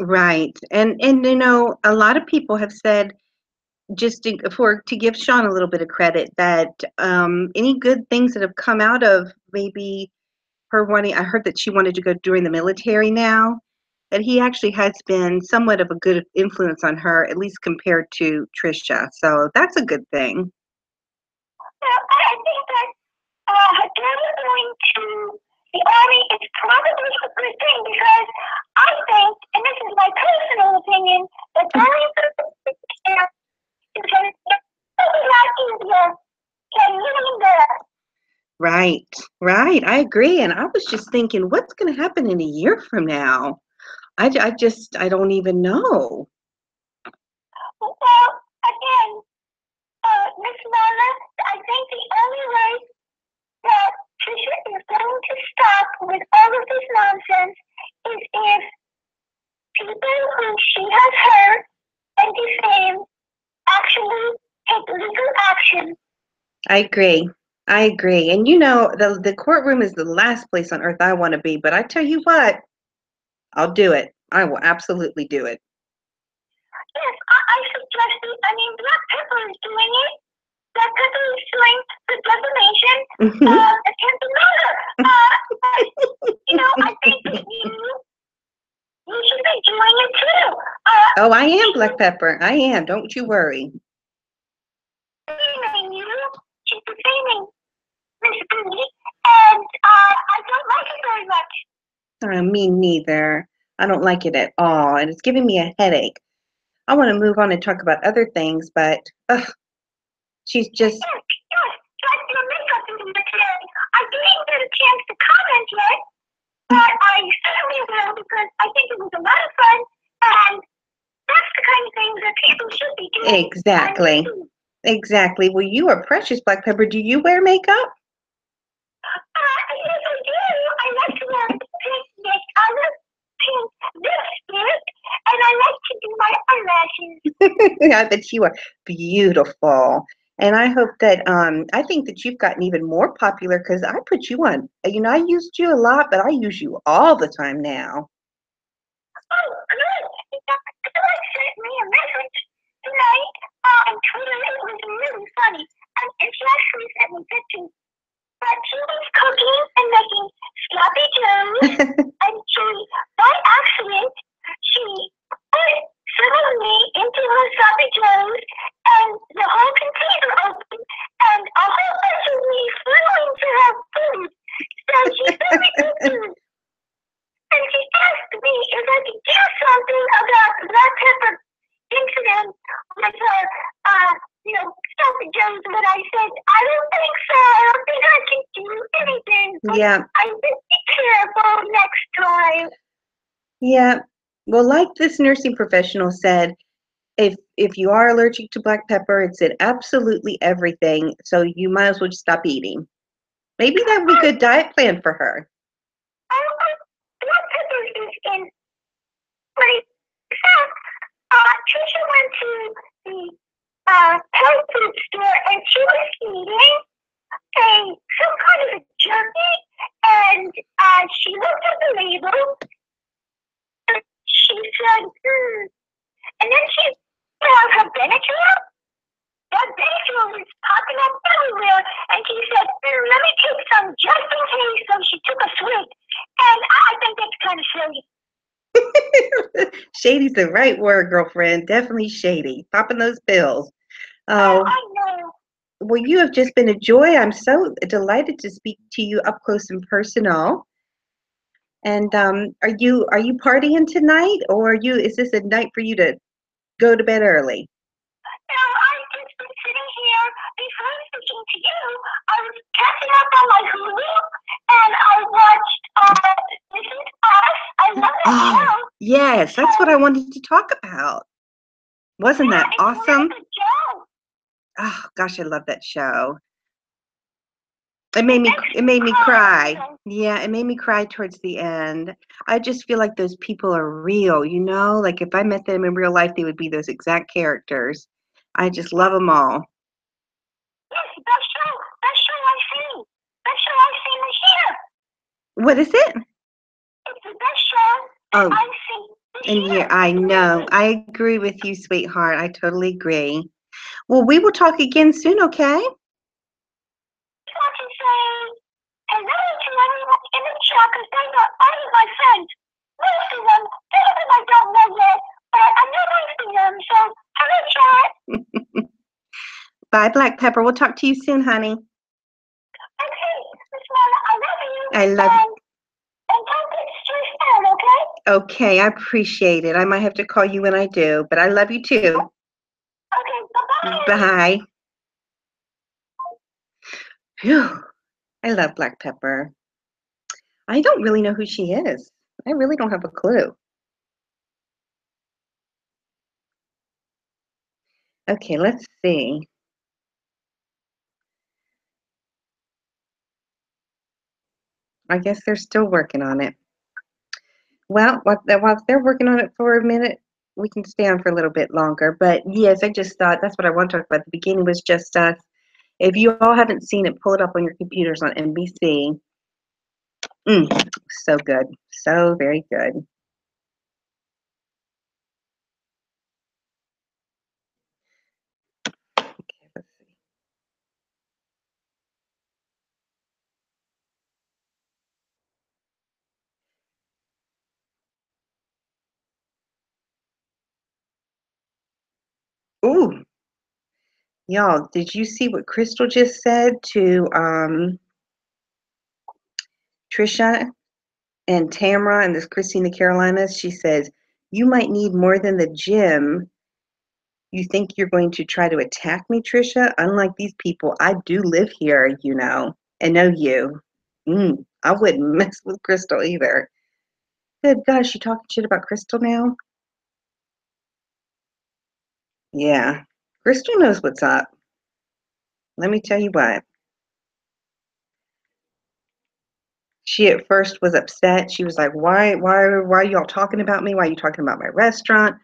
Speaker 1: Right. And you know, a lot of people have said, just to give Sean a little bit of credit, that any good things that have come out of maybe her wanting, I heard that she wanted to go join the military now, that he actually has been somewhat of a good influence on her, at least compared to Trisha. So that's a good thing.
Speaker 2: Well, I think that her daughter going to the army is probably a good thing, because I think, and this is my personal opinion, that going to the camp is going to get a lot easier than living there.
Speaker 1: Right, right. I agree. And I was just thinking, what's going to happen in a year from now? I don't even know.
Speaker 2: Well, again, Miss Lana, I think the only way that Trisha is going to stop with all of this nonsense is if people who she has hurt and defamed actually take legal action.
Speaker 1: I agree. I agree. And you know, the courtroom is the last place on earth I want to be. But I tell you what, I'll do it. I will absolutely do it.
Speaker 2: Yes, I suggest it. I mean, Black Pepper is doing it. Black Pepper is doing the defamation against the murder. You know, I think that you should be doing it too.
Speaker 1: Oh, I am Black Pepper. I am. Don't you worry.
Speaker 2: Defaming you. She's defaming Miss Booty, and I don't like it very much.
Speaker 1: Me neither. I don't like it at all, and it's giving me a headache. I want to move on and talk about other things, but she's just.
Speaker 2: Yes, like your makeup in the today. I didn't get a chance to comment yet, but I certainly will, because I think it was a lot of fun, and that's the kind of things that people should be doing.
Speaker 1: Exactly. Exactly. Well, you are precious, Black Pepper. Do you wear makeup?
Speaker 2: Yes, I do. I like to wear pink lip, pink lipstick, and I like to do my eyelashes.
Speaker 1: I bet you are beautiful. And I hope that I think that you've gotten even more popular, because I put you on. You know, I used you a lot, but I use you all the time now.
Speaker 2: Oh, good. Someone sent me a message tonight on Twitter. It was really funny. And she actually sent me pictures. But she was cooking and making sloppy joes, and she, by accident, she put some of me into her sloppy joes, and the whole container opened, and a whole bunch of me flew into her food. So she threw me food. And she asked me if I could do something about the Black Pepper incident with her, sloppy joes. But I said, I don't think so. I don't think I can do anything. But
Speaker 1: Yeah.
Speaker 2: I will be careful next time.
Speaker 1: Yeah. Well, like this nursing professional said, if you are allergic to black pepper, it's in absolutely everything. So you might as well just stop eating. Maybe that would be a good diet plan for her.
Speaker 2: Black pepper is in my fact. Trisha went to the health food store, and she was eating some kind of a jerky, and she looked at the label, and she said, and then she found her Benadryl. That Benadryl was popping up everywhere, and she said, let me take some just in case. So she took a swig, and I think that's kind of shady.
Speaker 1: Shady's the right word, girlfriend. Definitely shady. Popping those pills.
Speaker 2: Oh, I know.
Speaker 1: Well, you have just been a joy. I'm so delighted to speak to you up close and personal. And are you partying tonight, or is this a night for you to go to bed early?
Speaker 2: No, I've just been sitting here before speaking to you. I was catching up on my Hulu, and I watched This Is Us. I love that show.
Speaker 1: Yes, that's what I wanted to talk about. Wasn't that awesome?
Speaker 2: It's a good show.
Speaker 1: Oh gosh, I love that show. It made me cry. Yeah, it made me cry towards the end. I just feel like those people are real, you know? Like if I met them in real life, they would be those exact characters. I just love them all.
Speaker 2: Yes, that's true. That's true. I see. That's true. I've seen this year.
Speaker 1: What is it?
Speaker 2: It's the best show that I've seen this
Speaker 1: And
Speaker 2: year.
Speaker 1: yeah, I know. I agree with you, sweetheart. I totally agree. Well, we will talk again soon, okay?
Speaker 2: I want to say hello to everyone in the chat because they are all of my friends. Most of them, some of them I don't know yet, but I know most of them. So, hello, chat.
Speaker 1: Bye, Black Pepper. We'll talk to you soon, honey.
Speaker 2: Okay, Miss Mama, I love you.
Speaker 1: I love you.
Speaker 2: And don't get stressed out, okay?
Speaker 1: Okay, I appreciate it. I might have to call you when I do, but I love you too.
Speaker 2: Okay, bye-bye.
Speaker 1: Bye. Phew. I love Black Pepper. I don't really know who she is. I really don't have a clue. Okay, let's see. I guess they're still working on it. Well, while they're working on it for a minute, we can stay on for a little bit longer. But yes, I just thought that's what I want to talk about. The beginning was just us. If you all haven't seen it, pull it up on your computers on NBC. So good. So very good. Okay, let's see. Ooh, y'all, did you see what Crystal just said to Trisha and Tamra and this Christina Carolinas? She says, you might need more than the gym. You think you're going to try to attack me, Trisha? Unlike these people, I do live here, you know, and know you. I wouldn't mess with Crystal either. Good gosh, you talking shit about Crystal now? Yeah. Crystal knows what's up. Let me tell you what. She at first was upset. She was like, why are y'all talking about me? Why are you talking about my restaurant?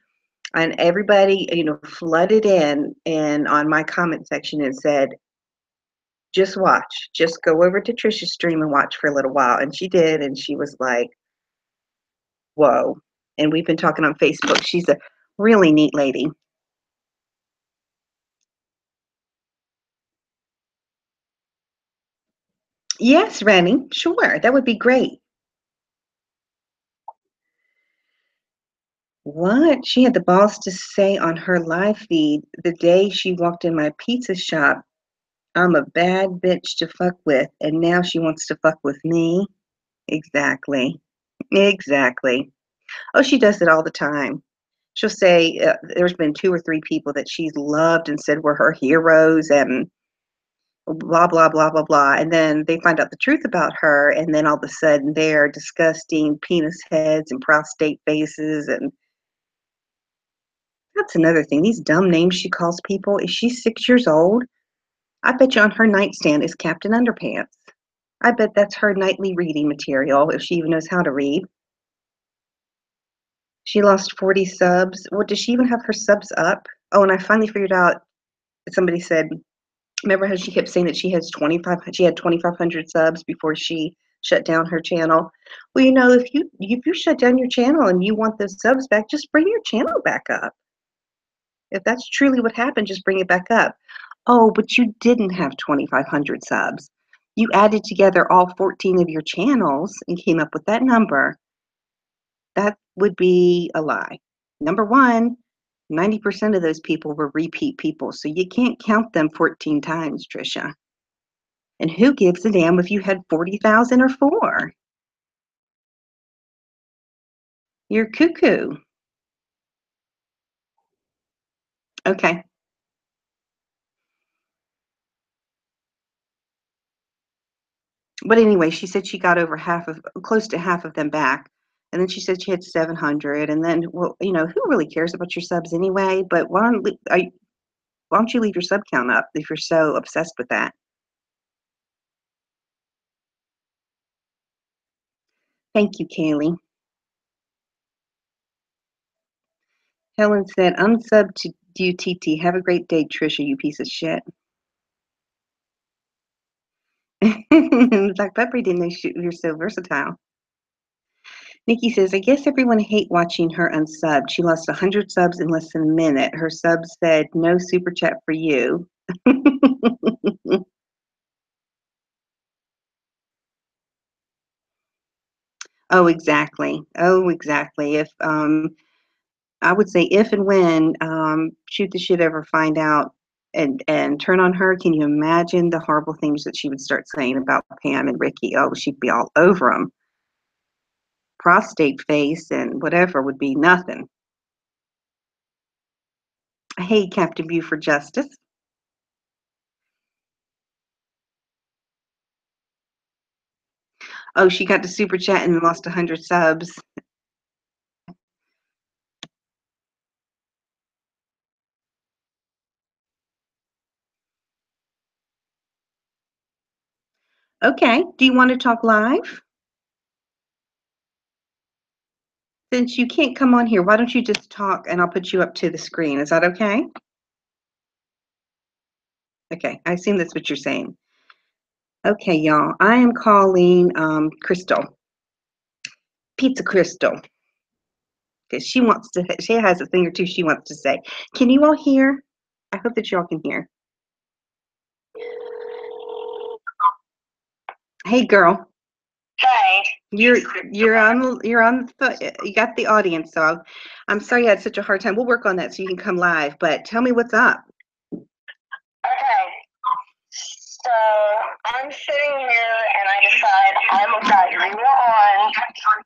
Speaker 1: And everybody, you know, flooded in and on my comment section and said, just watch. Just go over to Trisha's stream and watch for a little while. And she did, and she was like, whoa. And we've been talking on Facebook. She's a really neat lady. Yes, Rennie, sure. That would be great. What? She had the balls to say on her live feed the day she walked in my pizza shop, I'm a bad bitch to fuck with, and now she wants to fuck with me? Exactly. Exactly. Oh, she does it all the time. She'll say there's been 2 or 3 people that she's loved and said were her heroes and blah, blah, blah, blah, blah. And then they find out the truth about her, and then all of a sudden they're disgusting penis heads and prostate faces. And that's another thing. These dumb names she calls people. Is she 6 years old? I bet you on her nightstand is Captain Underpants. I bet that's her nightly reading material if she even knows how to read. She lost 40 subs. Well, does she even have her subs up? Oh, and I finally figured out, somebody said, remember how she kept saying that she had 2,500 subs before she shut down her channel? Well, you know, if you shut down your channel and you want those subs back, just bring your channel back up. If that's truly what happened, just bring it back up. Oh, but you didn't have 2,500 subs. You added together all 14 of your channels and came up with that number. That would be a lie. Number one, 90% of those people were repeat people, so you can't count them 14 times, Trisha. And who gives a damn if you had 40,000 or 4? You're cuckoo. Okay. But anyway, she said she got over close to half of them back. And then she said she had 700. And then, well, you know, who really cares about your subs anyway? But why don't you leave your sub count up if you're so obsessed with that? Thank you, Kaylee. Helen said, unsub to you, TT. Have a great day, Trisha, you piece of shit. Black Pepper didn't know you're so versatile. Nikki says, I guess everyone hate watching her unsubbed. She lost 100 subs in less than a minute. Her sub said, no super chat for you. Oh, exactly. Oh, exactly. If I would say if and when Shoot the Shit ever find out and turn on her, can you imagine the horrible things that she would start saying about Pam and Ricky? Oh, she'd be all over them. Prostate face and whatever would be nothing. Hey, Captain Buford Justice. Oh, she got to super chat and lost 100 subs. Okay. Do you want to talk live? Since you can't come on here, why don't you just talk and I'll put you up to the screen? Is that okay? Okay. I assume that's what you're saying. Okay, y'all. I am calling Crystal. Pizza Crystal. Because she has a thing or two she wants to say. Can you all hear? I hope that y'all can hear. Hey, girl.
Speaker 2: Hey.
Speaker 1: You got the audience, so I'm sorry you had such a hard time. We'll work on that so you can come live, but tell me what's up.
Speaker 2: Okay. So I'm sitting here and I decide I'm got you on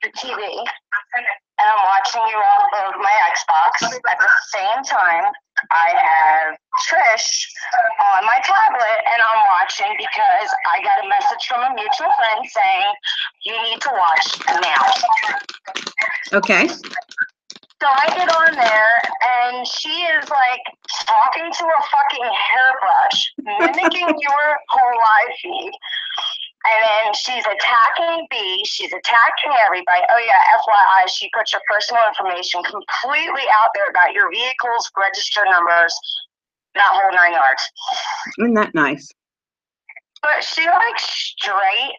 Speaker 2: the TV and I'm watching you off of my Xbox. At the same time, I have Trish on my tablet and I'm watching because I got a message from a mutual friend saying you need to watch now.
Speaker 1: Okay.
Speaker 2: So I get on there, and she is like talking to a fucking hairbrush, mimicking your whole live feed. And then she's attacking B. She's attacking everybody. Oh yeah, FYI, she puts your personal information completely out there about your vehicle's register numbers, that whole 9 yards.
Speaker 1: Isn't that nice?
Speaker 2: But she like straight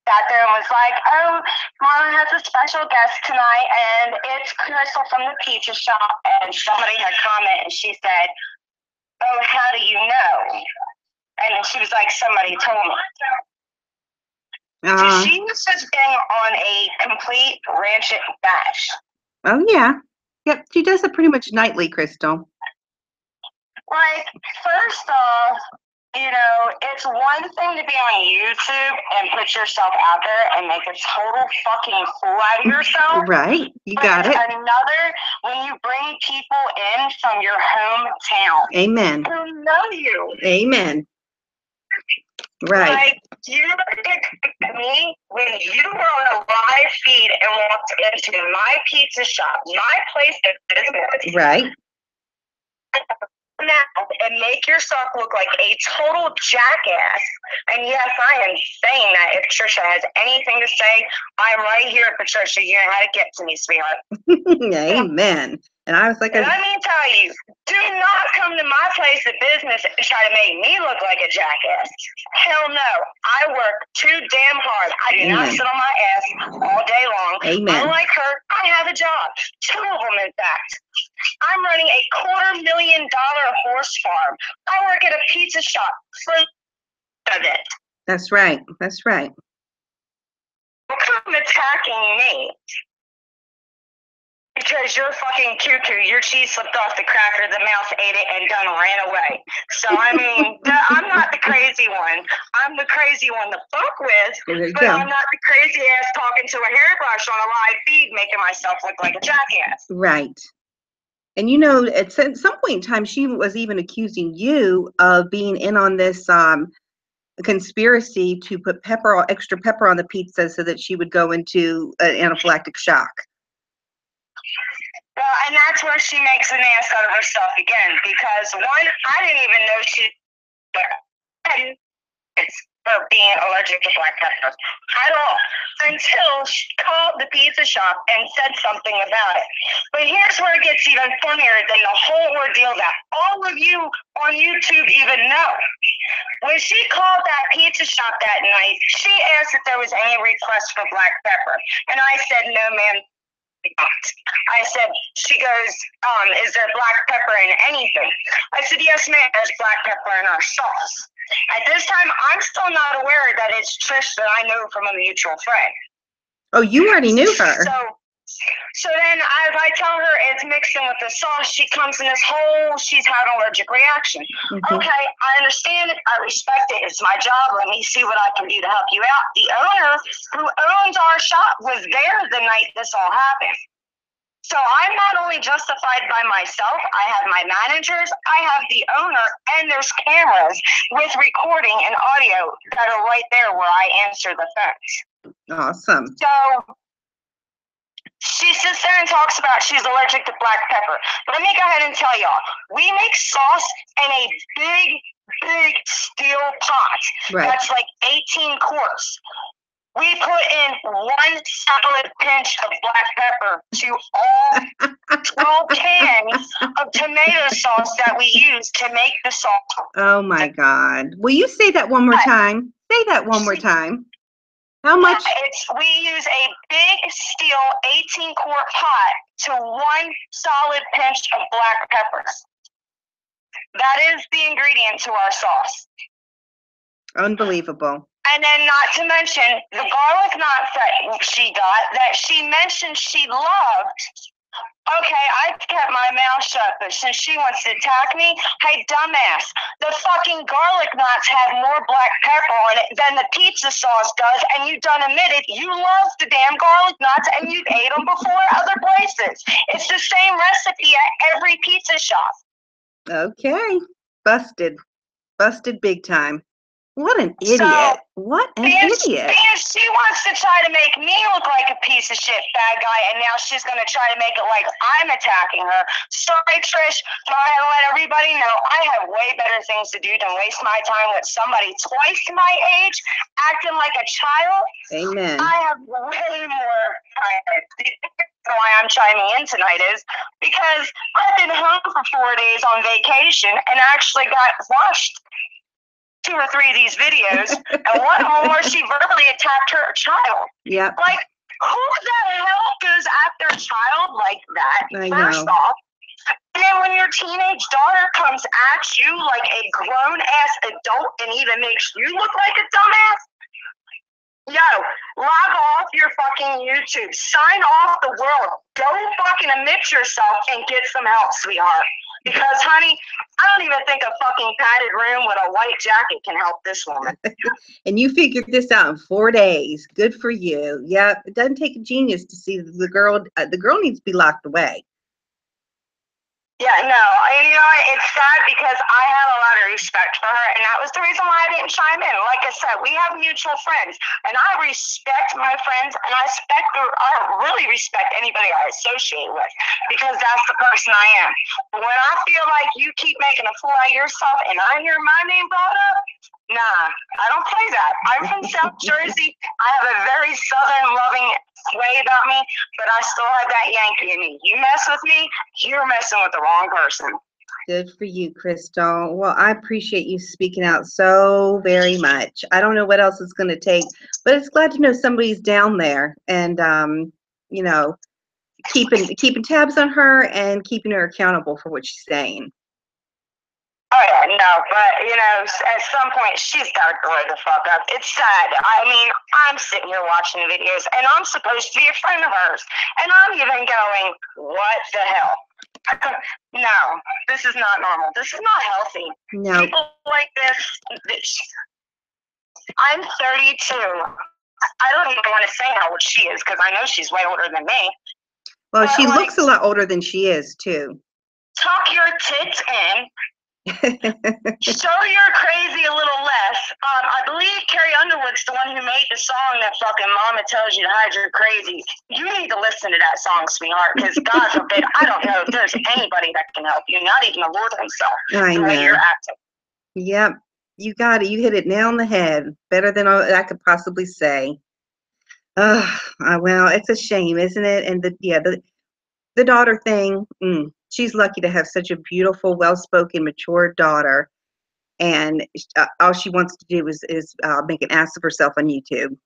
Speaker 2: sat there and was like, oh, Marlon has a special guest tonight, and it's Crystal from the pizza shop. And somebody had commented, and she said, oh, how do you know? And she was like, somebody told me. So she has just been on a complete rancid bash.
Speaker 1: Oh, yeah. Yep, she does it pretty much nightly, Crystal.
Speaker 2: Like, first off, you know, it's one thing to be on YouTube and put yourself out there and make a total fucking fool out of yourself.
Speaker 1: Right, you got it.
Speaker 2: Another, when you bring people in from your hometown.
Speaker 1: Amen.
Speaker 2: Who know you.
Speaker 1: Amen. Right.
Speaker 2: Like, you look at me when you were on a live feed and walked into my pizza shop, my place of business.
Speaker 1: Right.
Speaker 2: Now and make yourself look like a total jackass. And yes, I am saying that if Trisha has anything to say, I'm right here for Trisha. You know how to get to me, sweetheart.
Speaker 1: Amen. And I was like,
Speaker 2: and let me tell you, do not come to my place of business and try to make me look like a jackass. Hell no. I work too damn hard. I do not sit on my ass all day long.
Speaker 1: Amen.
Speaker 2: Unlike her, I have a job. 2 of them, in fact. I'm running a $250,000 horse farm. I work at a pizza shop. Of it.
Speaker 1: That's right. That's right.
Speaker 2: Don't come attacking me. Because you're fucking cuckoo. Your cheese slipped off the cracker, the mouse ate it, and done ran away. So, I mean, I'm not the crazy one. I'm the crazy one to fuck with, but I'm not the crazy ass talking to a hairbrush on a live feed, making myself look like a jackass.
Speaker 1: Right. And you know, at some point in time, she was even accusing you of being in on this conspiracy to put extra pepper on the pizza so that she would go into an anaphylactic shock.
Speaker 2: Well, and that's where she makes an ass out of herself again, because one, I didn't even know she. her being allergic to black pepper at all until she called the pizza shop and said something about it. But here's where it gets even funnier than the whole ordeal that all of you on YouTube even know. When she called that pizza shop that night, she asked if there was any request for black pepper. And I said, no, ma'am. I said, she goes, is there black pepper in anything? I said, yes, ma'am, there's black pepper in our sauce. At this time, I'm still not aware that it's Trish that I know from a mutual friend.
Speaker 1: Oh, you already knew her.
Speaker 2: So then as I tell her it's mixed in with the sauce, she comes in this whole, she's had an allergic reaction.
Speaker 1: Mm-hmm.
Speaker 2: Okay, I understand it. I respect it. It's my job. Let me see what I can do to help you out. The owner who owns our shop was there the night this all happened. So I'm not only justified by myself, I have my managers, I have the owner, and there's cameras with recording and audio that are right there where I answer the phones.
Speaker 1: Awesome.
Speaker 2: So she sits there and talks about she's allergic to black pepper. But let me go ahead and tell y'all, we make sauce in a big steel pot.
Speaker 1: Right.
Speaker 2: That's like 18 quarts. We put in 1 solid pinch of black pepper to all 12 cans of tomato sauce that we use to make the sauce.
Speaker 1: Oh my God. Will you say that one more time? Say that one more time. How much?
Speaker 2: We use a big steel 18-quart pot to 1 solid pinch of black peppers. That is the ingredient to our sauce.
Speaker 1: Unbelievable.
Speaker 2: And then not to mention the garlic knots that she got that she mentioned she loved. Okay, I kept my mouth shut, but since she wants to attack me, hey, dumbass, the fucking garlic knots have more black pepper on it than the pizza sauce does, and you done admitted you love the damn garlic knots and you've ate them before other places. It's the same recipe at every pizza shop.
Speaker 1: Okay. Busted big time. What an idiot. What an idiot.
Speaker 2: And she wants to try to make me look like a piece of shit bad guy, and now she's going to try to make it like I'm attacking her. Sorry, Trish, but I let everybody know I have way better things to do than waste my time with somebody twice my age acting like a child.
Speaker 1: Amen.
Speaker 2: I have way more time. Why I'm chiming in tonight is because I've been home for 4 days on vacation and actually got watched 2 or 3 of these videos, and one of them where she verbally attacked her child.
Speaker 1: Yeah.
Speaker 2: Like, who the hell goes after a child like that? First off, and then when your teenage daughter comes at you like a grown-ass adult and even makes you look like a dumbass, yo, log off your fucking YouTube. Sign off the world. Go fucking admit yourself and get some help, sweetheart. Because, honey, I don't even think a fucking padded room with a white jacket can help this woman.
Speaker 1: And you figured this out in 4 days. Good for you. Yeah, it doesn't take a genius to see the girl. The girl needs to be locked away.
Speaker 2: Yeah, no, and you know, it's sad because I have a lot of respect for her, and that was the reason why I didn't chime in. Like I said, we have mutual friends, and I respect my friends, and I really respect anybody I associate with, because that's the person I am. But when I feel like you keep making a fool out of yourself, and I hear my name brought up, nah, I don't play that. I'm from South Jersey. I have a very Southern loving way about me, but I still have that Yankee in me. You mess with me, you're messing with the wrong person.
Speaker 1: Good for you, Crystal. Well, I appreciate you speaking out so very much. I don't know what else it's going to take, but it's glad to know somebody's down there and, you know, keeping tabs on her and keeping her accountable for what she's saying.
Speaker 2: Oh, yeah, no, but, you know, at some point, she's got to grow the fuck up. It's sad. I mean, I'm sitting here watching the videos, and I'm supposed to be a friend of hers, and I'm even going, what the hell? No, this is not normal. This is not healthy.
Speaker 1: No.
Speaker 2: People like this, I'm 32. I don't even want to say how old she is, because I know she's way older than me.
Speaker 1: Well,
Speaker 2: but,
Speaker 1: she looks a lot older than she is, too.
Speaker 2: Tuck your tits in. Show your crazy a little less. I believe Carrie Underwood's the one who made the song that fucking Mama tells you to hide your crazy. You need to listen to that song, sweetheart, because God forbid, I don't know if there's anybody that can help you, not even the Lord himself,
Speaker 1: I
Speaker 2: the
Speaker 1: know.
Speaker 2: way you're acting.
Speaker 1: Yep. You got it. You hit it nail on the head. Better than I could possibly say. Well, it's a shame, isn't it? And the daughter thing. She's lucky to have such a beautiful, well-spoken, mature daughter, and all she wants to do is make an ass of herself on YouTube.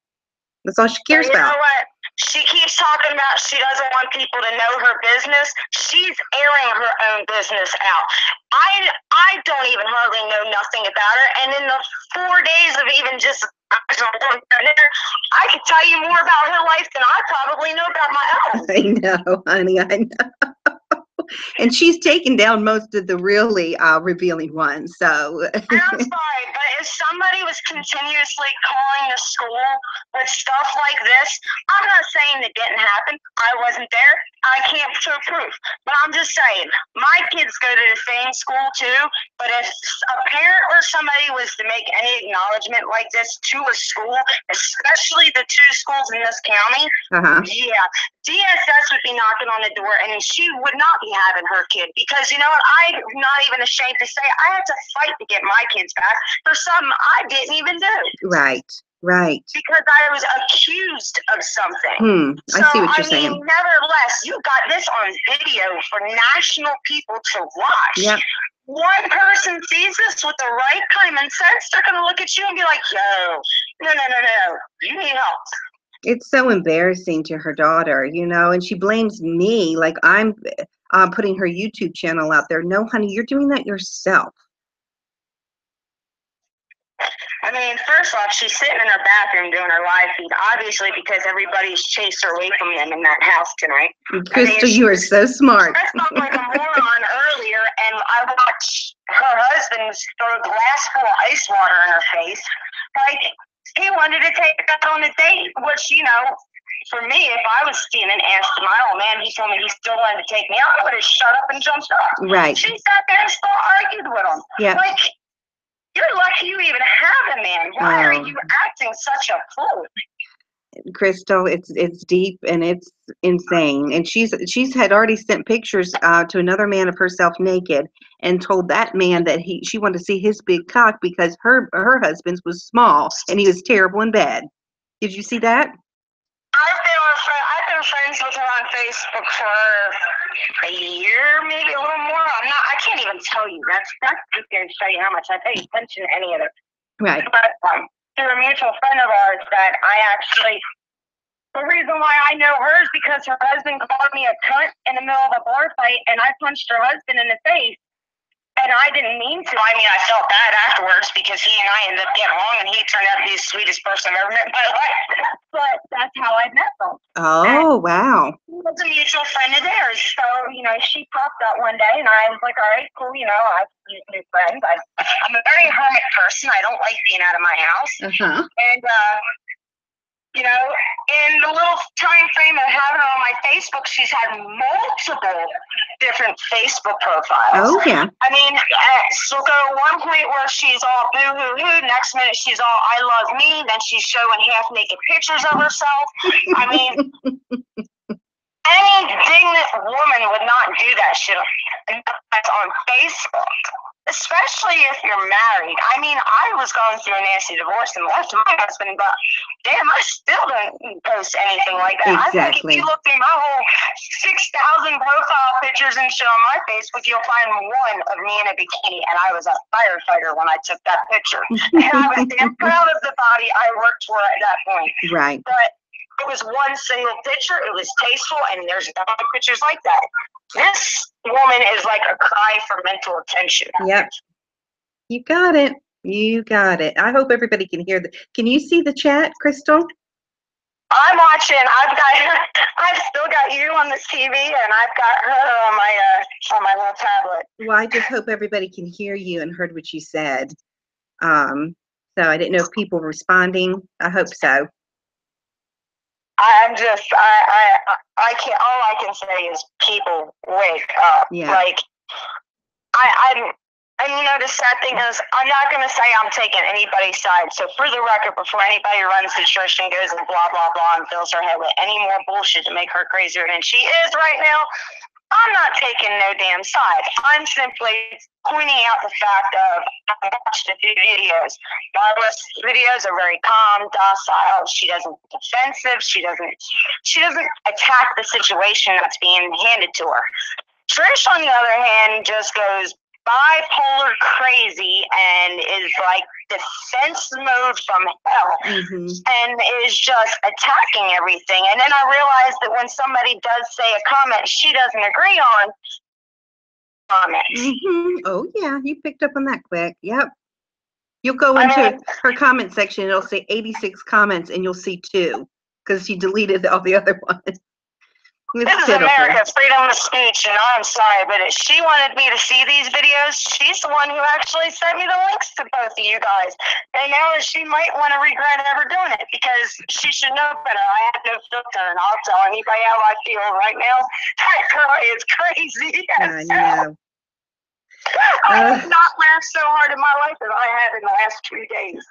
Speaker 1: That's all she cares
Speaker 2: you
Speaker 1: about.
Speaker 2: know what? She keeps talking about she doesn't want people to know her business. She's airing her own business out. I don't even hardly know nothing about her. And in the 4 days of even just I could tell you more about her life than I probably know about my own.
Speaker 1: I know, honey. I know. And she's taken down most of the really revealing ones. So
Speaker 2: I'm sorry, but if somebody was continuously calling the school with stuff like this, I'm not saying it didn't happen. I wasn't there. I can't show proof. But I'm just saying, my kids go to the same school too. But if a parent or somebody was to make any acknowledgement like this to a school, especially the 2 schools in this county, yeah, DSS would be knocking on the door, and she would not be having her kid. Because you know what? I'm not even ashamed to say I had to fight to get my kids back for something I didn't even do.
Speaker 1: Right.
Speaker 2: Because I was accused of something.
Speaker 1: I see what you're saying.
Speaker 2: Nevertheless, you got this on video for national people to watch.
Speaker 1: Yep.
Speaker 2: One person sees this with the right common sense, they're going to look at you and be like, yo, no, you need help.
Speaker 1: It's so embarrassing to her daughter, and she blames me like I'm putting her YouTube channel out there. No, honey, you're doing that yourself.
Speaker 2: I mean, first off, she's sitting in her bathroom doing her live feed, obviously because everybody's chased her away from them in that house tonight.
Speaker 1: Crystal, you are so smart.
Speaker 2: I felt like a moron earlier, and I watched her husband throw a glass full of ice water in her face. Like, he wanted to take her on a date, which, for me, if I was standing asked my old man, he told me he still wanted to take me out, I would have shut up and jumped up.
Speaker 1: Right.
Speaker 2: She sat there and still argued with him.
Speaker 1: Yeah.
Speaker 2: Like, you're lucky you even have a man. Why are you acting such a fool?
Speaker 1: Crystal, it's deep and it's insane. And she's had already sent pictures to another man of herself naked and told that man that she wanted to see his big cock because her husband's was small and he was terrible in bed. Did you see that?
Speaker 2: I've been friends with her on Facebook for a year, maybe a little more. I can't even tell you. That's just going to show you how much I pay attention to any of it.
Speaker 1: Right.
Speaker 2: But through a mutual friend of ours that the reason why I know her is because her husband called me a cunt in the middle of a bar fight, and I punched her husband in the face. And I didn't mean to. I mean, I felt bad afterwards because he and I ended up getting along, and he turned out to be the sweetest person I've ever met in my life. But that's how I met them.
Speaker 1: Oh, wow.
Speaker 2: He was a mutual friend of theirs. So, she popped up one day, and I was like, all right, cool, I've used new friends. I'm a very hermit person. I don't like being out of my house. And, in the little time frame of having her on my Facebook, she's had multiple different Facebook profiles.
Speaker 1: Oh, yeah.
Speaker 2: I mean, she'll go one point where she's all boo-hoo-hoo, next minute she's all I love me, then she's showing half-naked pictures of herself. I mean, any indignant woman would not do that shit on Facebook. Especially if you're married. I mean, I was going through a nasty divorce and left my husband, but damn, I still don't post anything like that.
Speaker 1: Exactly.
Speaker 2: I think if you look through my whole 6,000 profile pictures and shit on my Facebook, you'll find one of me in a bikini, and I was a firefighter when I took that picture. And I was damn proud of the body I worked for at that point.
Speaker 1: Right.
Speaker 2: But it was one single picture. It was tasteful, and there's other pictures like that. This woman is like a cry for mental attention.
Speaker 1: Yep. You got it. You got it. I hope everybody can hear Can you see the chat, Crystal?
Speaker 2: I'm watching. I've still got you on this TV, and I've got her on my little tablet.
Speaker 1: Well, I just hope everybody can hear you and heard what you said. So I didn't know if people were responding. I hope so.
Speaker 2: I'm just, I can't, all I can say is people wake up.
Speaker 1: Yeah.
Speaker 2: Like, the sad thing is, I'm not going to say I'm taking anybody's side. So for the record, before anybody runs to church and goes and blah, blah, blah, and fills her head with any more bullshit to make her crazier than she is right now, I'm not taking no damn side. I'm simply pointing out the fact of I watched a few videos. Marvelous videos are very calm, docile. She doesn't get defensive. She doesn't attack the situation that's being handed to her. Trish, on the other hand, just goes bipolar crazy and is like defense mode from hell, and is just attacking everything. And then I realized that when somebody does say a comment she doesn't agree on, comments.
Speaker 1: Oh yeah, you picked up on that quick. Yep. You'll go into her comment section, it'll say 86 comments, and you'll see 2 because she deleted all the other ones.
Speaker 2: This is America, freedom of speech, and I'm sorry, but if she wanted me to see these videos, she's the one who actually sent me the links to both of you guys. And now she might want to regret ever doing it because she should know better. I have no filter, and I'll tell anybody how I feel right now. That girl is crazy.
Speaker 1: I know.
Speaker 2: I have not laughed so hard in my life as I have in the last 2 days.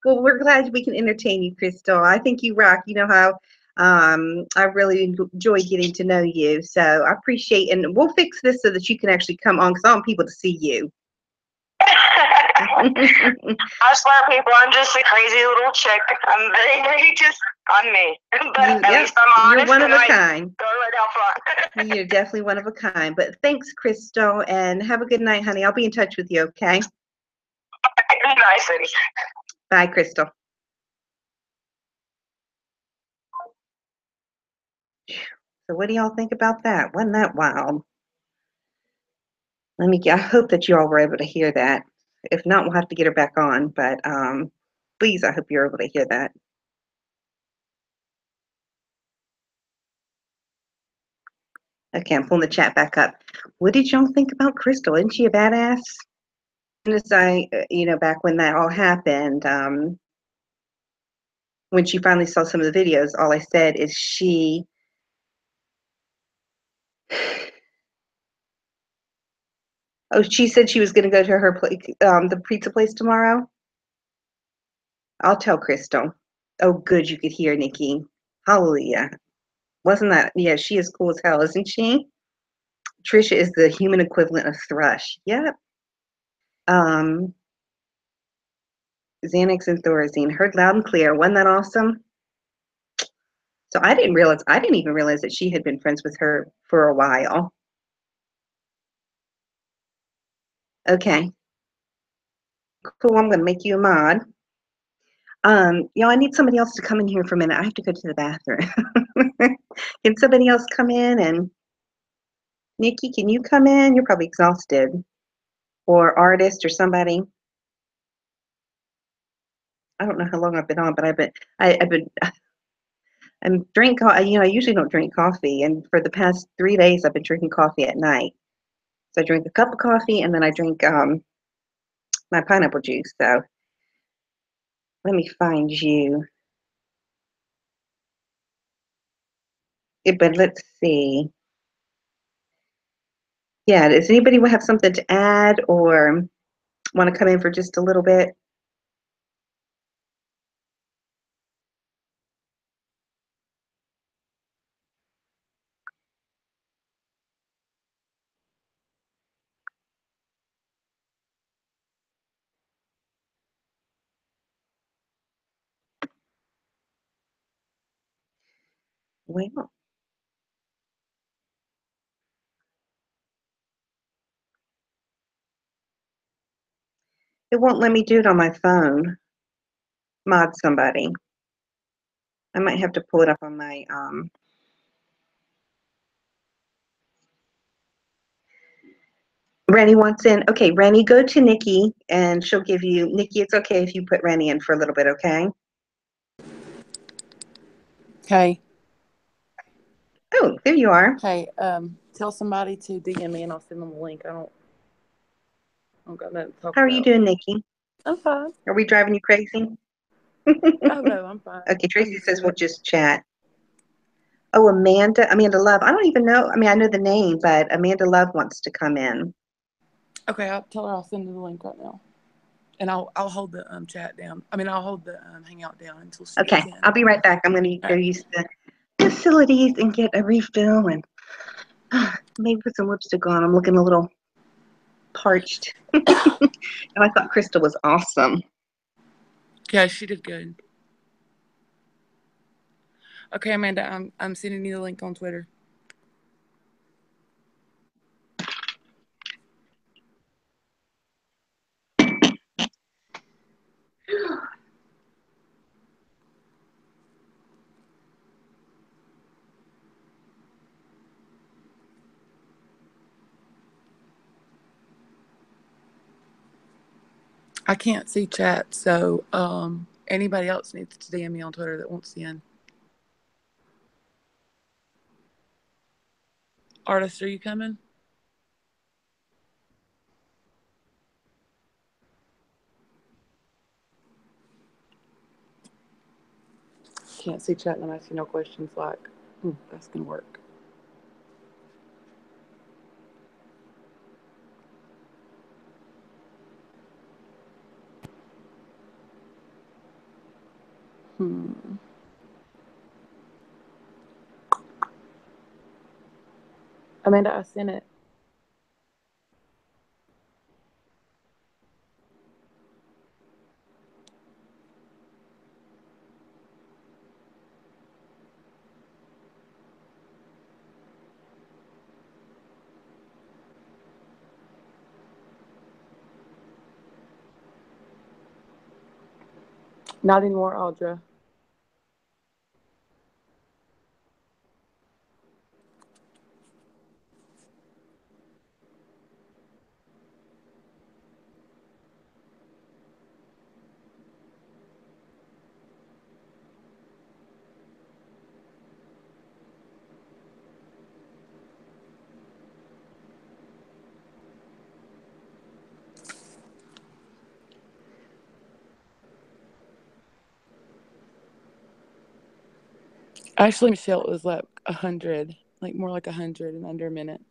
Speaker 1: Well, we're glad we can entertain you, Crystal. I think you rock. You know how I really enjoy getting to know you. So I appreciate, and we'll fix this so that you can actually come on because I want people to see you.
Speaker 2: I swear, people, I'm just a crazy little chick. I'm very just, I'm me. But at least I'm honest.
Speaker 1: You're one of a kind.
Speaker 2: Go right out front.
Speaker 1: You're definitely one of a kind. But thanks, Crystal, and have a good night, honey. I'll be in touch with you, okay?
Speaker 2: Good night, Cindy.
Speaker 1: Bye, Crystal. So what do y'all think about that? Wasn't that wild? I hope that you all were able to hear that. If not, we'll have to get her back on. But please, I hope you're able to hear that. Okay, I'm pulling the chat back up. What did y'all think about Crystal? Isn't she a badass? And back when that all happened, when she finally saw some of the videos, all I said is she said she was going to go to her place, the pizza place tomorrow. I'll tell Crystal. Oh, good, you could hear Nikki. Hallelujah. Wasn't that? Yeah, she is cool as hell, isn't she? Trisha is the human equivalent of Thrush. Yep. Xanax and Thorazine. Heard loud and clear. Wasn't that awesome? So I didn't even realize that she had been friends with her for a while. Okay. Cool, I'm gonna make you a mod. I need somebody else to come in here for a minute. I have to go to the bathroom. Can somebody else come in? And Nikki, can you come in? You're probably exhausted. Or Artist or somebody. I don't know how long I've been on, but I usually don't drink coffee, and for the past 3 days I've been drinking coffee at night. So I drink a cup of coffee and then I drink my pineapple juice. So let me find you. But let's see. Yeah, does anybody have something to add or want to come in for just a little bit? Well, it won't let me do it on my phone. Mod somebody. I might have to pull it up on my Rennie wants in. Okay, Rennie, go to Nikki and she'll give you Nikki, it's okay if you put Rennie in for a little bit, okay?
Speaker 3: Okay.
Speaker 1: Oh, there you are.
Speaker 3: Hey, tell somebody to DM me and I'll send them the link. I don't got nothing to talk
Speaker 1: How are
Speaker 3: about.
Speaker 1: you doing, Nikki?
Speaker 3: I'm fine.
Speaker 1: Are we driving you crazy?
Speaker 3: Oh no, I'm fine.
Speaker 1: Okay, Tracy says we'll just chat. Oh, Amanda Love. I don't even know. I mean, I know the name, but Amanda Love wants to come in.
Speaker 3: Okay, I'll tell her I'll send her the link right now. And I'll hold the chat down. I mean, I'll hold the hangout down until she gets in.
Speaker 1: I'll be right back. I'm going to go use the facilities and get a refill and Maybe put some lipstick on. I'm looking a little parched. And I thought Crystal was awesome.
Speaker 3: Yeah, she did good. Okay, Amanda, I'm sending you the link on Twitter. I can't see chat, so anybody else needs to DM me on Twitter that wants to in. Artist, are you coming? Can't see chat and I'm asking no questions like, that's going to work. Amanda, I sent it. Not anymore, Audra. Actually, Michelle, it was like 100, like more like 100 in under a minute.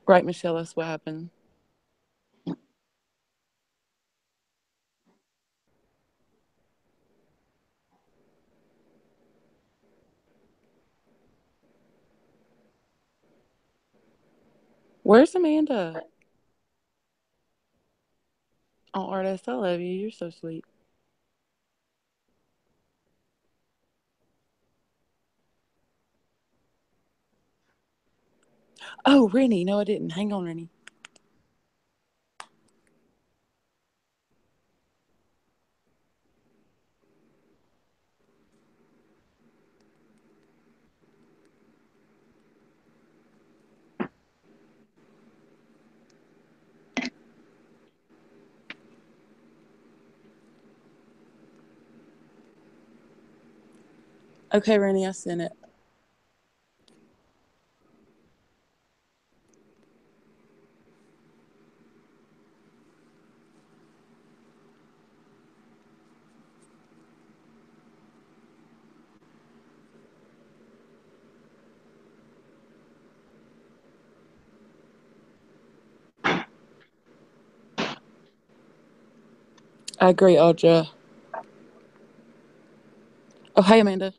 Speaker 3: Right, Michelle, that's what happened. Where's Amanda? Oh, Artist, I love you. You're so sweet. Oh, Rennie. No, I didn't. Hang on, Rennie. Okay, Rennie, I sent it. I agree, Audra. Oh, hey, Amanda.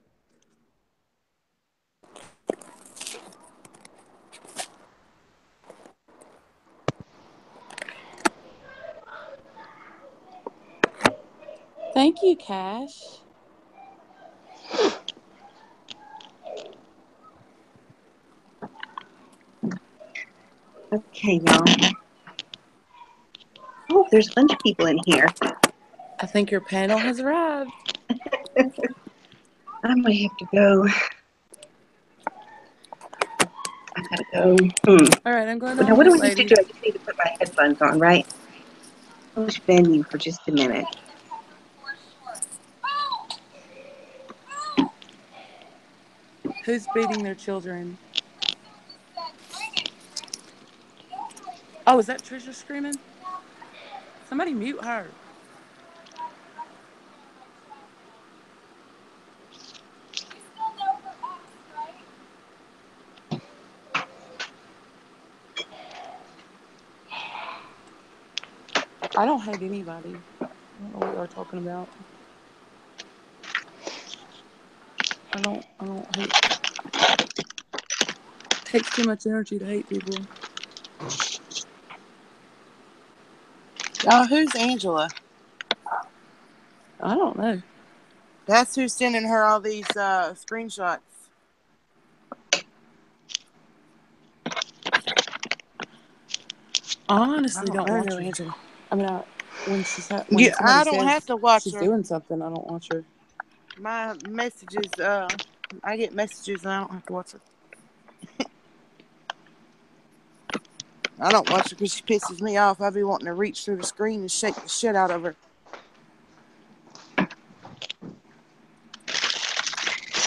Speaker 3: Thank you, Cash.
Speaker 1: Okay, y'all. Oh, there's a bunch of people in here.
Speaker 3: I think your panel has arrived.
Speaker 1: I might have to go. I gotta go.
Speaker 3: All right, I'm going
Speaker 1: Now,
Speaker 3: on
Speaker 1: what do
Speaker 3: mute,
Speaker 1: I need to
Speaker 3: ladies.
Speaker 1: do? I just need to put my headphones on, right? Push venue for just a minute.
Speaker 3: Who's beating their children? Oh, is that Trisha screaming? Somebody mute her. I don't hate anybody. I don't know what you're talking about. I don't hate. It takes too much energy to hate people.
Speaker 4: Y'all, who's Angela?
Speaker 3: I don't know.
Speaker 4: That's who's sending her all these screenshots.
Speaker 3: I honestly don't watch
Speaker 4: know
Speaker 3: her.
Speaker 4: Angela.
Speaker 3: I mean, when
Speaker 4: Yeah,
Speaker 3: somebody
Speaker 4: I don't
Speaker 3: says
Speaker 4: have to watch
Speaker 3: she's
Speaker 4: her.
Speaker 3: doing something, I don't watch her.
Speaker 4: My messages, I get messages and I don't have to watch her. I don't watch her because she pisses me off. I be wanting to reach through the screen and shake the shit out of her.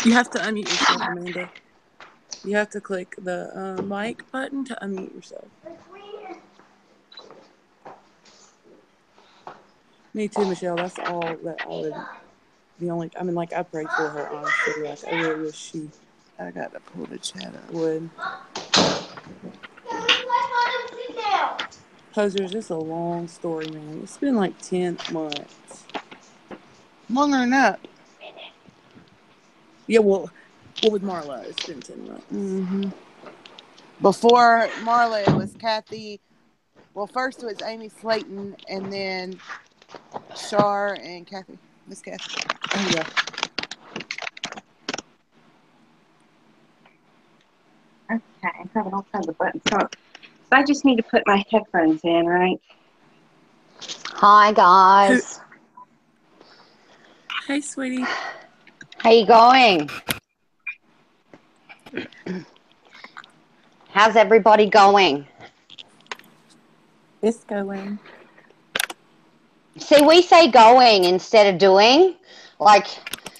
Speaker 3: You have to unmute yourself, Amanda. You have to click the mic button to unmute yourself. Me too, Michelle. That's all that I would. The only, I mean, like I prayed for her honestly. Like I really wish she
Speaker 4: I got to pull the chat up.
Speaker 3: would. Posers, it's a long story, man. It's been like 10 months.
Speaker 4: Longer than that.
Speaker 3: Yeah, well, with Marla, it's been 10 months.
Speaker 4: Mm-hmm. Before Marla, it was Kathy. Well, first it was Amy Slayton, and then Shar and Kathy. Miss Kathy.
Speaker 3: Oh, yeah.
Speaker 1: Okay, I'm having all kinds of buttons. So I just need to put my headphones in, right?
Speaker 5: Hi guys.
Speaker 3: Hey, sweetie.
Speaker 5: How you going? How's everybody going?
Speaker 3: It's going.
Speaker 5: See, we say going instead of doing. Like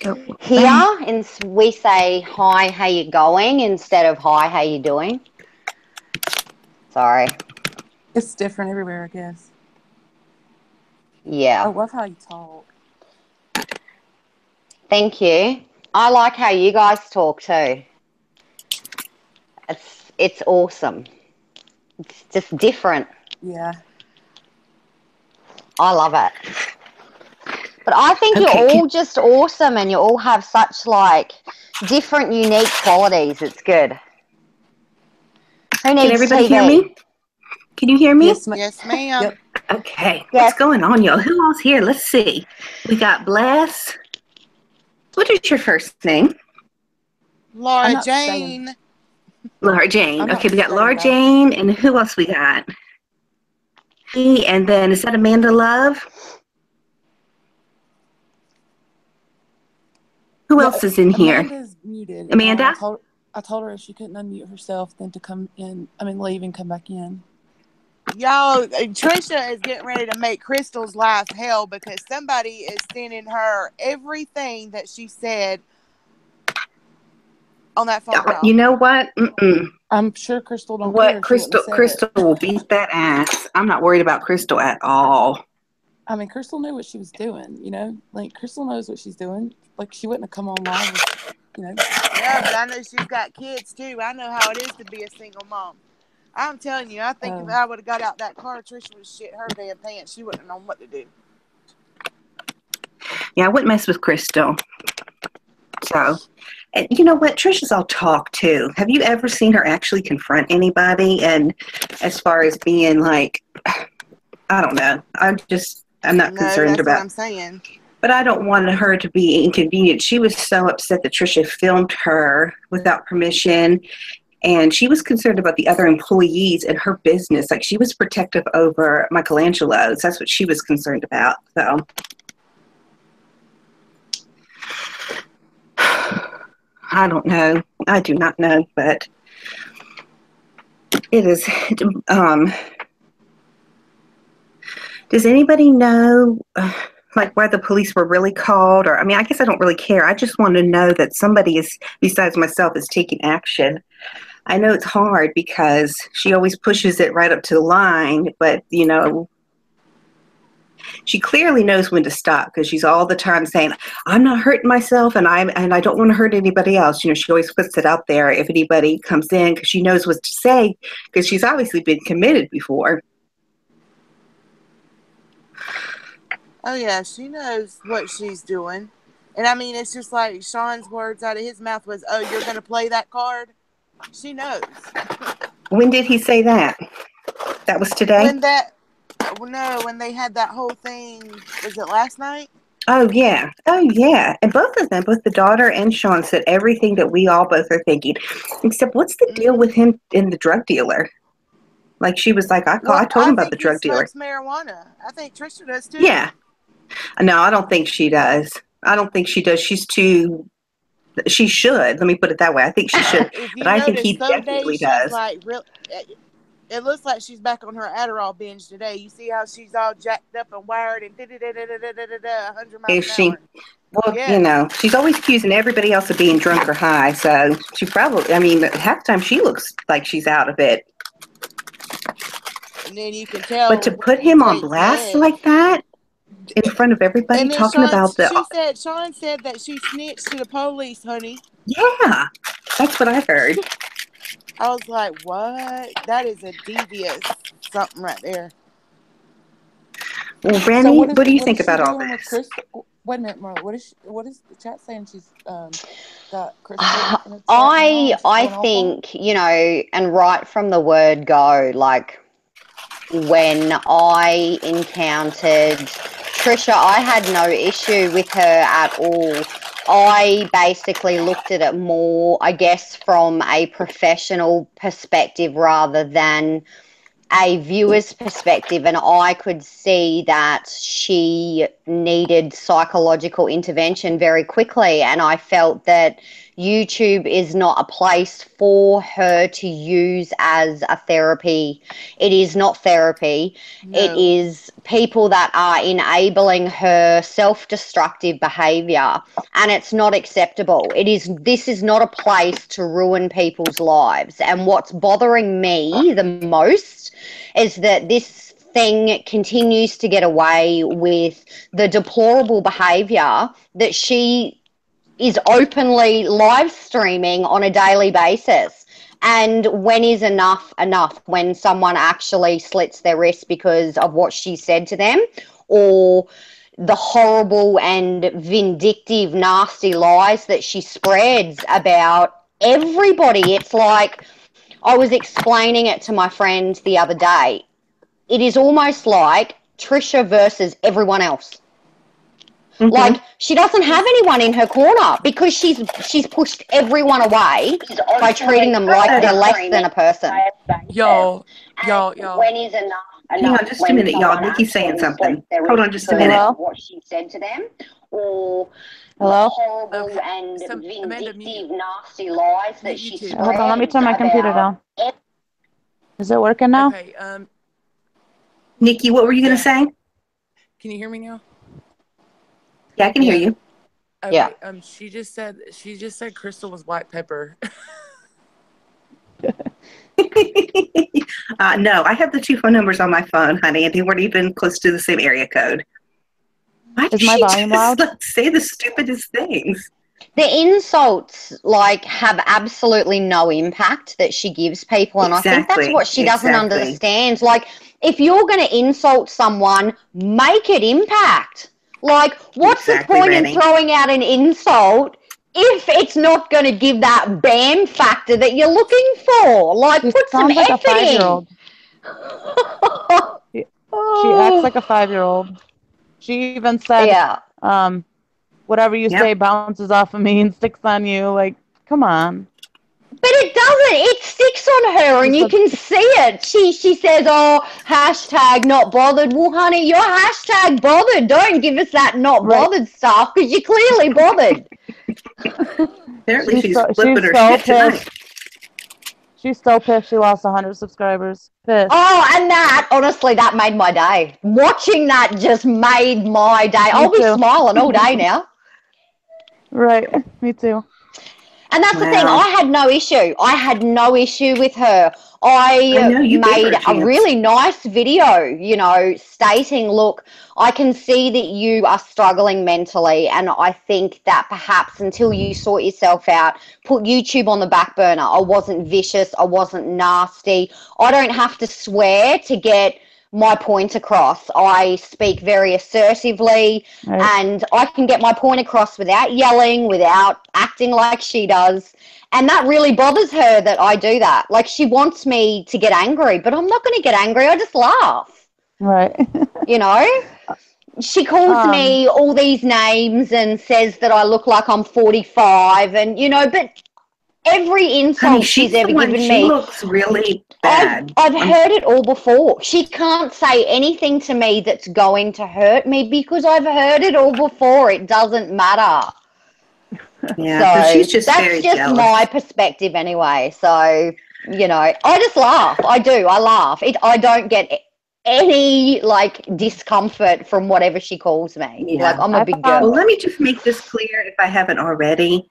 Speaker 5: here, we say hi, how you going instead of hi, how you doing. Sorry.
Speaker 3: It's different everywhere, I guess.
Speaker 5: Yeah.
Speaker 3: I love how you talk.
Speaker 5: Thank you. I like how you guys talk too. It's awesome. It's just different.
Speaker 3: Yeah.
Speaker 5: I love it. But I think you're all just awesome and you all have such like different, unique qualities. It's good. Who needs
Speaker 1: Can everybody
Speaker 5: TV?
Speaker 1: hear me? Can you hear me?
Speaker 3: Yes,
Speaker 4: Yes, ma'am.
Speaker 3: Yep.
Speaker 1: Okay.
Speaker 5: Yes.
Speaker 1: What's going on, y'all? Who else here? Let's see. We got Bless. What is your first name?
Speaker 4: Laura Jane.
Speaker 3: Staying.
Speaker 1: Laura Jane. Okay, we got
Speaker 3: staying,
Speaker 1: Laura
Speaker 3: guys.
Speaker 1: Jane, and who else we got? And then is that Amanda Love? Who else is in here?
Speaker 3: Amanda's muted.
Speaker 1: Amanda?
Speaker 3: I told her if she couldn't unmute herself, then to come in. I mean, leave and come back in.
Speaker 4: Y'all, Trisha is getting ready to make Crystal's life hell because somebody is sending her everything that she said on that phone call.
Speaker 1: You know what?
Speaker 3: I'm sure Crystal don't care.
Speaker 1: Crystal will beat that ass. I'm not worried about Crystal at all.
Speaker 3: I mean, Crystal knew what she was doing, you know? Like, Crystal knows what she's doing. Like, she wouldn't have come on live, you know?
Speaker 4: Yeah, but I know she's got kids, too. I know how it is to be a single mom. I'm telling you, I think if I would have got out that car, Trisha would have shit her damn pants. She wouldn't have known what to do.
Speaker 1: Yeah, I wouldn't mess with Crystal. So, and you know what? Trisha's all talk, too. Have you ever seen her actually confront anybody? And as far as being like, I don't know. I'm not concerned about.
Speaker 4: That's what I'm saying.
Speaker 1: But I don't want her to be inconvenient. She was so upset that Trisha filmed her without permission. And she was concerned about the other employees in her business. Like, she was protective over Michelangelo's. That's what she was concerned about. So, I don't know. I do not know, but it is. Does anybody know, like, why the police were really called? Or, I mean, I guess I don't really care. I just want to know that somebody is, besides myself, is taking action. I know it's hard because she always pushes it right up to the line, but, you know, she clearly knows when to stop because she's all the time saying, I'm not hurting myself and I don't want to hurt anybody else. You know, she always puts it out there if anybody comes in because she knows what to say because she's obviously been committed before.
Speaker 4: Oh, yeah, she knows what she's doing. And, I mean, it's just like Sean's words out of his mouth was, oh, you're going to play that card? She knows.
Speaker 1: When did he say that? That was today?
Speaker 4: When they had that whole thing, was it last night?
Speaker 1: Oh, yeah. And both of them, both the daughter and Sean, said everything that we all both are thinking. Except, what's the deal with him and the drug dealer? Like, she was like, I told him about the drug dealer.
Speaker 4: I think he smokes marijuana. I think Trisha does, too.
Speaker 1: Yeah. No, I don't think she does. She should. Let me put it that way. I think she should. But I think he definitely does.
Speaker 4: Like, it looks like she's back on her Adderall binge today. You see how she's all jacked up and wired and 100 miles an hour.
Speaker 1: Well, yes. She's always accusing everybody else of being drunk or high. So she probably, half the time she looks like she's out of it.
Speaker 4: And then you can tell.
Speaker 1: But to put him on blast like that in front of everybody, talking about
Speaker 4: Sean said that she snitched to the police, honey.
Speaker 1: Yeah, that's what I heard.
Speaker 4: I was like, what? That is a devious something right there.
Speaker 1: Well, Rennie, what do you think about all this?
Speaker 3: Wait a minute, Marla. What is the chat saying? She's got Chris.
Speaker 5: I think, and right from the word go, like when I encountered Trisha, I had no issue with her at all. I basically looked at it more, I guess, from a professional perspective rather than a viewer's perspective, and I could see that she needed psychological intervention very quickly, and I felt that YouTube is not a place for her to use as a therapy. It is not therapy. No. It is people that are enabling her self-destructive behaviour, and it's not acceptable. This is not a place to ruin people's lives, and what's bothering me the most is that this thing continues to get away with the deplorable behaviour that she is openly live streaming on a daily basis. And when is enough? When someone actually slits their wrist because of what she said to them, or the horrible and vindictive, nasty lies that she spreads about everybody. It's like, I was explaining it to my friend the other day. It is almost like Trisha versus everyone else. Mm-hmm. Like, she doesn't have anyone in her corner because she's pushed everyone away by treating them like they're less than a person.
Speaker 3: Y'all.
Speaker 5: When is enough?
Speaker 1: Hang on just a minute, y'all. Nikki's saying something. Hold on just a minute.
Speaker 5: What she said to them, or horrible and vindictive, nasty lies that she spread.
Speaker 6: Hold on, let me turn my computer down. Is it working now?
Speaker 3: Okay.
Speaker 1: Nikki, what were you going to say?
Speaker 3: Can you hear me now?
Speaker 1: Yeah, I can hear you.
Speaker 3: Okay,
Speaker 5: yeah.
Speaker 3: She just said Crystal was white pepper.
Speaker 1: No, I have the two phone numbers on my phone, honey, and they weren't even close to the same area code. Why
Speaker 6: is my volume loud?
Speaker 1: Say the stupidest things.
Speaker 5: The insults, have absolutely no impact that she gives people, and exactly. I think that's what she doesn't understand. If you're going to insult someone, make it impact. What's the point in throwing out an insult if it's not going to give that bam factor that you're looking for? Put some effort in.
Speaker 6: She acts like a 5-year-old. She even said, whatever you say bounces off of me and sticks on you. Come on.
Speaker 5: But it doesn't. It sticks on her, and you can see it. She says, hashtag not bothered. Well, honey, you're hashtag bothered. Don't give us that not bothered stuff, because you're clearly bothered.
Speaker 1: Apparently she's flipping her shit tonight.
Speaker 6: She's so pissed she lost 100 subscribers. Pissed.
Speaker 5: Oh, and honestly, that made my day. Watching that just made my day. I'll be smiling all day now.
Speaker 6: Right, me too.
Speaker 5: And that's the thing. I had no issue. I had no issue with her. I made a really nice video, stating, look, I can see that you are struggling mentally, and I think that perhaps until you sort yourself out, put YouTube on the back burner. I wasn't vicious. I wasn't nasty. I don't have to swear to get my point across. I speak very assertively, and I can get my point across without yelling, without acting like she does. And that really bothers her that I do that. Like, she wants me to get angry, but I'm not going to get angry. I just laugh.
Speaker 6: Right.
Speaker 5: You know? She calls me all these names and says that I look like I'm 45, and, you know, but every insult she's ever given me.
Speaker 1: She looks really bad.
Speaker 5: I've heard it all before. She can't say anything to me that's going to hurt me because I've heard it all before. It doesn't matter.
Speaker 1: Yeah,
Speaker 5: so
Speaker 1: she's just
Speaker 5: that's just
Speaker 1: jealous.
Speaker 5: my perspective anyway. So, you know, I just laugh. I do. I laugh. I don't get any, like, discomfort from whatever she calls me.
Speaker 1: Yeah.
Speaker 5: Like, I'm a big girl.
Speaker 1: Well, let me just make this clear if I haven't already.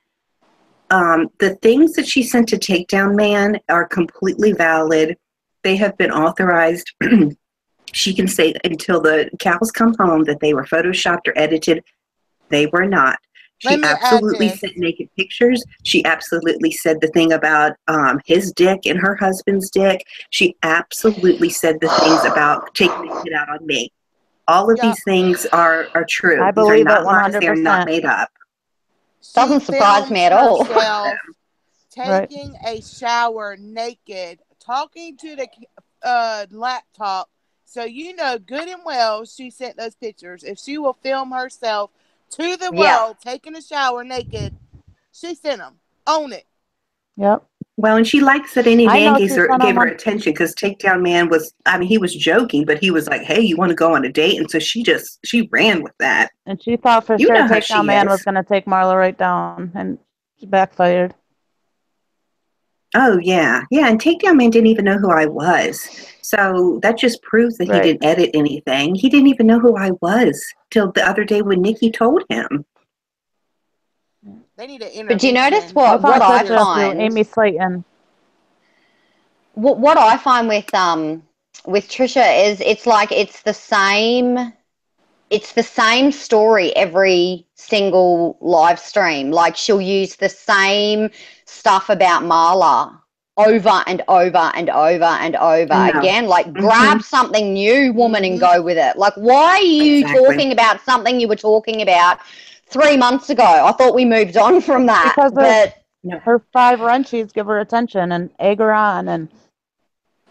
Speaker 1: The things that she sent to Takedown Man are completely valid. They have been authorized. She can say until the cows come home that they were photoshopped or edited. They were not. She absolutely sent naked pictures. She absolutely said the thing about his dick and her husband's dick. She absolutely said the things about taking the kid out on me. All of these things are true.
Speaker 6: I
Speaker 1: These are
Speaker 6: believe
Speaker 1: not
Speaker 6: it
Speaker 1: lies. They are
Speaker 6: 100%.
Speaker 1: not made up.
Speaker 5: Doesn't surprise me at all.
Speaker 4: Taking a shower naked, talking to the laptop, so you know good and well she sent those pictures. If she will film herself to the world taking a shower naked, she sent them. Own it.
Speaker 6: Yep.
Speaker 1: Well, and she likes that any man gave her attention, because Takedown Man was, I mean, he was joking, but he was like, hey, you want to go on a date? And so she ran with that.
Speaker 6: And she thought for sure Takedown Man was going to take Marla right down, and she backfired.
Speaker 1: Oh, yeah. Yeah, and Takedown Man didn't even know who I was. So that just proves that he didn't edit anything. He didn't even know who I was till the other day when Nikki told him.
Speaker 4: They need an intervention.
Speaker 5: But do you notice what I find?
Speaker 6: Amy Slayton.
Speaker 5: What I find with Trisha is it's like it's the same story every single live stream. Like, she'll use the same stuff about Marla over and over and over and over again. Like, grab something new, woman, and go with it. Like, why are you talking about something you were talking about 3 months ago? I thought we moved on from that.
Speaker 6: Because her 5 Runchies give her attention and egg her on and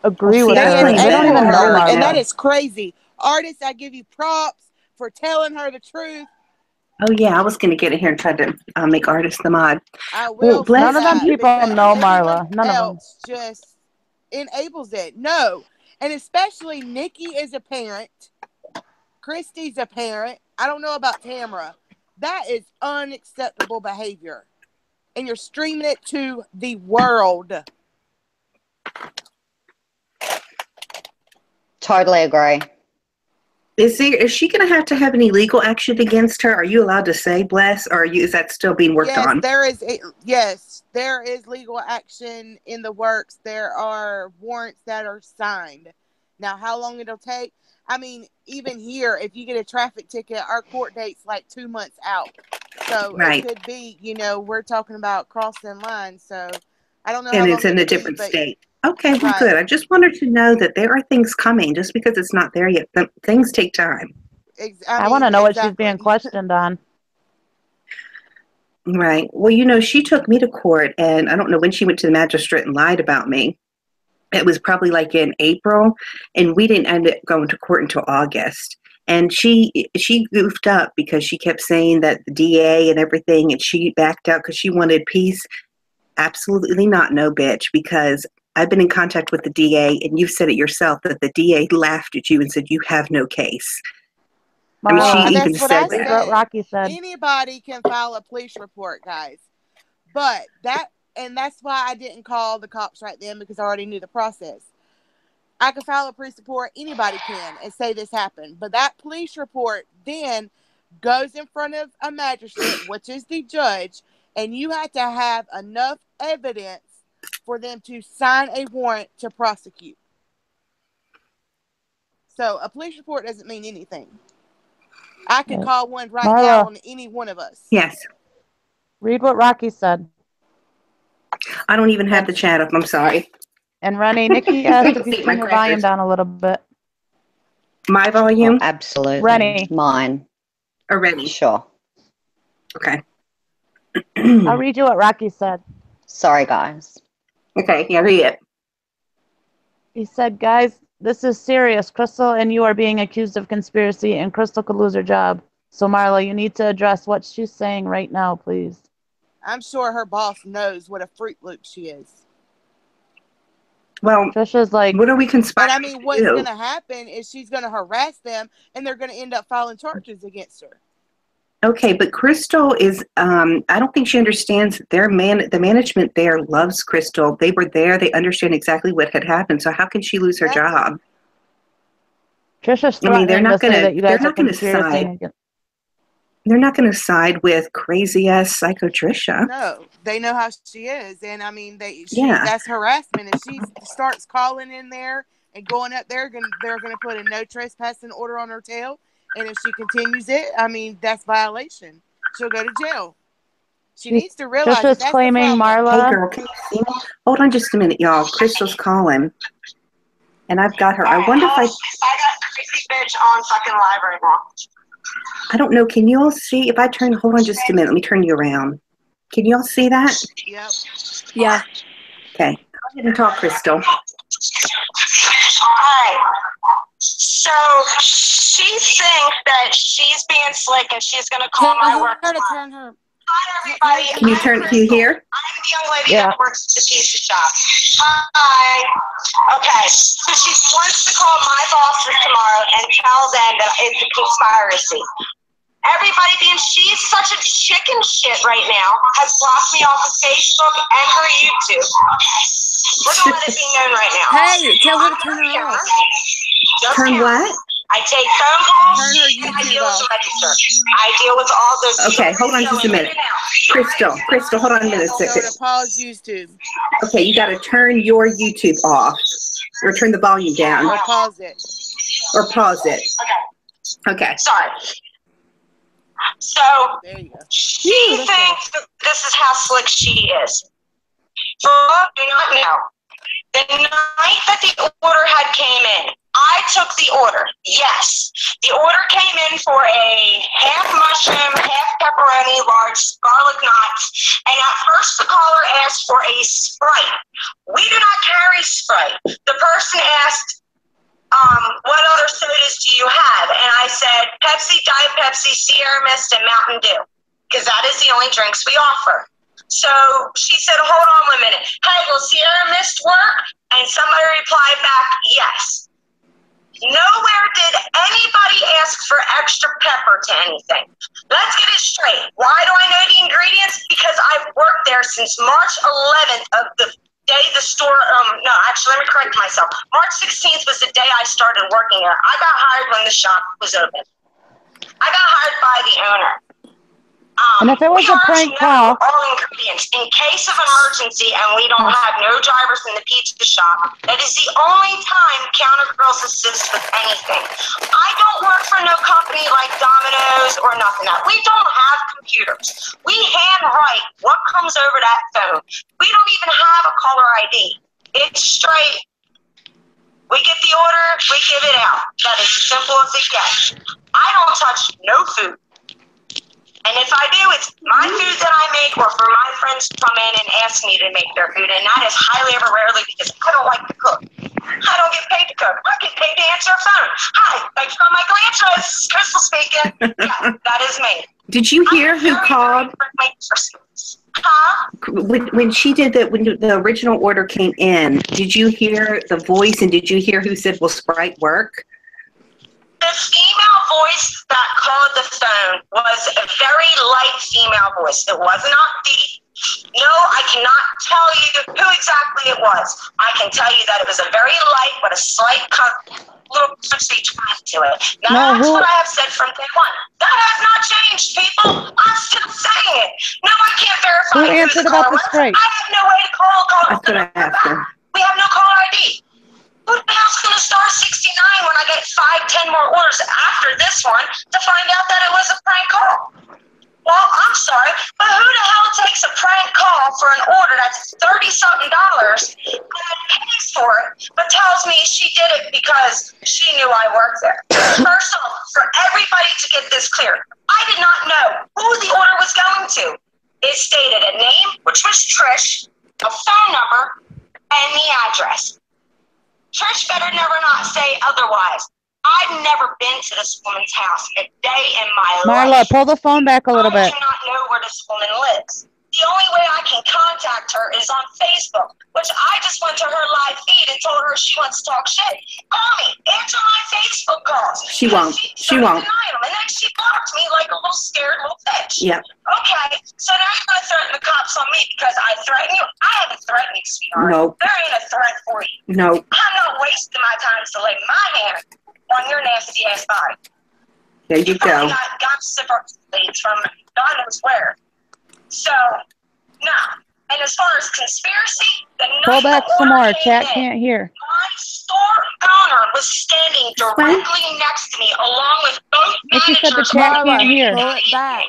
Speaker 6: agree with her. They don't even know Marla.
Speaker 4: And that is crazy. Artists, I give you props for telling her the truth.
Speaker 1: Oh, yeah, I was going to get in here and try to make Artist the mod.
Speaker 4: I will.
Speaker 6: None of them people know Marla. None of them.
Speaker 4: Just enables it. No. And especially Nikki is a parent. Christy's a parent. I don't know about Tamara. That is unacceptable behavior. And you're streaming it to the world.
Speaker 5: Totally agree.
Speaker 1: Is she going to have any legal action against her? Are you allowed to say, Bless, or is that still being worked on?
Speaker 4: There is legal action in the works. There are warrants that are signed. Now, how long it'll take? I mean, even here, if you get a traffic ticket, our court date's like 2 months out. So it could be, we're talking about crossing lines. So I don't know.
Speaker 1: And it's in a different state. Okay, well, good. I just wanted to know that there are things coming. Just because it's not there yet, things take time.
Speaker 6: I want to know what she's being questioned on.
Speaker 1: Right. Well, she took me to court, and I don't know when she went to the magistrate and lied about me. It was probably like in April, and we didn't end up going to court until August. And she goofed up because she kept saying that the DA and everything, and she backed out because she wanted peace. Absolutely not, no bitch, because I've been in contact with the DA, and you've said it yourself that the DA laughed at you and said you have no case. I mean, she even said that.
Speaker 6: What Rocky said.
Speaker 4: Anybody can file a police report, guys. But that's why I didn't call the cops right then, because I already knew the process. I can file a police report, anybody can, and say this happened. But that police report then goes in front of a magistrate, which is the judge, and you have to have enough evidence for them to sign a warrant to prosecute. So a police report doesn't mean anything. I could call one now on any one of us.
Speaker 1: Yes.
Speaker 6: Read what Rocky said.
Speaker 1: I don't even have the chat up. I'm sorry.
Speaker 6: And Ronnie, Nikki asked if you turn your volume down a little bit.
Speaker 1: My volume?
Speaker 5: Oh, absolutely.
Speaker 6: Rennie.
Speaker 5: Mine.
Speaker 1: Already.
Speaker 5: Sure.
Speaker 1: Okay.
Speaker 6: I'll read you what Rocky said.
Speaker 5: Sorry, guys.
Speaker 1: Okay, yeah, read it.
Speaker 6: He said, guys, this is serious. Crystal and you are being accused of conspiracy, and Crystal could lose her job. So, Marla, you need to address what she's saying right now, please.
Speaker 4: I'm sure her boss knows what a Fruit Loop she is.
Speaker 1: Well,
Speaker 6: Trisha's like,
Speaker 1: what are we conspiring
Speaker 4: And I mean,
Speaker 1: to
Speaker 4: what's
Speaker 1: do?
Speaker 4: going to happen is she's going to harass them, and they're going to end up filing charges against her.
Speaker 1: Okay, but Crystal is, I don't think she understands the management there loves Crystal. They were there. They understand exactly what had happened. So how can she lose her job?
Speaker 6: Trisha's
Speaker 1: I mean, they're
Speaker 6: threatening
Speaker 1: not
Speaker 6: to say
Speaker 1: going
Speaker 6: that you
Speaker 1: to, they're
Speaker 6: guys are
Speaker 1: not going to
Speaker 6: conspiracy.
Speaker 1: side. They're not going to side with crazy ass Psycho Trisha.
Speaker 4: No, they know how she is. And I mean,
Speaker 1: Yeah.
Speaker 4: that's harassment. If she starts calling in there and going up there, they're going to put a no trespassing order on her tail. And if she continues it, I mean, that's violation. She'll go to jail. She needs to realize
Speaker 6: Trisha's
Speaker 4: that's
Speaker 6: claiming
Speaker 4: the problem.
Speaker 6: Marla.
Speaker 1: Hey, girl, can you see me? Hold on just a minute, y'all. Crystal's calling. And I've got her. I wonder if I
Speaker 2: got crazy bitch on fucking live right now.
Speaker 1: I don't know. Can you all see? If I turn, hold on just a minute. Let me turn you around. Can you all see that?
Speaker 4: Yep.
Speaker 3: Yeah.
Speaker 1: Okay. Go ahead and talk, Crystal.
Speaker 2: Alright. So she thinks that she's being slick and she's gonna call my work.
Speaker 3: Turn her.
Speaker 2: Hi, everybody.
Speaker 1: Can you turn? Can you hear?
Speaker 2: I'm the young lady that works at the pizza shop. Hi. Okay. So she wants to call my bosses tomorrow and tell them that it's a conspiracy. Everybody being she's such a chicken shit right now has blocked me off of Facebook and her YouTube. We're gonna let it be known right now.
Speaker 3: Hey, tell her to turn her off.
Speaker 1: Turn what?
Speaker 2: I take phone calls.
Speaker 3: Turn her YouTube off.
Speaker 2: I deal with all those.
Speaker 1: Okay, hold on just a minute. Crystal, hold on a minute.
Speaker 4: So to pause YouTube.
Speaker 1: Okay, you got to turn your YouTube off, or turn the volume down,
Speaker 4: Or pause it.
Speaker 1: or pause it.
Speaker 2: Okay. Sorry. So
Speaker 4: There you go.
Speaker 2: she thinks that this is how slick she is. For all do not know, the night that the order had came in, I took the order. Yes, the order came in for a half mushroom, half pepperoni, large garlic knots, and at first the caller asked for a Sprite. We do not carry Sprite. The person asked, what other sodas do you have? And I said, Pepsi, Diet Pepsi, Sierra Mist, and Mountain Dew, because that is the only drinks we offer. So she said, hold on 1 minute. Hey, will Sierra Mist work? And somebody replied back, yes. Nowhere did anybody ask for extra pepper to anything. Let's get it straight. Why do I know the ingredients? Because I've worked there since March 11th of the day the store, no, actually, let me correct myself. March 16th was the day I started working there. I got hired when the shop was open. I got hired by the owner.
Speaker 6: And if it was a prank call,
Speaker 2: all ingredients in case of emergency, and we don't have no drivers in the pizza shop. That is the only time counter girls assist with anything. I don't work for no company like Domino's or nothing else. We don't have computers. We handwrite what comes over that phone. We don't even have a caller ID. It's straight. We get the order, we give it out. That is as simple as it gets. I don't touch no food. And if I do, it's my food that I make or for my friends to come in and ask me to make their food. And that is highly ever rarely because I don't like to cook. I don't get paid to cook. I get paid to answer a phone. Hi, thanks for my answer. This is Crystal speaking. Yeah, that is me.
Speaker 1: Did you hear who called?
Speaker 2: Huh?
Speaker 1: When she did that, when the original order came in, did you hear the voice and did you hear who said, will Sprite work?
Speaker 2: The female voice that called the phone was a very light female voice. It was not deep. No, I cannot tell you who exactly it was. I can tell you that it was a very light but a slight little country twang to it. Now, that's what I have said from day one. That has not changed, people. I'm still saying it. No, I can't verify
Speaker 6: who answered about the Sprite?
Speaker 2: I have no way to call.
Speaker 1: That's what I asked her.
Speaker 2: We have no caller ID. Who the hell's going to star 69 when I get 5, 10 more orders after this one to find out that it was a prank call? Well, I'm sorry, but who the hell takes a prank call for an order that's $30-something and then pays for it, but tells me she did it because she knew I worked there? First off, for everybody to get this clear, I did not know who the order was going to. It stated a name, which was Trish, a phone number, and the address. Trish better never not say otherwise. I've never been to this woman's house a day in my
Speaker 6: Marla,
Speaker 2: life.
Speaker 6: pull the phone back a little bit.
Speaker 2: I do not know where this woman lives. The only way I can contact her is on Facebook, which I just went to her live feed and told her she wants to talk shit. Call me. Answer my Facebook calls.
Speaker 1: She won't. She won't.
Speaker 2: Deny them, and then she blocked me like a little scared little bitch.
Speaker 1: Yep.
Speaker 2: Okay, so now you're going to threaten the cops on me because I threatened you? I haven't threatened you, sweetheart.
Speaker 1: Nope.
Speaker 2: There ain't a threat for you.
Speaker 1: Nope.
Speaker 2: I'm not wasting my time to lay my hand on your nasty ass body.
Speaker 1: There you go.
Speaker 2: I got zipper leads from God knows where. So, no. And as far as conspiracy, the
Speaker 6: Pull back some more. Chat
Speaker 2: in,
Speaker 6: can't hear.
Speaker 2: my store owner was standing directly next to me, along with both
Speaker 6: But you said the
Speaker 2: managers.
Speaker 6: chat
Speaker 3: Marla,
Speaker 6: can't hear.
Speaker 3: pull it back.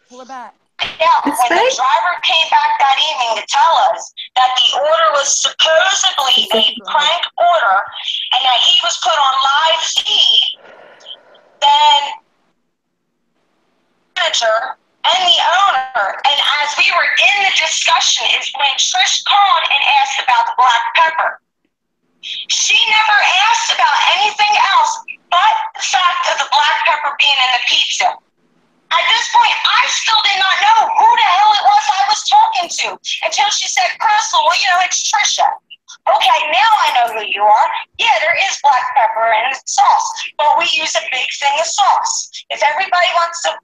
Speaker 3: Pull it back.
Speaker 2: Now,
Speaker 1: It's
Speaker 2: when the
Speaker 1: fake.
Speaker 2: driver came back that evening to tell us that the order was supposedly a prank order and that he was put on live feed, then the manager and the owner, and as we were in the discussion, is when Trish called and asked about the black pepper. She never asked about anything else but the fact of the black pepper being in the pizza. At this point, I still did not know who the hell it was I was talking to until she said, Crystal, well, you know, it's Trisha. Okay, now I know who you are. Yeah, there is black pepper in the sauce, but we use a big thing of sauce. If everybody wants to know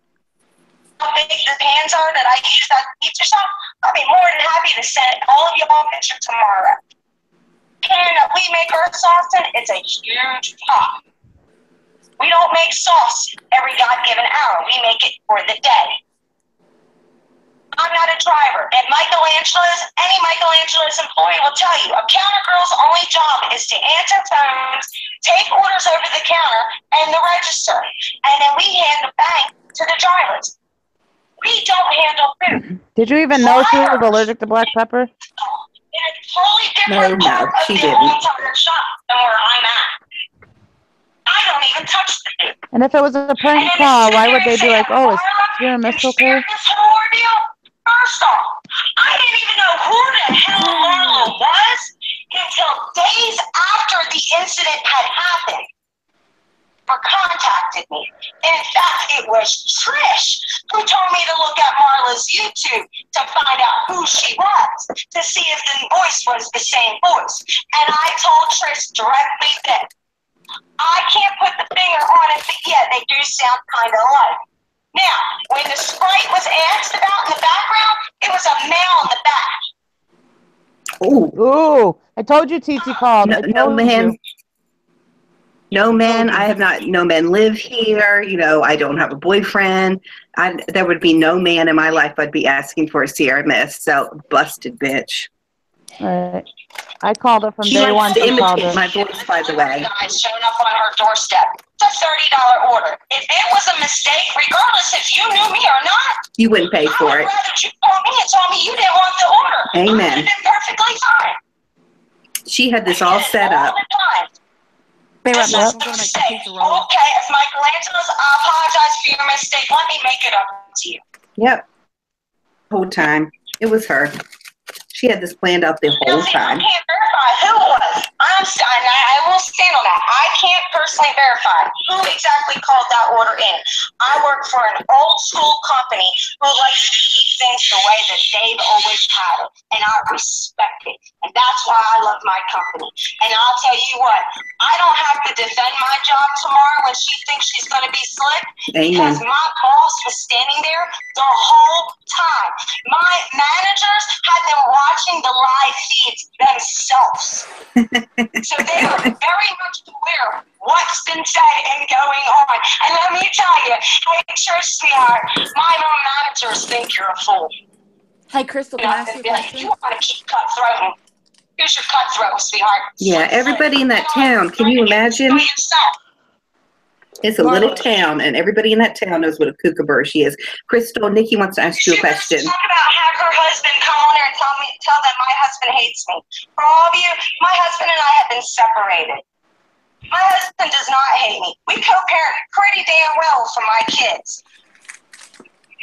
Speaker 2: how big the pans are that I use at the pizza shop, I'll be more than happy to send all of y'all a picture tomorrow. Pan that we make our sauce in, it's a huge pot. We don't make sauce every God-given hour. We make it for the day. I'm not a driver. And any Michelangelo's employee will tell you, a counter girl's only job is to answer phones, take orders over the counter and the register. And then we hand the bank to the drivers. We don't handle food.
Speaker 6: Did you even know she was allergic to black pepper?
Speaker 2: In a totally different part of the whole entire shop than where I'm at. I don't even touch the food.
Speaker 6: And if it was a prank call, why would they be like, oh, is your miss okay?
Speaker 2: This whole ordeal, first off, I didn't even know who the hell Marla was until days after the incident had happened. Or contacted me. In fact, it was Trish who told me to look at Marla's YouTube to find out who she was, to see if the voice was the same voice. And I told Trish directly that I can't put the finger on it, but yeah, they do sound kind of alike. Now, when the Sprite was asked about in the background, it was a male in the back.
Speaker 6: Ooh, I told you TT called.
Speaker 1: No, man. No, man. I have not. No men live here. You know, I don't have a boyfriend. There would be no man in my life I'd be asking for a Sierra Mist. So, busted bitch.
Speaker 6: All right. I called her from
Speaker 1: She
Speaker 6: day one.
Speaker 1: likes to
Speaker 6: She called
Speaker 1: imitate
Speaker 6: her.
Speaker 1: my voice, by the way.
Speaker 2: Guys showing up on her doorstep. It's a $30 order. If it was a mistake, regardless if you knew me or not,
Speaker 1: You wouldn't pay
Speaker 2: I
Speaker 1: for
Speaker 2: would
Speaker 1: it.
Speaker 2: rather you call me and tell me you didn't want the order.
Speaker 1: Amen.
Speaker 2: I would have been perfectly fine.
Speaker 1: She had this all set up.
Speaker 2: All the time.
Speaker 3: Be right
Speaker 2: This
Speaker 3: back.
Speaker 2: is
Speaker 3: I'm gonna make
Speaker 2: the
Speaker 3: some pizza rolls.
Speaker 2: okay, as Michelangelo's, I apologize for your mistake. Let me make it up to you.
Speaker 1: Yep. Whole time. It was her. She had this planned out the whole time.
Speaker 2: I can't verify who it was. I will stand on that. I can't personally verify who exactly called that order in. I work for an old school company who likes to keep things the way that they've always had it. And I respect it. And that's why I love my company. And I'll tell you what, I don't have to defend my job tomorrow when she thinks she's going to be slick. Because
Speaker 1: Amen.
Speaker 2: my boss was standing there the whole time. My managers had them watching the live feeds themselves. So they are very much aware of what's been said and going on. And let me tell you, hey, church sweetheart, my own managers think you're a fool.
Speaker 3: Hey, Crystal, can I ask you a question?
Speaker 2: You want to keep cutthroating. Here's your cutthroat, sweetheart.
Speaker 1: Yeah, everybody in that town, can you imagine? It's a little
Speaker 3: Marla.
Speaker 1: town, and everybody in that town knows what a kookaburra she is. Crystal, Nikki wants to ask you a question.
Speaker 2: She was talking about have her husband come on here and tell them my husband hates me. For all of you, my husband and I have been separated. My husband does not hate me. We co-parent pretty damn well for my kids.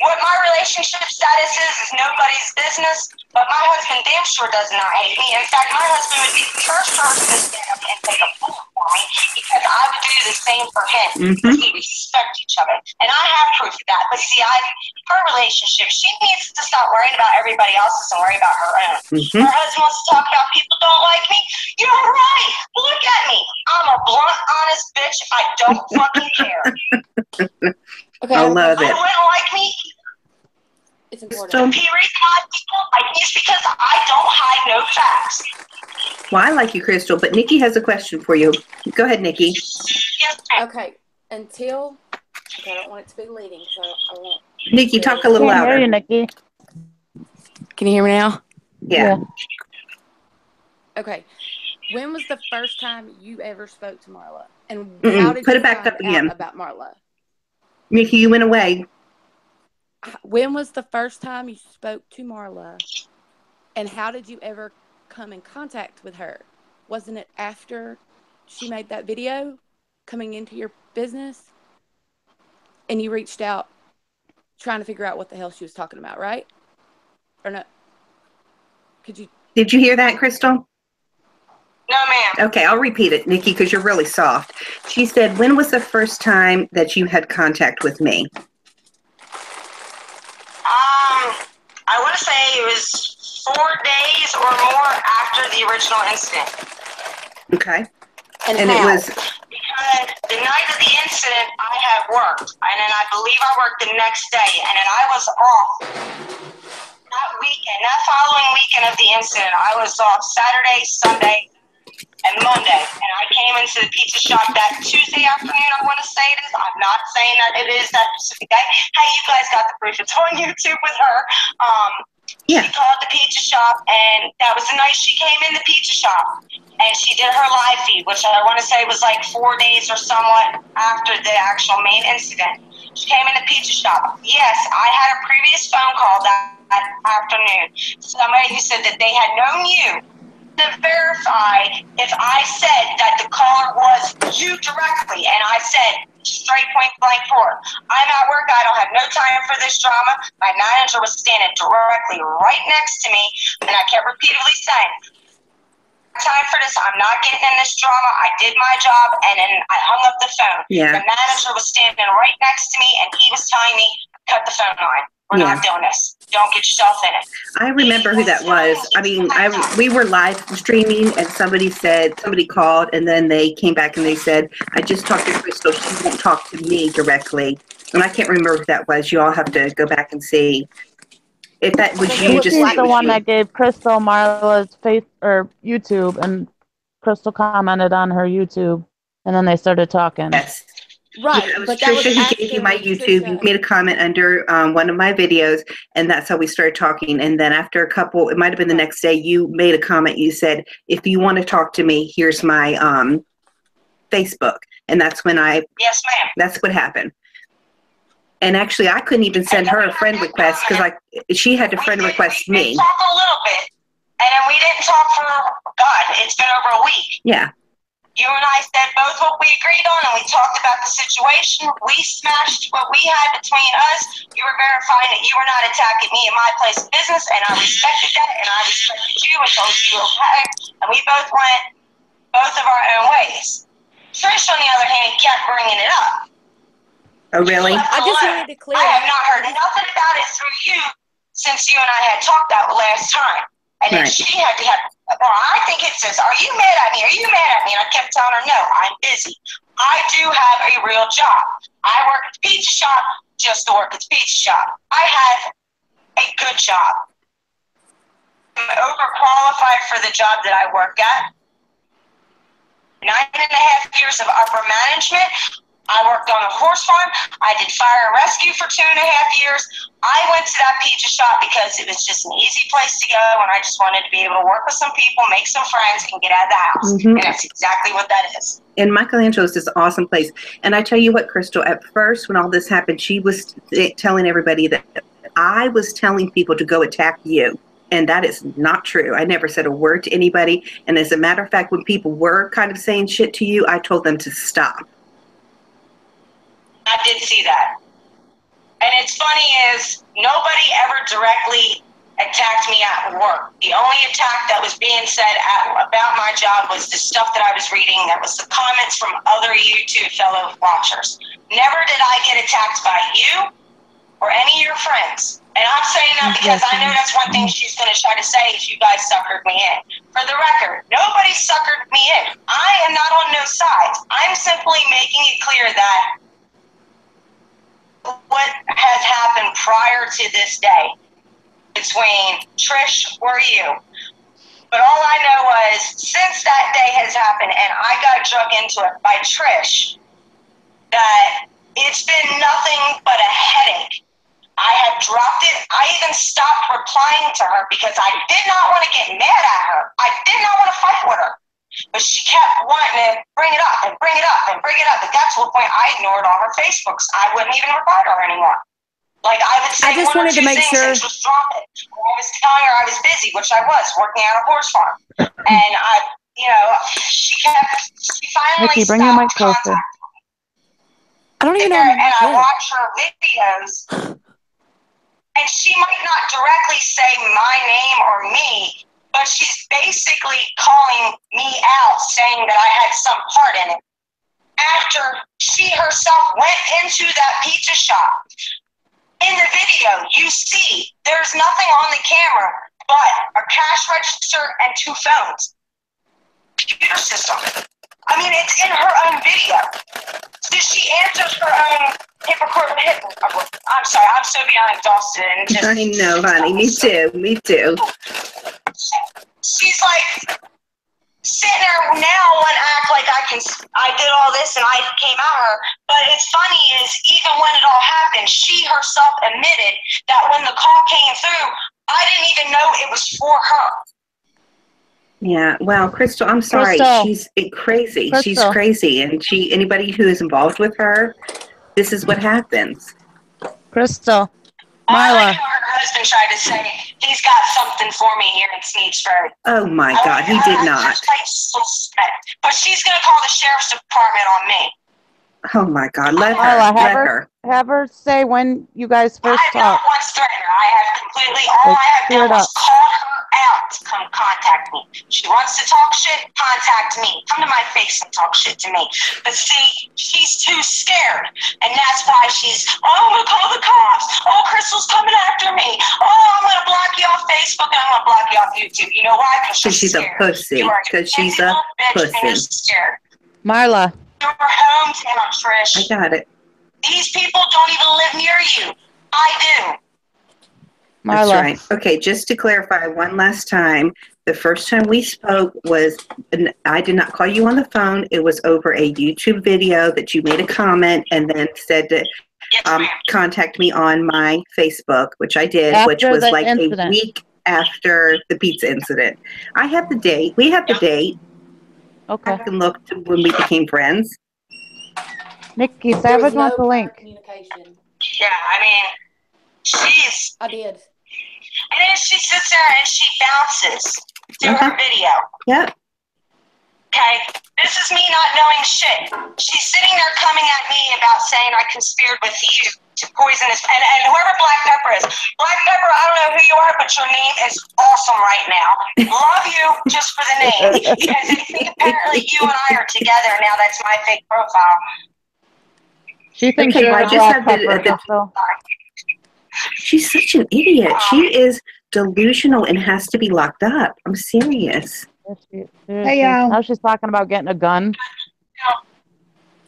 Speaker 2: What my relationship status is nobody's business, but my husband damn sure does not hate me. In fact, my husband would be the first person to stand up and take a bullet for me because I would do the same for him. Because we respect each other. And I have proof of that. But see, her relationship, she needs to stop worrying about everybody else's and worry about her own. Her husband wants to talk about people don't like me. You're right. Look at me. I'm a blunt, honest bitch. I don't fucking care.
Speaker 3: Okay,
Speaker 1: I love
Speaker 2: I
Speaker 1: it.
Speaker 2: wouldn't like me.
Speaker 3: it's important.
Speaker 1: So,
Speaker 2: The reason why people like me is because I don't hide no facts.
Speaker 1: well, I like you, Crystal, but Nikki has a question for you. Go ahead, Nikki.
Speaker 2: Yes, ma'am.
Speaker 3: Okay, until okay, I don't want it to be leading, so I won't.
Speaker 1: Nikki, talk a little
Speaker 6: Can't hear you,
Speaker 1: louder.
Speaker 6: Nikki.
Speaker 3: Can you hear me now?
Speaker 1: Yeah.
Speaker 3: Okay. When was the first time you ever spoke to Marla? And
Speaker 1: Mm-mm.
Speaker 3: how did
Speaker 1: Put
Speaker 3: you
Speaker 1: it back
Speaker 3: find
Speaker 1: up again.
Speaker 3: out about Marla?
Speaker 1: Nikki, you went away.
Speaker 3: When was the first time you spoke to Marla? And how did you ever come in contact with her? Wasn't it after she made that video coming into your business? And you reached out trying to figure out what the hell she was talking about, right? Or no? Could you?
Speaker 1: Did you hear that, Crystal?
Speaker 2: No, ma'am.
Speaker 1: Okay, I'll repeat it, Nikki, because you're really soft. She said, when was the first time that you had contact with me?
Speaker 2: I want to say it was 4 days or more after the original incident.
Speaker 1: Okay.
Speaker 3: And
Speaker 1: And it
Speaker 3: how?
Speaker 1: was,
Speaker 2: Because the night of the incident, I had worked, and then I believe I worked the next day, and then I was off that weekend, that following weekend of the incident. I was off Saturday, Sunday, and Monday, and I came into the pizza shop that Tuesday afternoon, I want to say it is. I'm not saying that it is that specific day. Hey, you guys got the proof. It's on YouTube with her.
Speaker 1: Yeah.
Speaker 2: She called the pizza shop, and that was the night she came in the pizza shop, and she did her live feed, which I want to say was like 4 days or somewhat after the actual main incident. She came in the pizza shop. Yes, I had a previous phone call that afternoon. Somebody who said that they had known you to verify if I said that the caller was you directly, and I said straight point blank forward, I'm at work, I don't have no time for this drama. My manager was standing directly right next to me, and I kept repeatedly saying, time for this, I'm not getting in this drama, I did my job, and then I hung up the phone.
Speaker 1: Yeah.
Speaker 2: The manager was standing right next to me, and he was telling me, cut the phone line. We're not doing this. Don't get yourself in it.
Speaker 1: I remember who that was. I mean, we were live streaming, and somebody called, and then they came back and they said, I just talked to Crystal. She won't talk to me directly. And I can't remember who that was. You all have to go back and see. If that was you, just
Speaker 6: She's
Speaker 1: say it
Speaker 6: the
Speaker 1: was
Speaker 6: one
Speaker 1: you.
Speaker 6: that gave Crystal Marla's face or YouTube, and Crystal commented on her YouTube, and then they started talking.
Speaker 1: Yes.
Speaker 3: Right.
Speaker 1: Yeah, it was
Speaker 3: But that was
Speaker 1: Trisha who
Speaker 3: after
Speaker 1: gave you my YouTube.
Speaker 3: Trisha.
Speaker 1: You made a comment under one of my videos, and that's how we started talking. And then after a couple, it might have been the next day, you made a comment. You said, if you want to talk to me, here's my Facebook. And that's when
Speaker 2: Yes, ma'am.
Speaker 1: that's what happened. And actually, I couldn't even send her a friend request because she had to friend request me.
Speaker 2: We talked a little bit, and then we didn't talk for, God, it's been over a week.
Speaker 1: Yeah.
Speaker 2: You and I said both what we agreed on, and we talked about the situation. We smashed what we had between us. You were verifying that you were not attacking me in my place of business, and I respected that, and I respected you and told you okay. And we both went both of our own ways. Trish, on the other hand, kept bringing it up.
Speaker 1: Oh, really?
Speaker 3: I just wanted to clear
Speaker 2: I have
Speaker 3: that.
Speaker 2: not heard nothing about it through you since you and I had talked that last time. And then
Speaker 1: Right.
Speaker 2: she had to have, well, I think it says, are you mad at me? Are you mad at me? And I kept telling her, no, I'm busy. I do have a real job. I work at the pizza shop just to work at the pizza shop. I have a good job. I'm overqualified for the job that I work at. 9.5 years of upper management. I worked on a horse farm. I did fire and rescue for 2.5 years. I went to that pizza shop because it was just an easy place to go, and I just wanted to be able to work with some people, make some friends, and get out of the house. And that's exactly what that is.
Speaker 1: And Michelangelo's is an awesome place. And I tell you what, Crystal, at first when all this happened, she was telling everybody that I was telling people to go attack you. And that is not true. I never said a word to anybody. And as a matter of fact, when people were kind of saying shit to you, I told them to stop.
Speaker 2: I did see that. And it's funny is nobody ever directly attacked me at work. The only attack that was being said about my job was the stuff that I was reading. That was the comments from other YouTube fellow watchers. Never did I get attacked by you or any of your friends. And I'm saying that because I know that's one thing she's going to try to say is you guys suckered me in. For the record, nobody suckered me in. I am not on no sides. I'm simply making it clear that what has happened prior to this day between Trish or you. But all I know was since that day has happened and I got drug into it by Trish, that it's been nothing but a headache. I had dropped it. I even stopped replying to her because I did not want to get mad at her. I did not want to fight with her. But she kept wanting to bring it up and bring it up and bring it up. And that's what point I ignored all her Facebooks. I wouldn't even reply to her anymore. Like I would say one or two things and just drop it. I was telling her I was busy, which I was, working on a horse farm. And she finally
Speaker 6: Nikki, bring your mic
Speaker 2: stopped
Speaker 6: closer.
Speaker 2: contacting me.
Speaker 3: I don't even know.
Speaker 2: And I watch her videos. And she might not directly say my name or me, but she's basically calling me out, saying that I had some part in it. After she herself went into that pizza shop. In the video, you see there's nothing on the camera but a cash register and 2 phones. Computer system. I mean, it's in her own video. So she answers her own hypocritical. I'm sorry, I'm so beyond exhausted. And just,
Speaker 1: I know, honey. Me too. Me too.
Speaker 2: She's like sitting there now and act like I did all this and I came at her. But it's funny is even when it all happened, she herself admitted that when the call came through, I didn't even know it was for her.
Speaker 1: Yeah, well, Crystal, I'm sorry.
Speaker 6: Crystal.
Speaker 1: She's crazy.
Speaker 6: Crystal.
Speaker 1: She's crazy. And anybody who is involved with her, this is what happens.
Speaker 6: Crystal.
Speaker 2: I like
Speaker 6: Marla.
Speaker 2: how her husband tried to say he's got something for me here in Sneedsburg.
Speaker 1: Oh, my God. He did not.
Speaker 2: But she's going to call the sheriff's department on me.
Speaker 1: Oh, my God. Let
Speaker 6: Marla,
Speaker 1: her.
Speaker 6: have her say when you guys first
Speaker 2: I have not
Speaker 6: talked.
Speaker 2: once threatened her. I have completely, all I have done was call her out to come contact me. She wants to talk shit, contact me. Come to my face and talk shit to me. But see, she's too scared. And that's why she's, I'm going to call the cops. Oh, Crystal's coming after me. Oh, I'm going to block you off Facebook and I'm going to block you off YouTube. You know why? Because
Speaker 1: she's a pussy. Because she's a pussy.
Speaker 2: Scared.
Speaker 6: Marla.
Speaker 2: Your hometown, Trish.
Speaker 1: I got it.
Speaker 2: These people don't even live near you. I do.
Speaker 6: Marla.
Speaker 1: That's right. Okay, just to clarify one last time, the first time we spoke was, I did not call you on the phone. It was over a YouTube video that you made a comment and then said to contact me on my Facebook, which I did,
Speaker 6: After
Speaker 1: which was
Speaker 6: the
Speaker 1: like
Speaker 6: incident.
Speaker 1: a week after the pizza incident. I have the date. We have the date.
Speaker 6: Okay.
Speaker 1: I can look to when we became friends.
Speaker 6: Nikki, Savage wants the link.
Speaker 3: Communication.
Speaker 2: Yeah, I mean, she's...
Speaker 3: I did.
Speaker 2: And then she sits there and she bounces through her video.
Speaker 1: Yep.
Speaker 2: Okay? This is me not knowing shit. She's sitting there coming at me about saying I conspired with you to poison this. And whoever Black Pepper is. Black Pepper, I don't know who you are, but your name is awesome right now. Love you just for the name. Because I think apparently you and I are together. Now that's my fake profile.
Speaker 6: She thinks
Speaker 1: Okay,
Speaker 6: you're
Speaker 1: I
Speaker 6: a
Speaker 1: just
Speaker 6: Black
Speaker 1: have
Speaker 6: Pepper,
Speaker 1: the
Speaker 6: Crystal.
Speaker 1: She's such an idiot. She is delusional and has to be locked up. I'm serious.
Speaker 6: Hey, now she's talking about getting a gun.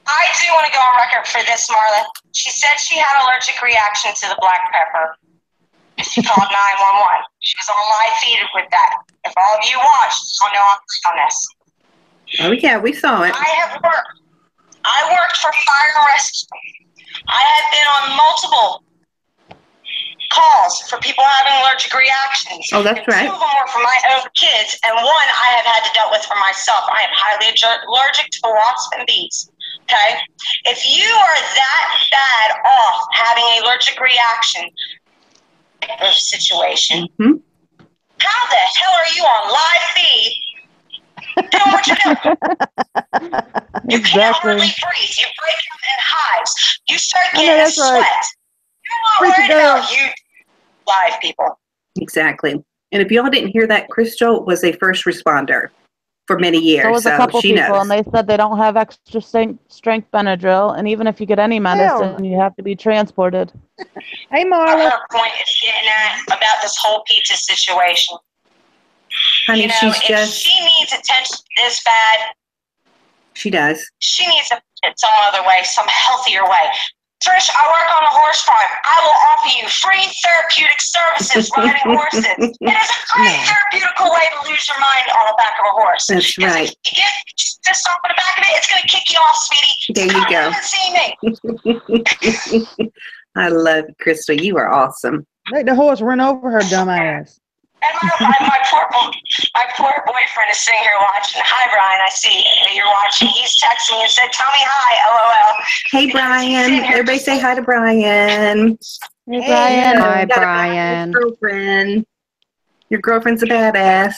Speaker 2: I do want to go on record for this, Marla. She said she had allergic reaction to the black pepper. She called 911. She was on live feed with that. If all of you watched, you'll know I'm on this.
Speaker 1: Oh, yeah, we saw it.
Speaker 2: I have worked I worked for fire and rescue. I have been on multiple calls for people having allergic reactions.
Speaker 1: Oh, that's right.
Speaker 2: 2 of them were for my own kids, and 1 I have had to deal with for myself. I am highly allergic to wasps and bees. Okay? If you are that bad off having an allergic reaction situation, how the hell are you on live feed doing what you're doing? You can't hardly breathe. You break out in hives. You start getting sweat. You're not worried about you live people.
Speaker 1: Exactly. And if y'all didn't hear that, Crystal was a first responder for many years.
Speaker 6: So was a couple
Speaker 1: she
Speaker 6: people,
Speaker 1: knows.
Speaker 6: and they said they don't have extra strength Benadryl, and even if you get any medicine, you have to be transported.
Speaker 7: Hey, Marla.
Speaker 2: Her point is getting at about this whole pizza situation.
Speaker 1: Honey,
Speaker 2: you know,
Speaker 1: she's
Speaker 2: if
Speaker 1: just...
Speaker 2: she needs attention this bad,
Speaker 1: she does.
Speaker 2: She needs to get some other way, some healthier way. Trish, I work on a horse farm. I will offer you free therapeutic services riding horses. It is a great therapeutic way to lose your mind on the back of a horse.
Speaker 1: That's right.
Speaker 2: If you get just off the back of it, it's going to kick you off, sweetie.
Speaker 1: There you go.
Speaker 2: See me.
Speaker 1: I love you, Crystal. You are awesome.
Speaker 7: Let the horse run over her dumb ass.
Speaker 2: And my poor boyfriend is sitting here watching. Hi, Brian. I see that you're watching. He's texting me and said, "Tell me hi, LOL."
Speaker 1: Hey, Brian. Everybody say hi to Brian.
Speaker 6: Hey, Brian.
Speaker 5: Hi, Brian.
Speaker 1: Girlfriend. Your girlfriend's a badass.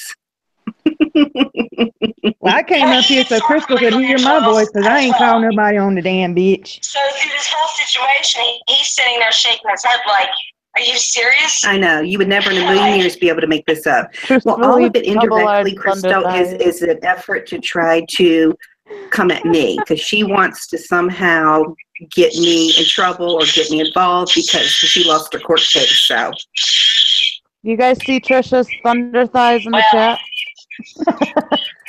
Speaker 7: Well, I came up here so Crystal could hear my voice because I ain't calling nobody on the damn bitch.
Speaker 2: So through this whole situation, he's sitting there shaking his head like, are you serious?
Speaker 1: I know. You would never in a million years be able to make this up. Well, all of it indirectly, Crystal, is an effort to try to come at me because she wants to somehow get me in trouble or get me involved because she lost her court case. So,
Speaker 6: you guys see Trisha's thunder thighs in the chat?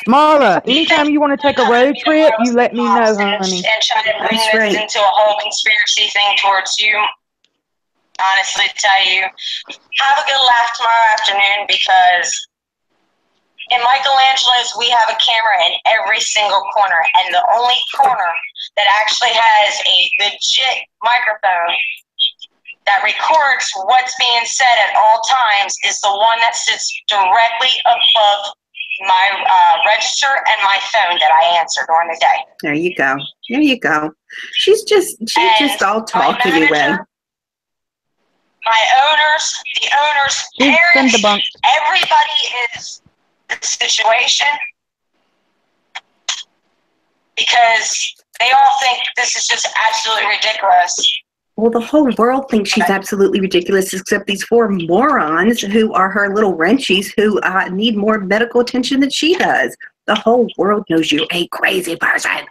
Speaker 7: Marla, anytime you want to take a road trip, you let me know, honey.
Speaker 2: And try to bring this into a whole conspiracy thing towards you. Honestly, tell you, have a good laugh tomorrow afternoon because in Michelangelo's, we have a camera in every single corner, and the only corner that actually has a legit microphone that records what's being said at all times is the one that sits directly above my register and my phone that I answer during the day.
Speaker 1: There you go. There you go. She's just all talk anyway.
Speaker 2: My owners, the owners, parents, everybody is the situation because they all think this is just absolutely ridiculous.
Speaker 1: Well, the whole world thinks she's absolutely ridiculous, except these 4 morons who are her little wrenchies who need more medical attention than she does. The whole world knows you're a crazy person.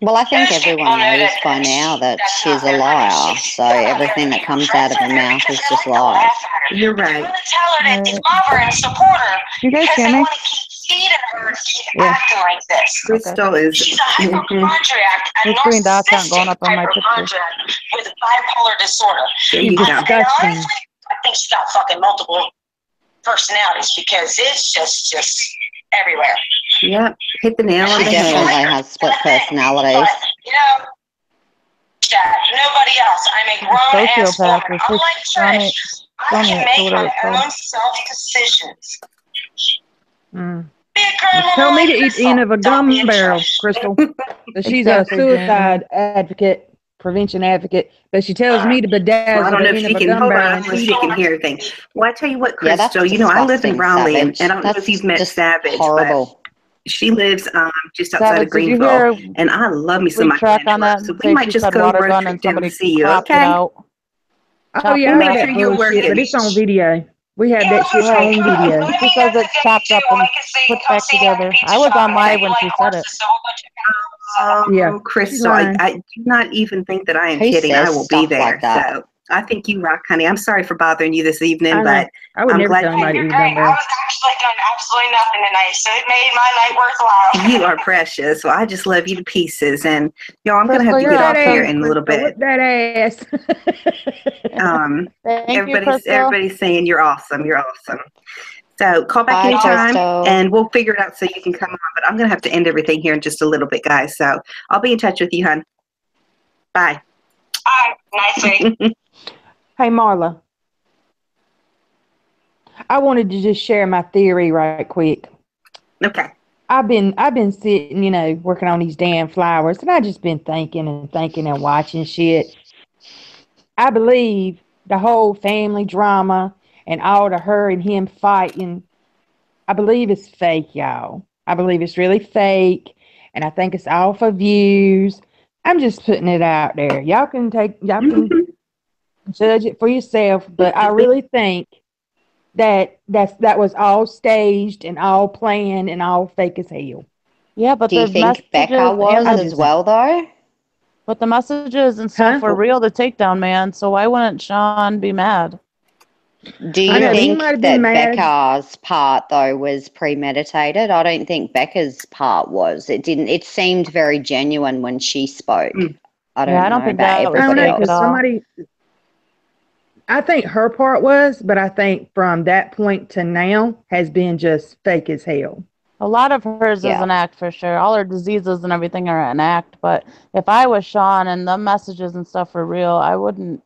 Speaker 5: Well, I think everyone knows by now that she's a liar, so everything that comes out of her mouth is just lies.
Speaker 1: You're right.
Speaker 2: I'm going to tell her that they love her and support her because they want to keep feeding her to keep acting like this.
Speaker 1: Crystal is...
Speaker 2: She's a hypochondriac, a narcissistic hypochondriac with bipolar disorder.
Speaker 1: There you go.
Speaker 2: Honestly, I think she's got fucking multiple personalities because it's just everywhere.
Speaker 1: Yep, hit the nail on the head.
Speaker 5: She definitely has split personalities.
Speaker 2: But, you know, nobody else. I'm a grown-ass woman. Unlike Trish, I can make my own self-decisions.
Speaker 7: Tell me to eat the end of a gum barrel, Crystal. She's a suicide advocate, prevention advocate, but she tells me to bedazzle
Speaker 1: I don't know
Speaker 7: the
Speaker 1: if
Speaker 7: end
Speaker 1: she
Speaker 7: of a
Speaker 1: can,
Speaker 7: gum barrel.
Speaker 1: she can hear things. Well, I tell you what,
Speaker 5: Yeah,
Speaker 1: Crystal, you know, I live in Raleigh, and I don't know
Speaker 5: That's
Speaker 1: if you've met
Speaker 5: just
Speaker 1: Savage,
Speaker 5: horrible.
Speaker 1: but she lives just outside
Speaker 6: Savage,
Speaker 1: of Greenville, and I love me some Michelangelo, so we might just go road trip down and see you, okay?
Speaker 7: Oh, yeah, I
Speaker 1: Make
Speaker 7: know
Speaker 1: sure
Speaker 7: that
Speaker 1: you're
Speaker 7: bullshit,
Speaker 1: working.
Speaker 7: but it's on video. We had that shit on video.
Speaker 6: She says it's chopped up and put back together. I was on live when she said it.
Speaker 7: Yeah,
Speaker 1: Crystal, I do not even think that I am
Speaker 5: Who
Speaker 1: kidding. I
Speaker 5: says
Speaker 1: will be
Speaker 5: stuff
Speaker 1: there.
Speaker 5: like that?
Speaker 1: So I think you rock, honey. I'm sorry for bothering you this evening,
Speaker 7: I know.
Speaker 1: but
Speaker 7: I would
Speaker 1: I'm
Speaker 7: never
Speaker 1: glad
Speaker 7: tell anybody to eat a
Speaker 2: I
Speaker 7: gum barrel.
Speaker 2: was actually doing absolutely nothing tonight, so it made my night worthwhile.
Speaker 1: you are precious. Well, I just love you to pieces. And y'all, I'm going to have to
Speaker 6: Crystal,
Speaker 1: get
Speaker 6: you're
Speaker 1: off here
Speaker 6: awesome.
Speaker 1: in a little bit.
Speaker 7: Whip that ass.
Speaker 6: Thank you,
Speaker 1: Everybody's
Speaker 6: Crystal.
Speaker 1: saying you're awesome. You're awesome. So call back
Speaker 5: Bye,
Speaker 1: anytime,
Speaker 5: Crystal.
Speaker 1: and we'll figure it out so you can come on. But I'm going to have to end everything here in just a little bit, guys. So I'll be in touch with you, hon. Bye.
Speaker 2: All right, nice week.
Speaker 7: Hey, Marla. I wanted to just share my theory right quick.
Speaker 1: Okay.
Speaker 7: I've been sitting, you know, working on these damn flowers, and I just been thinking and watching shit. I believe the whole family drama and all the her and him fighting, I believe it's fake, y'all. I believe it's really fake, and I think it's all for views. I'm just putting it out there. Y'all can judge it for yourself, but I really think that was all staged and all planned and all fake as hell.
Speaker 6: Yeah, but
Speaker 5: Do you
Speaker 6: the
Speaker 5: think Becca
Speaker 6: messages
Speaker 5: was
Speaker 6: and
Speaker 5: as well, though?
Speaker 6: but the messages and stuff were real to takedown, man. So why wouldn't Sean be mad?
Speaker 5: Do
Speaker 7: I
Speaker 5: you
Speaker 7: know, he
Speaker 5: think
Speaker 7: might have
Speaker 5: that
Speaker 7: been mad.
Speaker 5: Becca's part, though, was premeditated? I don't think Becca's part was. It seemed very genuine when she spoke. I don't know
Speaker 6: think
Speaker 5: about
Speaker 6: that was
Speaker 5: everybody
Speaker 6: fake at
Speaker 5: else.
Speaker 6: all.
Speaker 7: I think her part was, but I think from that point to now has been just fake as hell.
Speaker 6: A lot of hers is
Speaker 5: Yeah.
Speaker 6: an act for sure. All her diseases and everything are an act. But if I was Sean and the messages and stuff were real, I wouldn't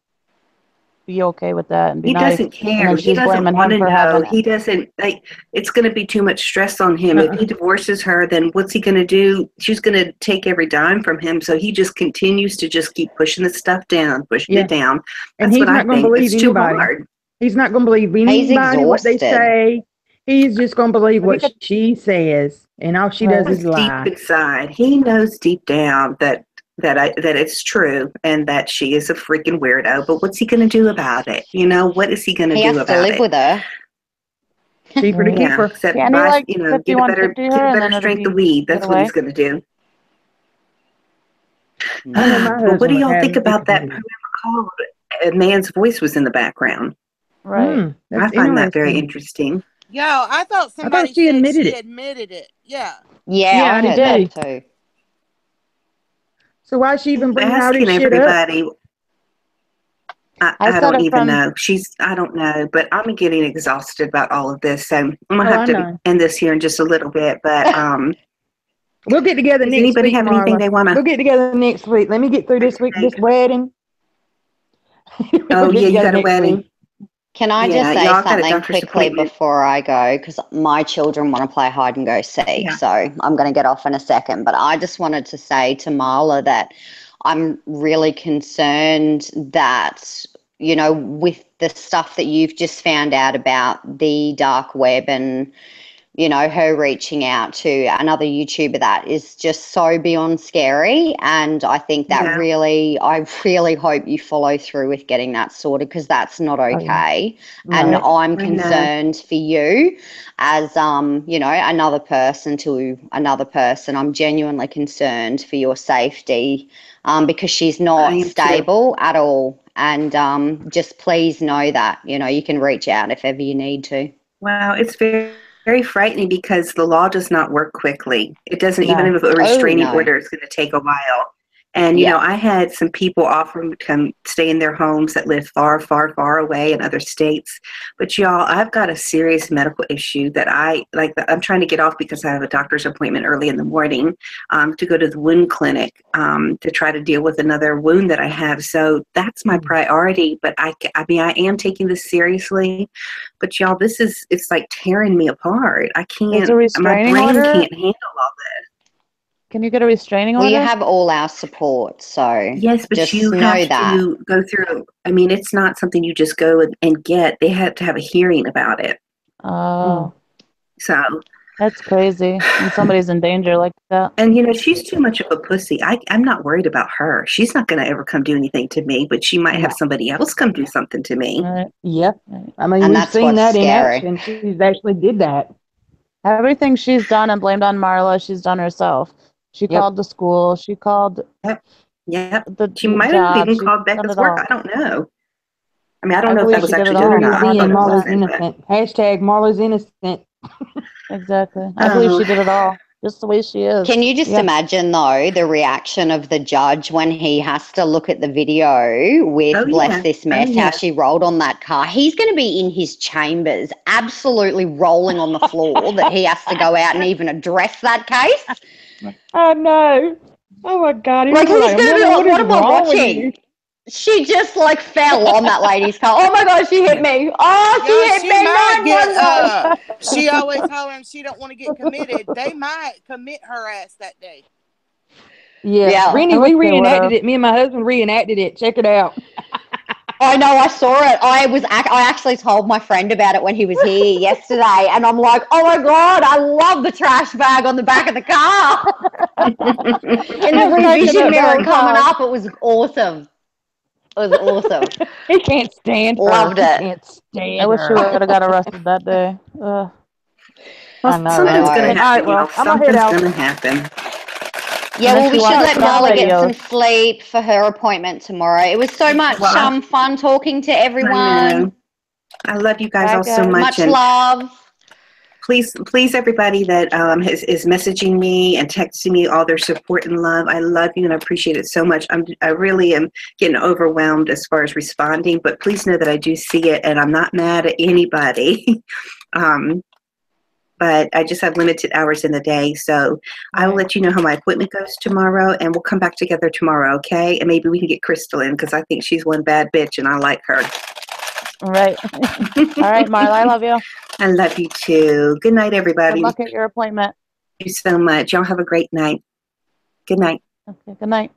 Speaker 6: be okay with that and be
Speaker 1: He
Speaker 6: nice.
Speaker 1: doesn't
Speaker 6: And
Speaker 1: care.
Speaker 6: then
Speaker 1: He
Speaker 6: she's
Speaker 1: doesn't
Speaker 6: blaming
Speaker 1: want
Speaker 6: him
Speaker 1: to
Speaker 6: for
Speaker 1: know.
Speaker 6: having
Speaker 1: He
Speaker 6: it.
Speaker 1: doesn't, like, it's going to be too much stress on him. If he divorces her, then what's he going to do? She's going to take every dime from him. So he just continues to just keep pushing the stuff down, pushing it down.
Speaker 7: And
Speaker 1: That's
Speaker 7: he's
Speaker 1: what I
Speaker 7: not going to
Speaker 1: think.
Speaker 7: believe
Speaker 1: It's too
Speaker 7: anybody.
Speaker 1: hard.
Speaker 7: He's not going to believe
Speaker 5: He's
Speaker 7: anybody what they
Speaker 5: exhausted.
Speaker 7: say. He's just going to believe
Speaker 6: But he
Speaker 7: what
Speaker 6: could-
Speaker 7: she says, and all she does is
Speaker 1: Deep
Speaker 7: lie.
Speaker 1: inside, he knows deep down that it's true and that she is a freaking weirdo. But what's he going to do about it? You know, what is he going to
Speaker 5: He
Speaker 1: do
Speaker 5: has to
Speaker 1: about
Speaker 5: live
Speaker 1: it?
Speaker 5: with her.
Speaker 7: Keeper to
Speaker 1: Yeah,
Speaker 7: keeper.
Speaker 1: except
Speaker 6: Can't he
Speaker 1: buy,
Speaker 6: like
Speaker 1: get a
Speaker 6: 5150
Speaker 1: better,
Speaker 6: her and then it'll
Speaker 1: strength
Speaker 6: be
Speaker 1: of weed.
Speaker 6: get
Speaker 1: That's what
Speaker 6: away?
Speaker 1: he's going to do.
Speaker 7: I know my
Speaker 1: But what
Speaker 7: husband
Speaker 1: do
Speaker 7: would
Speaker 1: y'all
Speaker 7: have
Speaker 1: think
Speaker 7: me
Speaker 1: about that?
Speaker 7: confused.
Speaker 1: Whoever called, a man's voice was in the background.
Speaker 6: Right.
Speaker 7: That's
Speaker 1: I find that very
Speaker 7: interesting.
Speaker 1: interesting.
Speaker 4: Yo, I thought somebody
Speaker 7: she
Speaker 4: said
Speaker 7: admitted
Speaker 4: she
Speaker 7: it.
Speaker 4: admitted it. Yeah.
Speaker 5: Yeah, I
Speaker 7: I
Speaker 5: heard
Speaker 7: did.
Speaker 5: that too.
Speaker 7: So why is she even
Speaker 1: Keep
Speaker 7: bringing all
Speaker 1: asking
Speaker 7: this shit up?
Speaker 1: everybody. I
Speaker 6: said
Speaker 1: don't
Speaker 6: it
Speaker 1: even
Speaker 6: from
Speaker 1: know. I don't know, but I'm getting exhausted about all of this. So I'm going to
Speaker 7: Oh,
Speaker 1: have
Speaker 7: I
Speaker 1: to
Speaker 7: know.
Speaker 1: end this here in just a little bit. But
Speaker 7: We'll get together
Speaker 1: does
Speaker 7: next
Speaker 1: anybody
Speaker 7: week,
Speaker 1: have anything
Speaker 7: Marla.
Speaker 1: they want to
Speaker 7: We'll get together next week. Let me get through this week, this wedding.
Speaker 1: Oh,
Speaker 7: We'll get
Speaker 1: yeah, you
Speaker 7: together
Speaker 1: got a
Speaker 7: next
Speaker 1: wedding.
Speaker 7: week.
Speaker 5: Can I
Speaker 1: Yeah,
Speaker 5: just say
Speaker 1: y'all got a
Speaker 5: something
Speaker 1: doctor's
Speaker 5: quickly
Speaker 1: appointment.
Speaker 5: before I go? Because my children want to play hide and go seek.
Speaker 1: Yeah.
Speaker 5: So I'm going to get off in a second. But I just wanted to say to Marla that I'm really concerned that, you know, with the stuff that you've just found out about the dark web and, you know, her reaching out to another YouTuber, that is just so beyond scary. And I think that
Speaker 1: Yeah.
Speaker 5: I really hope you follow through with getting that sorted, because that's not okay. And
Speaker 7: Right.
Speaker 5: I'm
Speaker 1: I know.
Speaker 5: concerned for you as, you know, another person to another person. I'm genuinely concerned for your safety, because she's
Speaker 1: I
Speaker 5: not
Speaker 1: am too.
Speaker 5: stable at all. And just please know that, you know, you can reach out if ever you need to.
Speaker 1: Wow, it's very, very frightening because the law does not work quickly. It doesn't, even
Speaker 6: No.
Speaker 1: if a restraining
Speaker 5: no.
Speaker 1: order is going to take a while. And, you
Speaker 5: Yeah.
Speaker 1: know, I had some people offer to come stay in their homes that live far, far, far away in other states. But y'all, I've got a serious medical issue that I'm trying to get off because I have a doctor's appointment early in the morning to go to the wound clinic to try to deal with another wound that I have. So that's my priority. But I mean, I am taking this seriously. But y'all, it's like tearing me apart. I can't,
Speaker 6: There's a
Speaker 1: my
Speaker 6: restraining
Speaker 1: brain
Speaker 6: order.
Speaker 1: can't handle all this.
Speaker 6: Can you get a restraining
Speaker 5: Well,
Speaker 6: order?
Speaker 5: you have all our support, so
Speaker 1: Yes, but
Speaker 5: just
Speaker 1: you
Speaker 5: know
Speaker 1: have
Speaker 5: that.
Speaker 1: to go through. I mean, it's not something you just go and get. They have to have a hearing about it.
Speaker 6: Oh,
Speaker 1: So,
Speaker 6: that's crazy. When somebody's in danger like that.
Speaker 1: and you know, she's too much of a pussy. I'm not worried about her. She's not going to ever come do anything to me, but she might have somebody else come do something to me.
Speaker 6: Right.
Speaker 7: Yep. I mean,
Speaker 5: And
Speaker 7: we've
Speaker 5: that's
Speaker 7: seen
Speaker 5: what's
Speaker 7: that in
Speaker 5: scary.
Speaker 7: action. She's actually did that.
Speaker 6: Everything she's done and blamed on Marla, she's done herself. She called the school. She called
Speaker 1: Yep.
Speaker 6: the
Speaker 1: She might have
Speaker 6: job.
Speaker 1: even
Speaker 6: She's
Speaker 1: called
Speaker 6: done
Speaker 1: Becca's
Speaker 6: it
Speaker 1: work.
Speaker 6: all.
Speaker 1: I don't know. I mean, I don't
Speaker 6: I
Speaker 1: know if that
Speaker 6: believe
Speaker 1: was
Speaker 6: she did it
Speaker 1: actually done
Speaker 6: all.
Speaker 1: or not. I thought
Speaker 7: 100%
Speaker 1: it
Speaker 7: Marla's
Speaker 1: wasn't. But,
Speaker 7: innocent. Hashtag Marla's innocent.
Speaker 6: Exactly. I believe she did it all. just the way she is.
Speaker 5: Can you just imagine, though, the reaction of the judge when he has to look at the video with Bless This Mess, how she rolled on that car? He's going to be in his chambers, absolutely rolling on the floor that he has to go out and even address that case.
Speaker 7: I know. Oh, my God.
Speaker 5: Like, he's going to be like, what am I watching? She just, like, fell on that lady's car. Oh, my God, she hit me. Oh, she hit me.
Speaker 4: She always hollering she don't want to get committed. They might commit her ass that day.
Speaker 7: Yeah. Rennie, we reenacted it. Me and my husband reenacted it. Check it out.
Speaker 5: I know, I saw it. I actually told my friend about it when he was here yesterday, and I'm like, oh my God, I love the trash bag on the back of the car. In the revision mirror coming up, it was awesome. It was awesome.
Speaker 7: He can't stand her.
Speaker 5: Loved it.
Speaker 7: Can't stand
Speaker 6: I wish she would have got arrested that day.
Speaker 1: Well, something's going to happen. Well, something's going to happen.
Speaker 5: Yeah, well, we should let Marla get some sleep for her appointment tomorrow. It was so much fun talking to everyone.
Speaker 1: I love you guys all so much.
Speaker 5: Much love.
Speaker 1: Please, everybody that is messaging me and texting me all their support and love. I love you and I appreciate it so much. I really am getting overwhelmed as far as responding, but please know that I do see it and I'm not mad at anybody. But I just have limited hours in the day, so I will let you know how my appointment goes tomorrow, and we'll come back together tomorrow, okay? And maybe we can get Crystal in because I think she's one bad bitch and I like her.
Speaker 6: All right. All right, Marla, I love you.
Speaker 1: I love you too. Good night, everybody.
Speaker 6: Good luck at your appointment.
Speaker 1: Thank you so much. Y'all have a great night. Good night.
Speaker 6: Okay, good night.